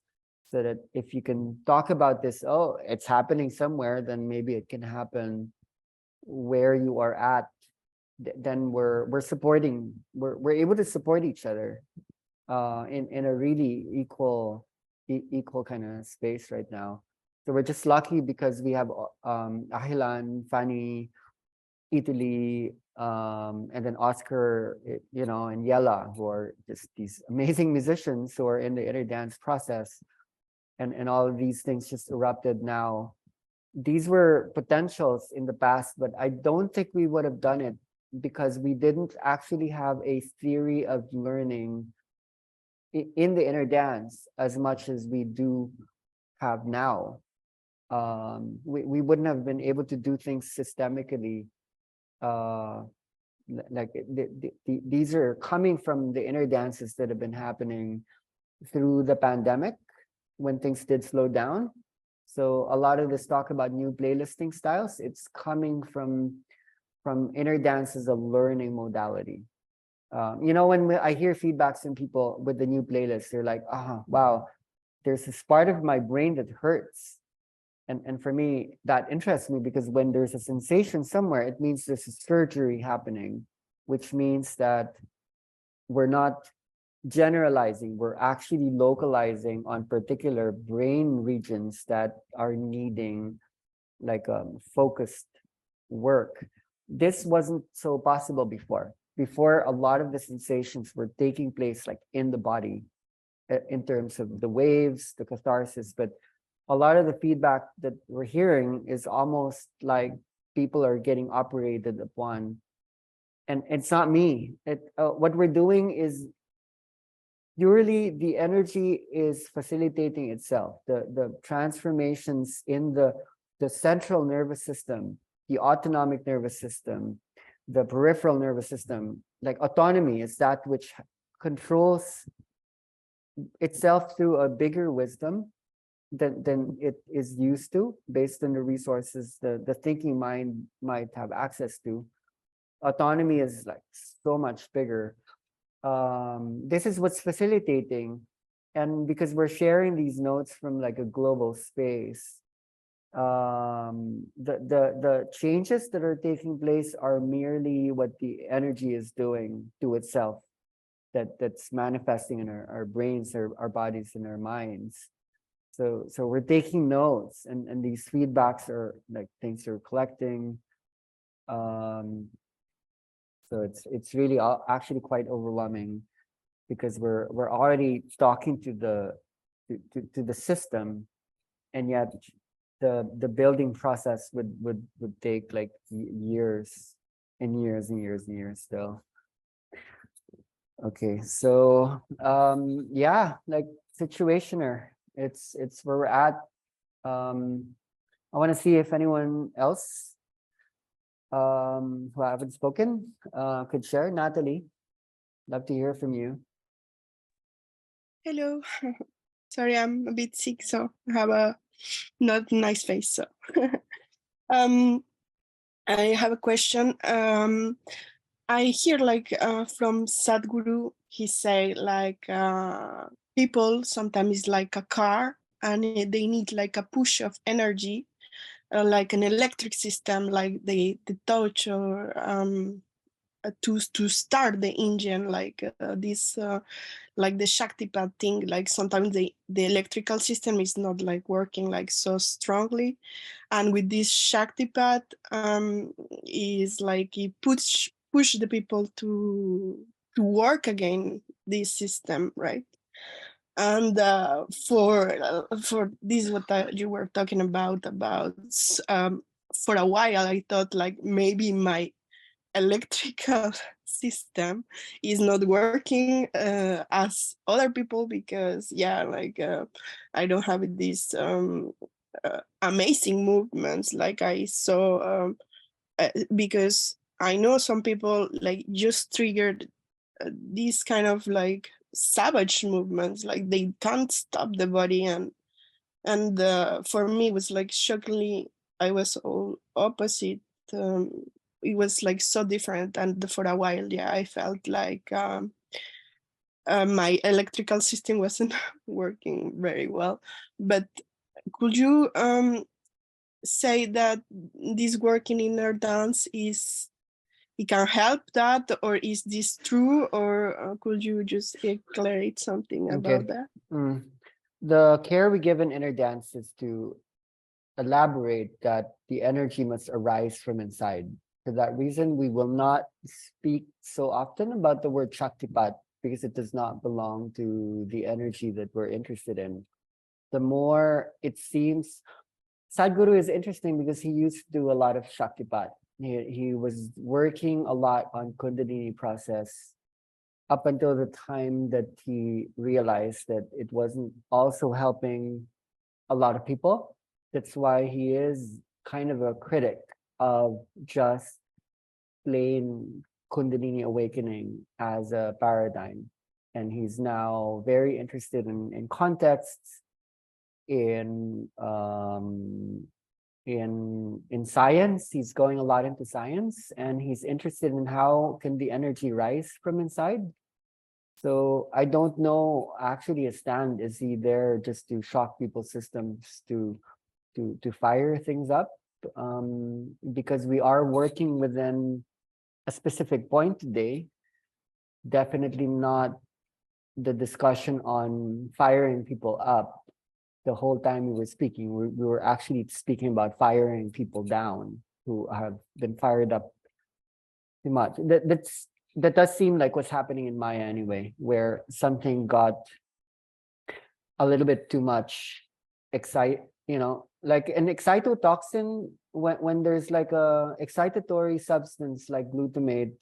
So that if you can talk about this, oh, it's happening somewhere, then maybe it can happen where you are at. Then we're able to support each other in a really equal kind of space right now. So we're just lucky because we have Ahilan, Fanny, Italy, and then Oscar, and Yella, who are just these amazing musicians who are in the inner dance process. And all of these things just erupted now. These were potentials in the past, but I don't think we would have done it because we didn't actually have a theory of learning in the inner dance as much as we do have now. We wouldn't have been able to do things systemically. These are coming from the inner dances that have been happening through the pandemic, when things did slow down. So a lot of this talk about new playlisting styles, it's coming from inner dance as a learning modality. When I hear feedbacks from people with the new playlist, they're like, wow, there's this part of my brain that hurts. And for me, that interests me, because when there's a sensation somewhere, it means there's a surgery happening, which means that we're not generalizing, we're actually localizing on particular brain regions that are needing like focused work. This wasn't so possible before. Before, a lot of the sensations were taking place like in the body, in terms of the waves, the catharsis, but a lot of the feedback that we're hearing is almost like people are getting operated upon. And it's not me. What we're doing is purely the energy is facilitating itself. The transformations in the central nervous system, the autonomic nervous system, the peripheral nervous system, like autonomy is that which controls itself through a bigger wisdom than it is used to based on the resources the thinking mind might have access to. Autonomy is like so much bigger. This is what's facilitating, and because we're sharing these notes from like a global space, the changes that are taking place are merely what the energy is doing to itself, that's manifesting in our brains, our bodies, and our minds. So we're taking notes, and these feedbacks are like things you're collecting. So it's really actually quite overwhelming, because we're already talking to the system, and yet the building process would take like years and years and years and years still. Okay, so yeah, like situationer, it's where we're at. I want to see if anyone else who haven't spoken could share. Natalie, love to hear from you. Hello. Sorry, I'm a bit sick, so I have a not nice face. So, I have a question. I hear like from Sadhguru, he say like people sometimes like a car, and they need like a push of energy, like an electric system, like the touch or to start the engine, like this. Like the Shaktipat thing, like sometimes the electrical system is not like working like so strongly, and with this Shaktipat is like it push the people to work again this system, right? And for this what you were talking about for a while I thought like maybe my electrical system is not working as other people, because yeah, like I don't have these amazing movements like I saw, because I know some people like just triggered these kind of like savage movements, like they can't stop the body, and for me it was like shockingly I was all opposite. um, it was like so different, and for a while yeah I felt like my electrical system wasn't working very well. But could you say that this working inner dance is it can help that, or is this true, or could you just clarify something Okay. about that? The care we give in inner dance is to elaborate that the energy must arise from inside. For that reason, we will not speak so often about the word Shaktipat, because it does not belong to the energy that we're interested in. The more it seems, Sadhguru is interesting because he used to do a lot of Shaktipat. He was working a lot on Kundalini process up until the time that he realized that it wasn't also helping a lot of people. That's why he is kind of a critic of just plain Kundalini awakening as a paradigm. And he's now very interested in contexts, in science. He's going a lot into science, and he's interested in how can the energy rise from inside. So I don't know actually a stand. Is he there just to shock people's systems, to fire things up? Because we are working within a specific point today. Definitely not the discussion on firing people up. The whole time we were speaking, we were actually speaking about firing people down who have been fired up too much. That does seem like what's happening in Maya anyway, where something got a little bit too much like an excitotoxin. When there's like a excitatory substance like glutamate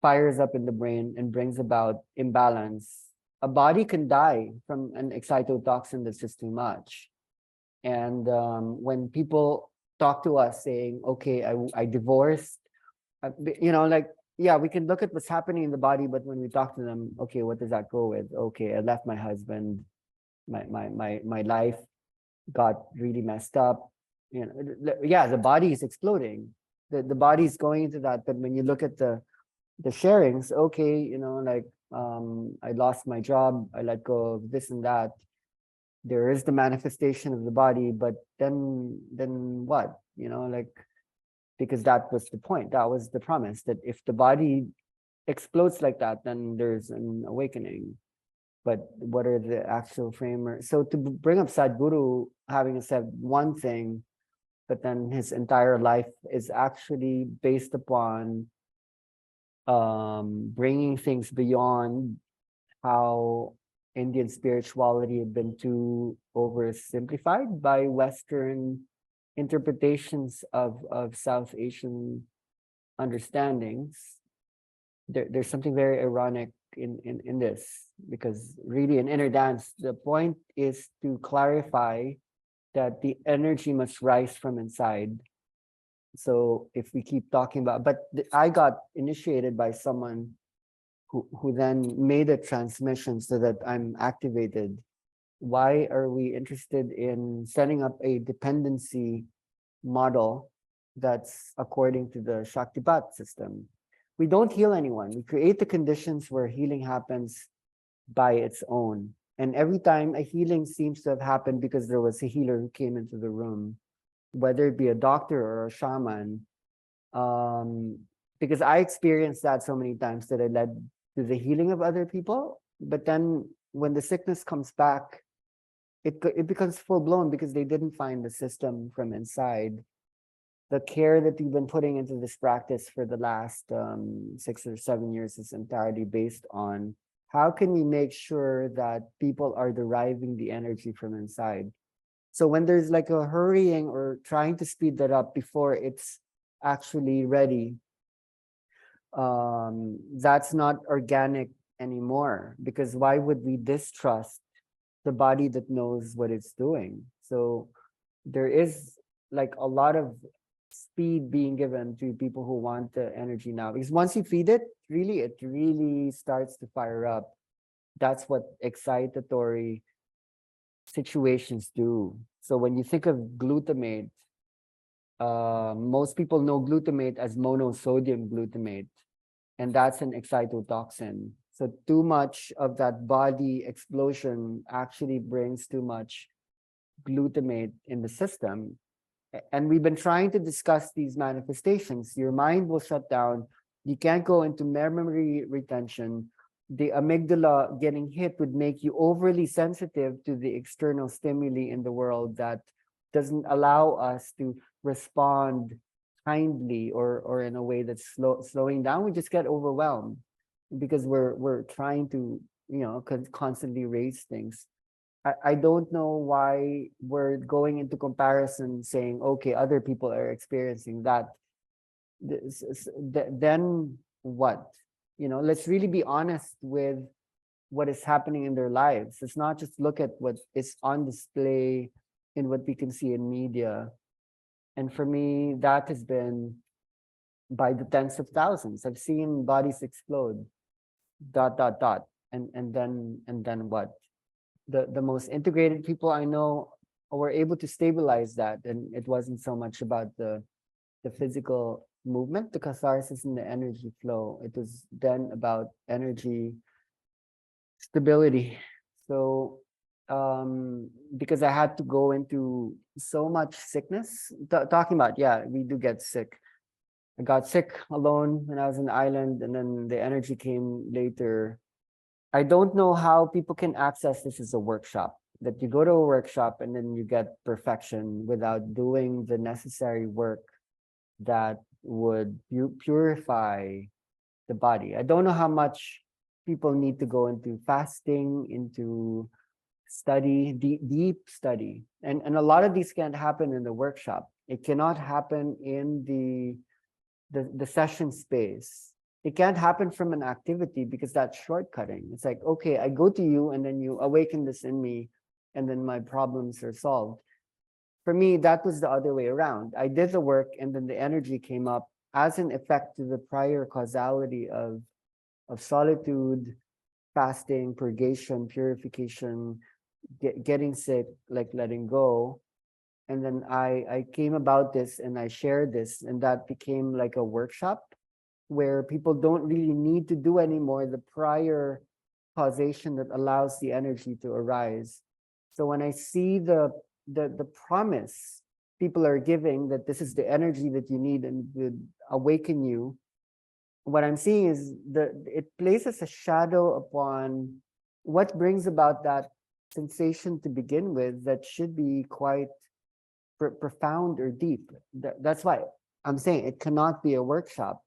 fires up in the brain and brings about imbalance, a body can die from an excitotoxin that's just too much. And when people talk to us saying, okay, I divorced, you know, like, yeah, we can look at what's happening in the body, but when we talk to them, okay, what does that go with? Okay, I left my husband, my life got really messed up. You know, yeah, the body is exploding. The body is going into that. But when you look at the sharings, okay, you know, like I lost my job, I let go of this and that. There is the manifestation of the body, but then what? You know, like, because that was the point, that was the promise, that if the body explodes like that, then there's an awakening. But what are the actual framework? So to bring up Sadhguru having said one thing, but then his entire life is actually based upon bringing things beyond how Indian spirituality had been too oversimplified by Western interpretations of South Asian understandings. There's something very ironic in this, because really in inner dance, the point is to clarify that the energy must rise from inside. So if we keep talking about, but I got initiated by someone who then made a transmission so that I'm activated. Why are we interested in setting up a dependency model that's according to the Shaktipat system? We don't heal anyone. We create the conditions where healing happens by its own. And every time a healing seems to have happened because there was a healer who came into the room, whether it be a doctor or a shaman, because I experienced that so many times that it led to the healing of other people. But then when the sickness comes back, it becomes full blown because they didn't find the system from inside. The care that we've been putting into this practice for the last 6 or 7 years is entirely based on how can we make sure that people are deriving the energy from inside. So when there's like a hurrying or trying to speed that up before it's actually ready, that's not organic anymore, because why would we distrust the body that knows what it's doing? So there is like a lot of speed being given to people who want the energy now, because once you feed it really starts to fire up. That's what excitatory situations do. So when you think of glutamate, most people know glutamate as monosodium glutamate, and that's an excitotoxin. So too much of that body explosion actually brings too much glutamate in the system. And we've been trying to discuss these manifestations. Your mind will shut down. You can't go into memory retention. The amygdala getting hit would make you overly sensitive to the external stimuli in the world that doesn't allow us to respond kindly or in a way that's slowing down. We just get overwhelmed because we're trying to, you know, constantly raise things. I don't know why we're going into comparison saying, okay, other people are experiencing that. Then what? You know, let's really be honest with what is happening in their lives. Let's not just look at what is on display in what we can see in media. And for me, that has been by the tens of thousands. I've seen bodies explode, ... And then what? The most integrated people I know were able to stabilize that, and it wasn't so much about the physical movement, the catharsis and the energy flow. It was then about energy stability. So because I had to go into so much sickness, talking about, yeah, we do get sick. I got sick alone when I was in the island, and then the energy came later. I don't know how people can access this as a workshop, that you go to a workshop and then you get perfection without doing the necessary work that would purify the body. I don't know how much people need to go into fasting, into study, deep study. And a lot of these can't happen in the workshop. It cannot happen in the session space. it can't happen from an activity because that's shortcutting. It's like, okay, I go to you and then you awaken this in me and then my problems are solved. For me, that was the other way around. I did the work and then the energy came up as an effect to the prior causality of solitude, fasting, purgation, purification, getting sick, like letting go. And then I came about this and I shared this, and that became like a workshop where people don't really need to do anymore the prior causation that allows the energy to arise. So when I see the promise people are giving that this is the energy that you need and would awaken you, what I'm seeing is it places a shadow upon what brings about that sensation to begin with that should be quite profound or deep. That's why I'm saying it cannot be a workshop.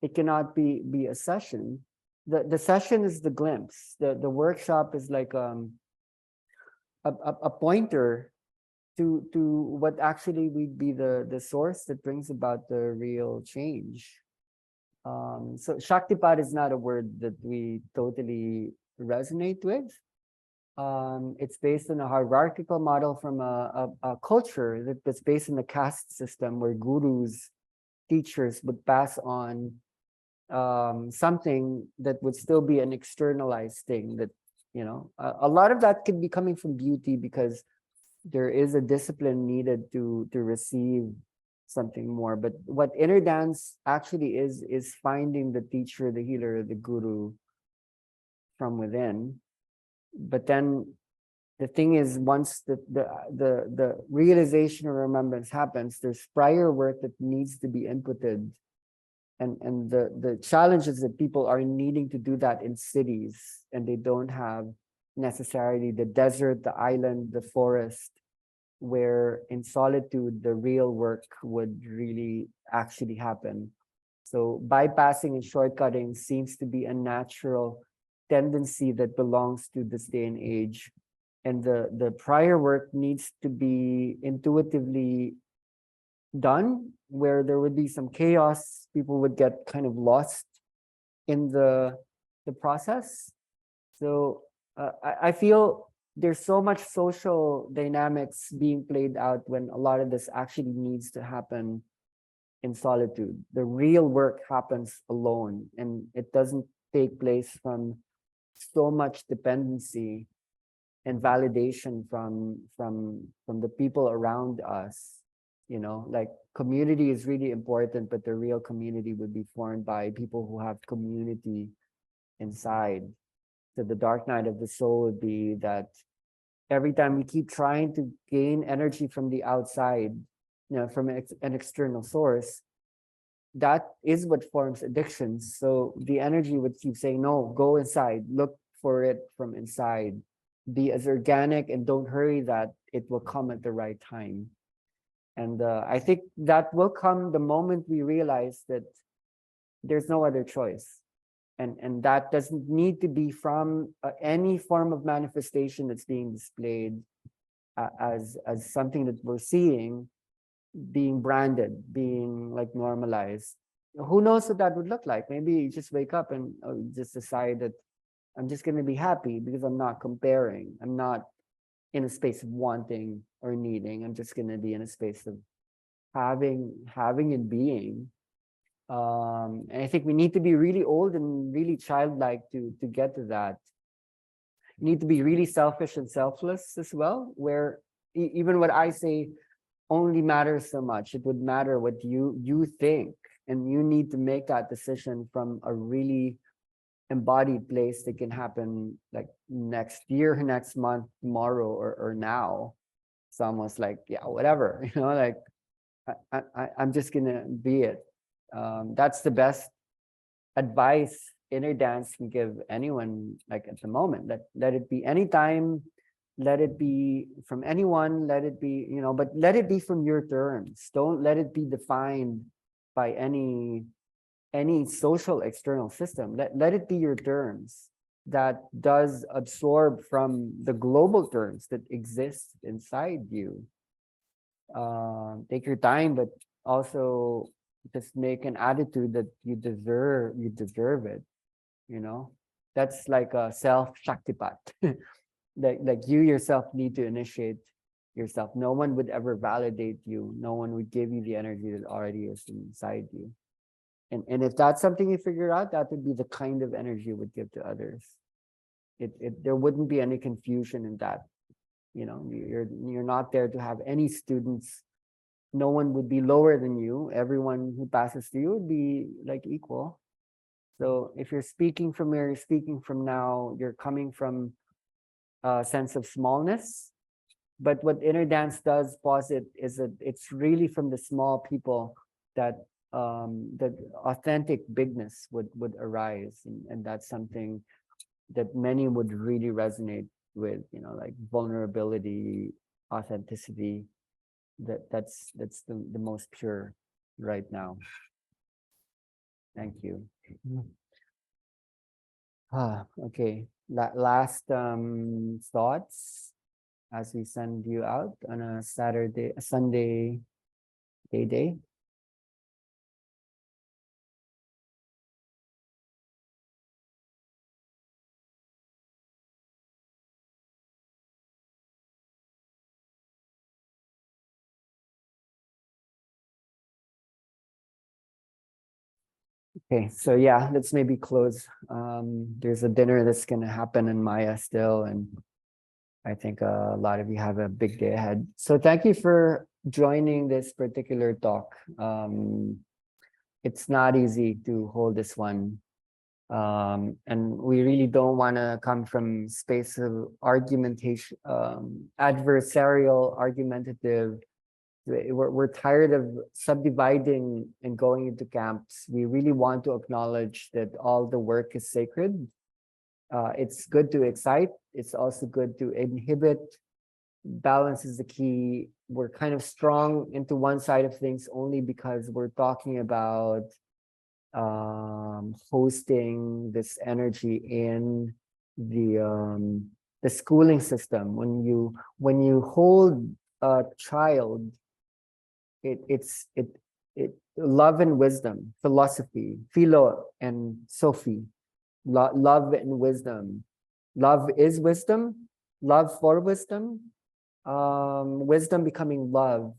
It cannot be a session. The session is the glimpse. The workshop is like a pointer to what actually would be the source that brings about the real change. So Shaktipat is not a word that we totally resonate with. It's based on a hierarchical model from a culture that's based on the caste system where gurus, teachers would pass on something that would still be an externalized thing that, a lot of that could be coming from beauty because there is a discipline needed to receive something more. But what inner dance actually is finding the teacher, the healer, the guru from within. But then the thing is, once the realization or remembrance happens, there's prior work that needs to be inputted. And the challenge is that people are needing to do that in cities and they don't have necessarily the desert, the island, the forest, where in solitude, the real work would really actually happen. So bypassing and shortcutting seems to be a natural tendency that belongs to this day and age. And the prior work needs to be intuitively done, where there would be some chaos, people would get kind of lost in the process. So I feel there's so much social dynamics being played out when a lot of this actually needs to happen in solitude. The real work happens alone, and it doesn't take place from so much dependency and validation from the people around us. Like community is really important, but the real community would be formed by people who have community inside. So the dark night of the soul would be that every time we keep trying to gain energy from the outside, from an external source, that is what forms addictions. So the energy would keep saying, no, go inside, look for it from inside, be as organic and don't hurry, that it will come at the right time. And I think that will come the moment we realize that there's no other choice. And that doesn't need to be from any form of manifestation that's being displayed as something that we're seeing being branded, being like normalized. Who knows what that would look like? Maybe you just wake up and just decide that I'm just going to be happy because I'm not comparing. I'm not in a space of wanting or needing. I'm just going to be in a space of having and being. And I think we need to be really old and really childlike to get to that. You need to be really selfish and selfless as well, where even what I say only matters so much. It would matter what you think, and you need to make that decision from a really embodied place that can happen like next year, next month, tomorrow, or now. It's almost like, yeah, whatever, like I'm just gonna be it. That's the best advice inner dance can give anyone, like at the moment. Let it be anytime, let it be from anyone, let it be, but let it be from your terms. Don't let it be defined by any social external system. Let it be your terms that does absorb from the global terms that exist inside you. Take your time, but also just make an attitude that you deserve it, you know. That's like a self shaktipat. Like you yourself need to initiate yourself. No one would ever validate you. No one would give you the energy that already is inside you. And if that's something you figure out, that would be the kind of energy you would give to others. There wouldn't be any confusion in that. You know, you're not there to have any students. No one would be lower than you. Everyone who passes to you would be like equal. So if you're speaking from where you're speaking from now, you're coming from a sense of smallness. But what inner dance does posit is that it's really from the small people that that authentic bigness would arise, and that's something that many would really resonate with. You know, like vulnerability, authenticity. That's the most pure right now. Thank you. Okay. Last thoughts as we send you out on a Sunday day. Okay, so yeah, let's maybe close. There's a dinner that's gonna happen in Maya still, and I think a lot of you have a big day ahead. So thank you for joining this particular talk. It's not easy to hold this one. And we really don't want to come from space of argumentation, adversarial, argumentative. We're tired of subdividing and going into camps. We really want to acknowledge that all the work is sacred. It's good to excite. It's also good to inhibit. Balance is the key. We're kind of strong into one side of things only because we're talking about hosting this energy in the schooling system. When you hold a child, it's love and wisdom, philosophy, philo and Sophie, love and wisdom. Love is wisdom, love for wisdom, wisdom becoming love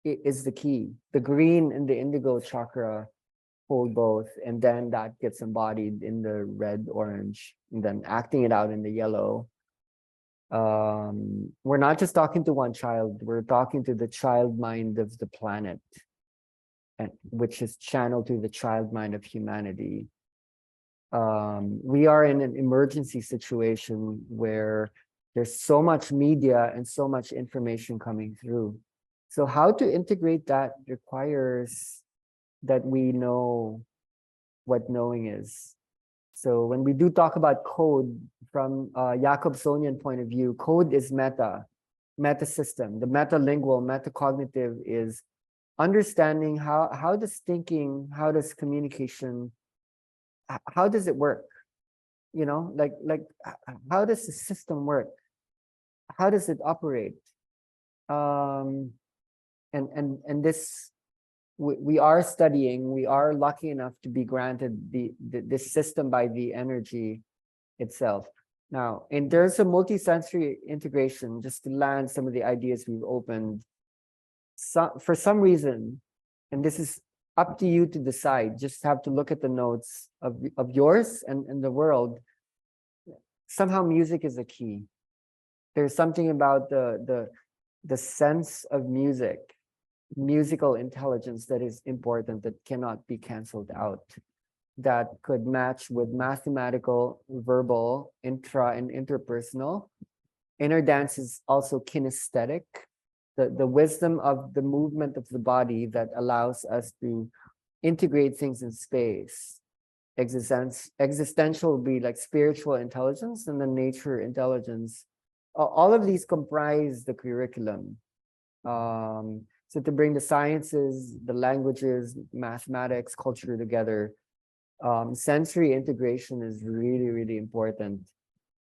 is the key. The green and the indigo chakra hold both, and then that gets embodied in the red, orange, and then acting it out in the yellow. We're not just talking to one child, we're talking to the child mind of the planet, and which is channeled to the child mind of humanity. We are in an emergency situation where there's so much media and so much information coming through. So how to integrate that requires that we know what knowing is. So when we do talk about code from a Jacobsonian point of view, code is meta system. The metalingual, metacognitive is understanding how does thinking, how does communication, how does it work? You know, like how does the system work? How does it operate? And this we are studying. We are lucky enough to be granted this system by the energy itself. Now, in terms of multisensory integration, just to land some of the ideas we've opened, for some reason, and this is up to you to decide, just have to look at the notes of yours and the world. Somehow music is a key. There's something about the sense of musical intelligence that is important, that cannot be canceled out, that could match with mathematical, verbal, intra and interpersonal. Inner dance is also kinesthetic, the wisdom of the movement of the body that allows us to integrate things in space. Existential would be like spiritual intelligence, and then nature intelligence. All of these comprise the curriculum. So to bring the sciences, the languages, mathematics, culture together, sensory integration is really, really important.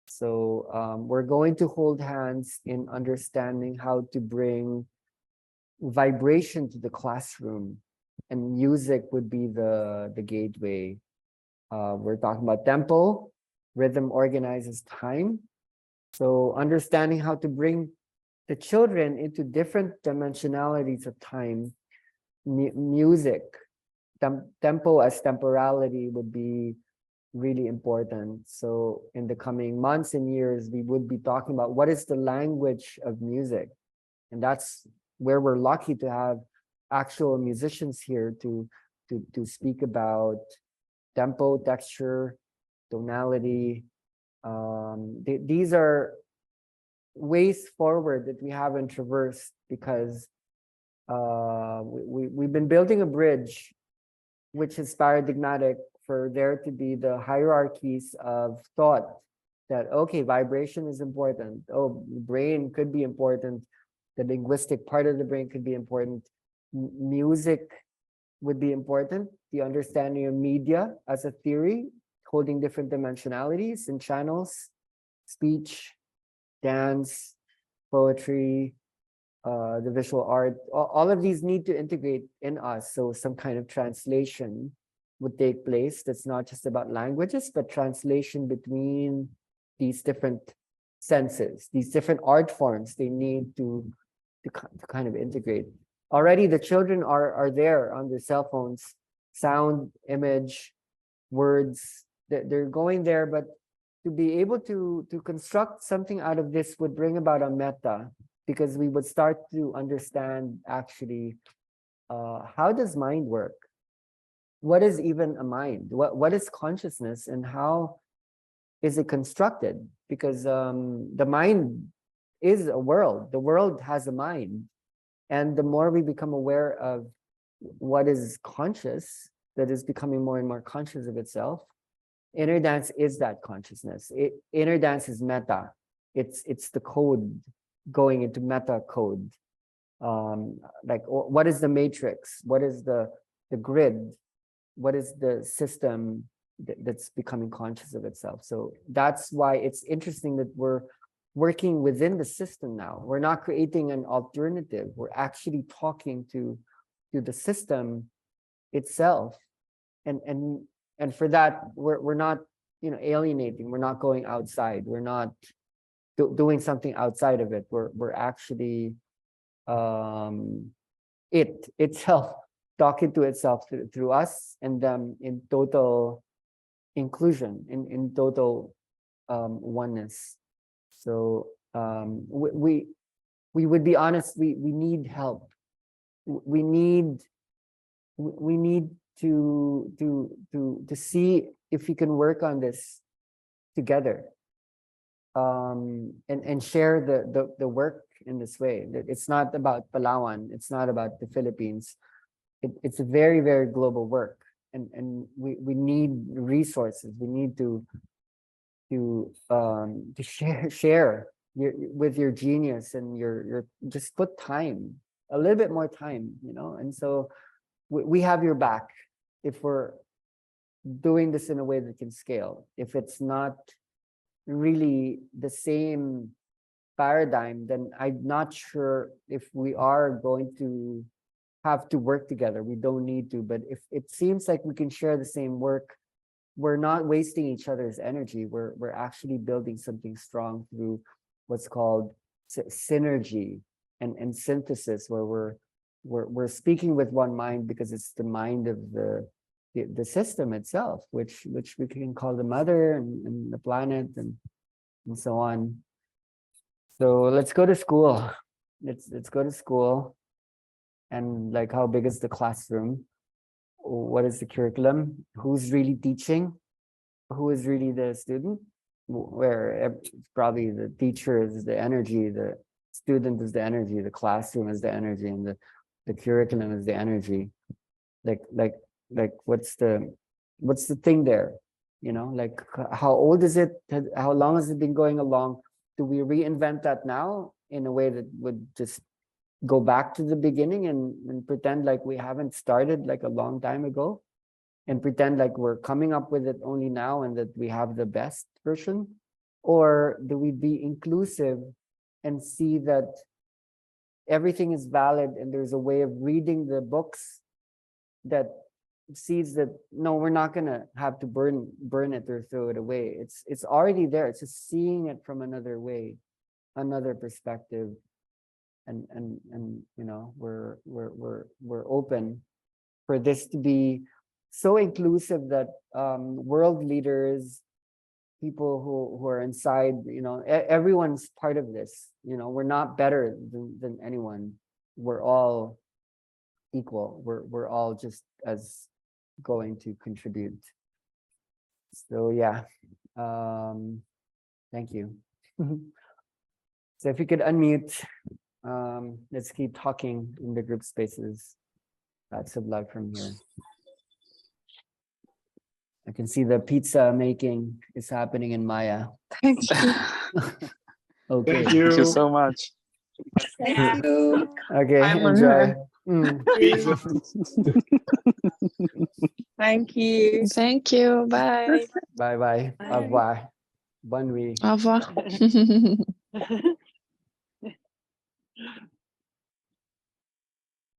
So we're going to hold hands in understanding how to bring vibration to the classroom. and music would be the gateway. We're talking about tempo. Rhythm organizes time. So understanding how to bring the children into different dimensionalities of time, music, tempo as temporality would be really important. So in the coming months and years, we would be talking about what is the language of music. And that's where we're lucky to have actual musicians here to speak about tempo, texture, tonality. These are ways forward that we haven't traversed because we've been building a bridge which is paradigmatic for there to be the hierarchies of thought that, okay, vibration is important. Oh, brain could be important. The linguistic part of the brain could be important. Music would be important. The understanding of media as a theory, holding different dimensionalities and channels, speech, dance, poetry, the visual art, all of these need to integrate in us. So some kind of translation would take place. That's not just about languages, but translation between these different senses, these different art forms. They need to kind of integrate. Already the children are there on their cell phones, sound, image, words, they're going there, but to be able to construct something out of this would bring about a meta, because we would start to understand actually how does mind work? What is even a mind? What is consciousness and how is it constructed? Because the mind is a world. The world has a mind. And the more we become aware of what is conscious, that is becoming more and more conscious of itself, inner dance is that consciousness. Inner dance is meta. It's the code going into meta code. Like what is the matrix? What is the grid? What is the system that's becoming conscious of itself? So that's why it's interesting that we're working within the system now. We're not creating an alternative. We're actually talking to the system itself. And for that, we're not, alienating. We're not going outside. We're not doing something outside of it. We're actually it itself talking to itself through us and them in total inclusion, in total oneness. So we would be honest, we need help. We need to see if we can work on this together, and share the work in this way. It's not about Palawan, it's not about the Philippines. It's a very, very global work, and we need resources. We need to share with your genius and your just put time, a little bit more time, and so we have your back if we're doing this in a way that can scale. If it's not really the same paradigm, then I'm not sure if we are going to have to work together. We don't need to, but if it seems like we can share the same work, we're not wasting each other's energy. We're actually building something strong through what's called synergy and synthesis, where we're speaking with one mind, because it's the mind of the system itself, which we can call the mother and the planet and so on. So let's go to school. Let's go to school. And like, how big is the classroom? What is the curriculum? Who's really teaching? Who is really the student? Where probably the teacher is the energy, the student is the energy, the classroom is the energy, and the curriculum is the energy. Like what's the thing there? Like, how old is it? How long has it been going along? Do we reinvent that now in a way that would just go back to the beginning and pretend like we haven't started like a long time ago, and pretend like we're coming up with it only now and that we have the best version? Or do we be inclusive and see that everything is valid and there's a way of reading the books that sees that no, we're not gonna have to burn it or throw it away. It's already there. It's just seeing it from another way, another perspective, and you know, we're open for this to be so inclusive that world leaders, people who are inside, you know, everyone's part of this. You know, we're not better than anyone. We're all equal. We're all just as going to contribute. So yeah, thank you. So if you could unmute, let's keep talking in the group spaces. Lots of love from here. I can see the pizza making is happening in Maya. Thank you. Okay. Thank you. Thank you so much. Thank you. Okay, I'm on enjoy. her. Pizza. Thank you. Thank you. Bye. Bye bye. Bye. Au revoir. Bonne nuit. Au revoir.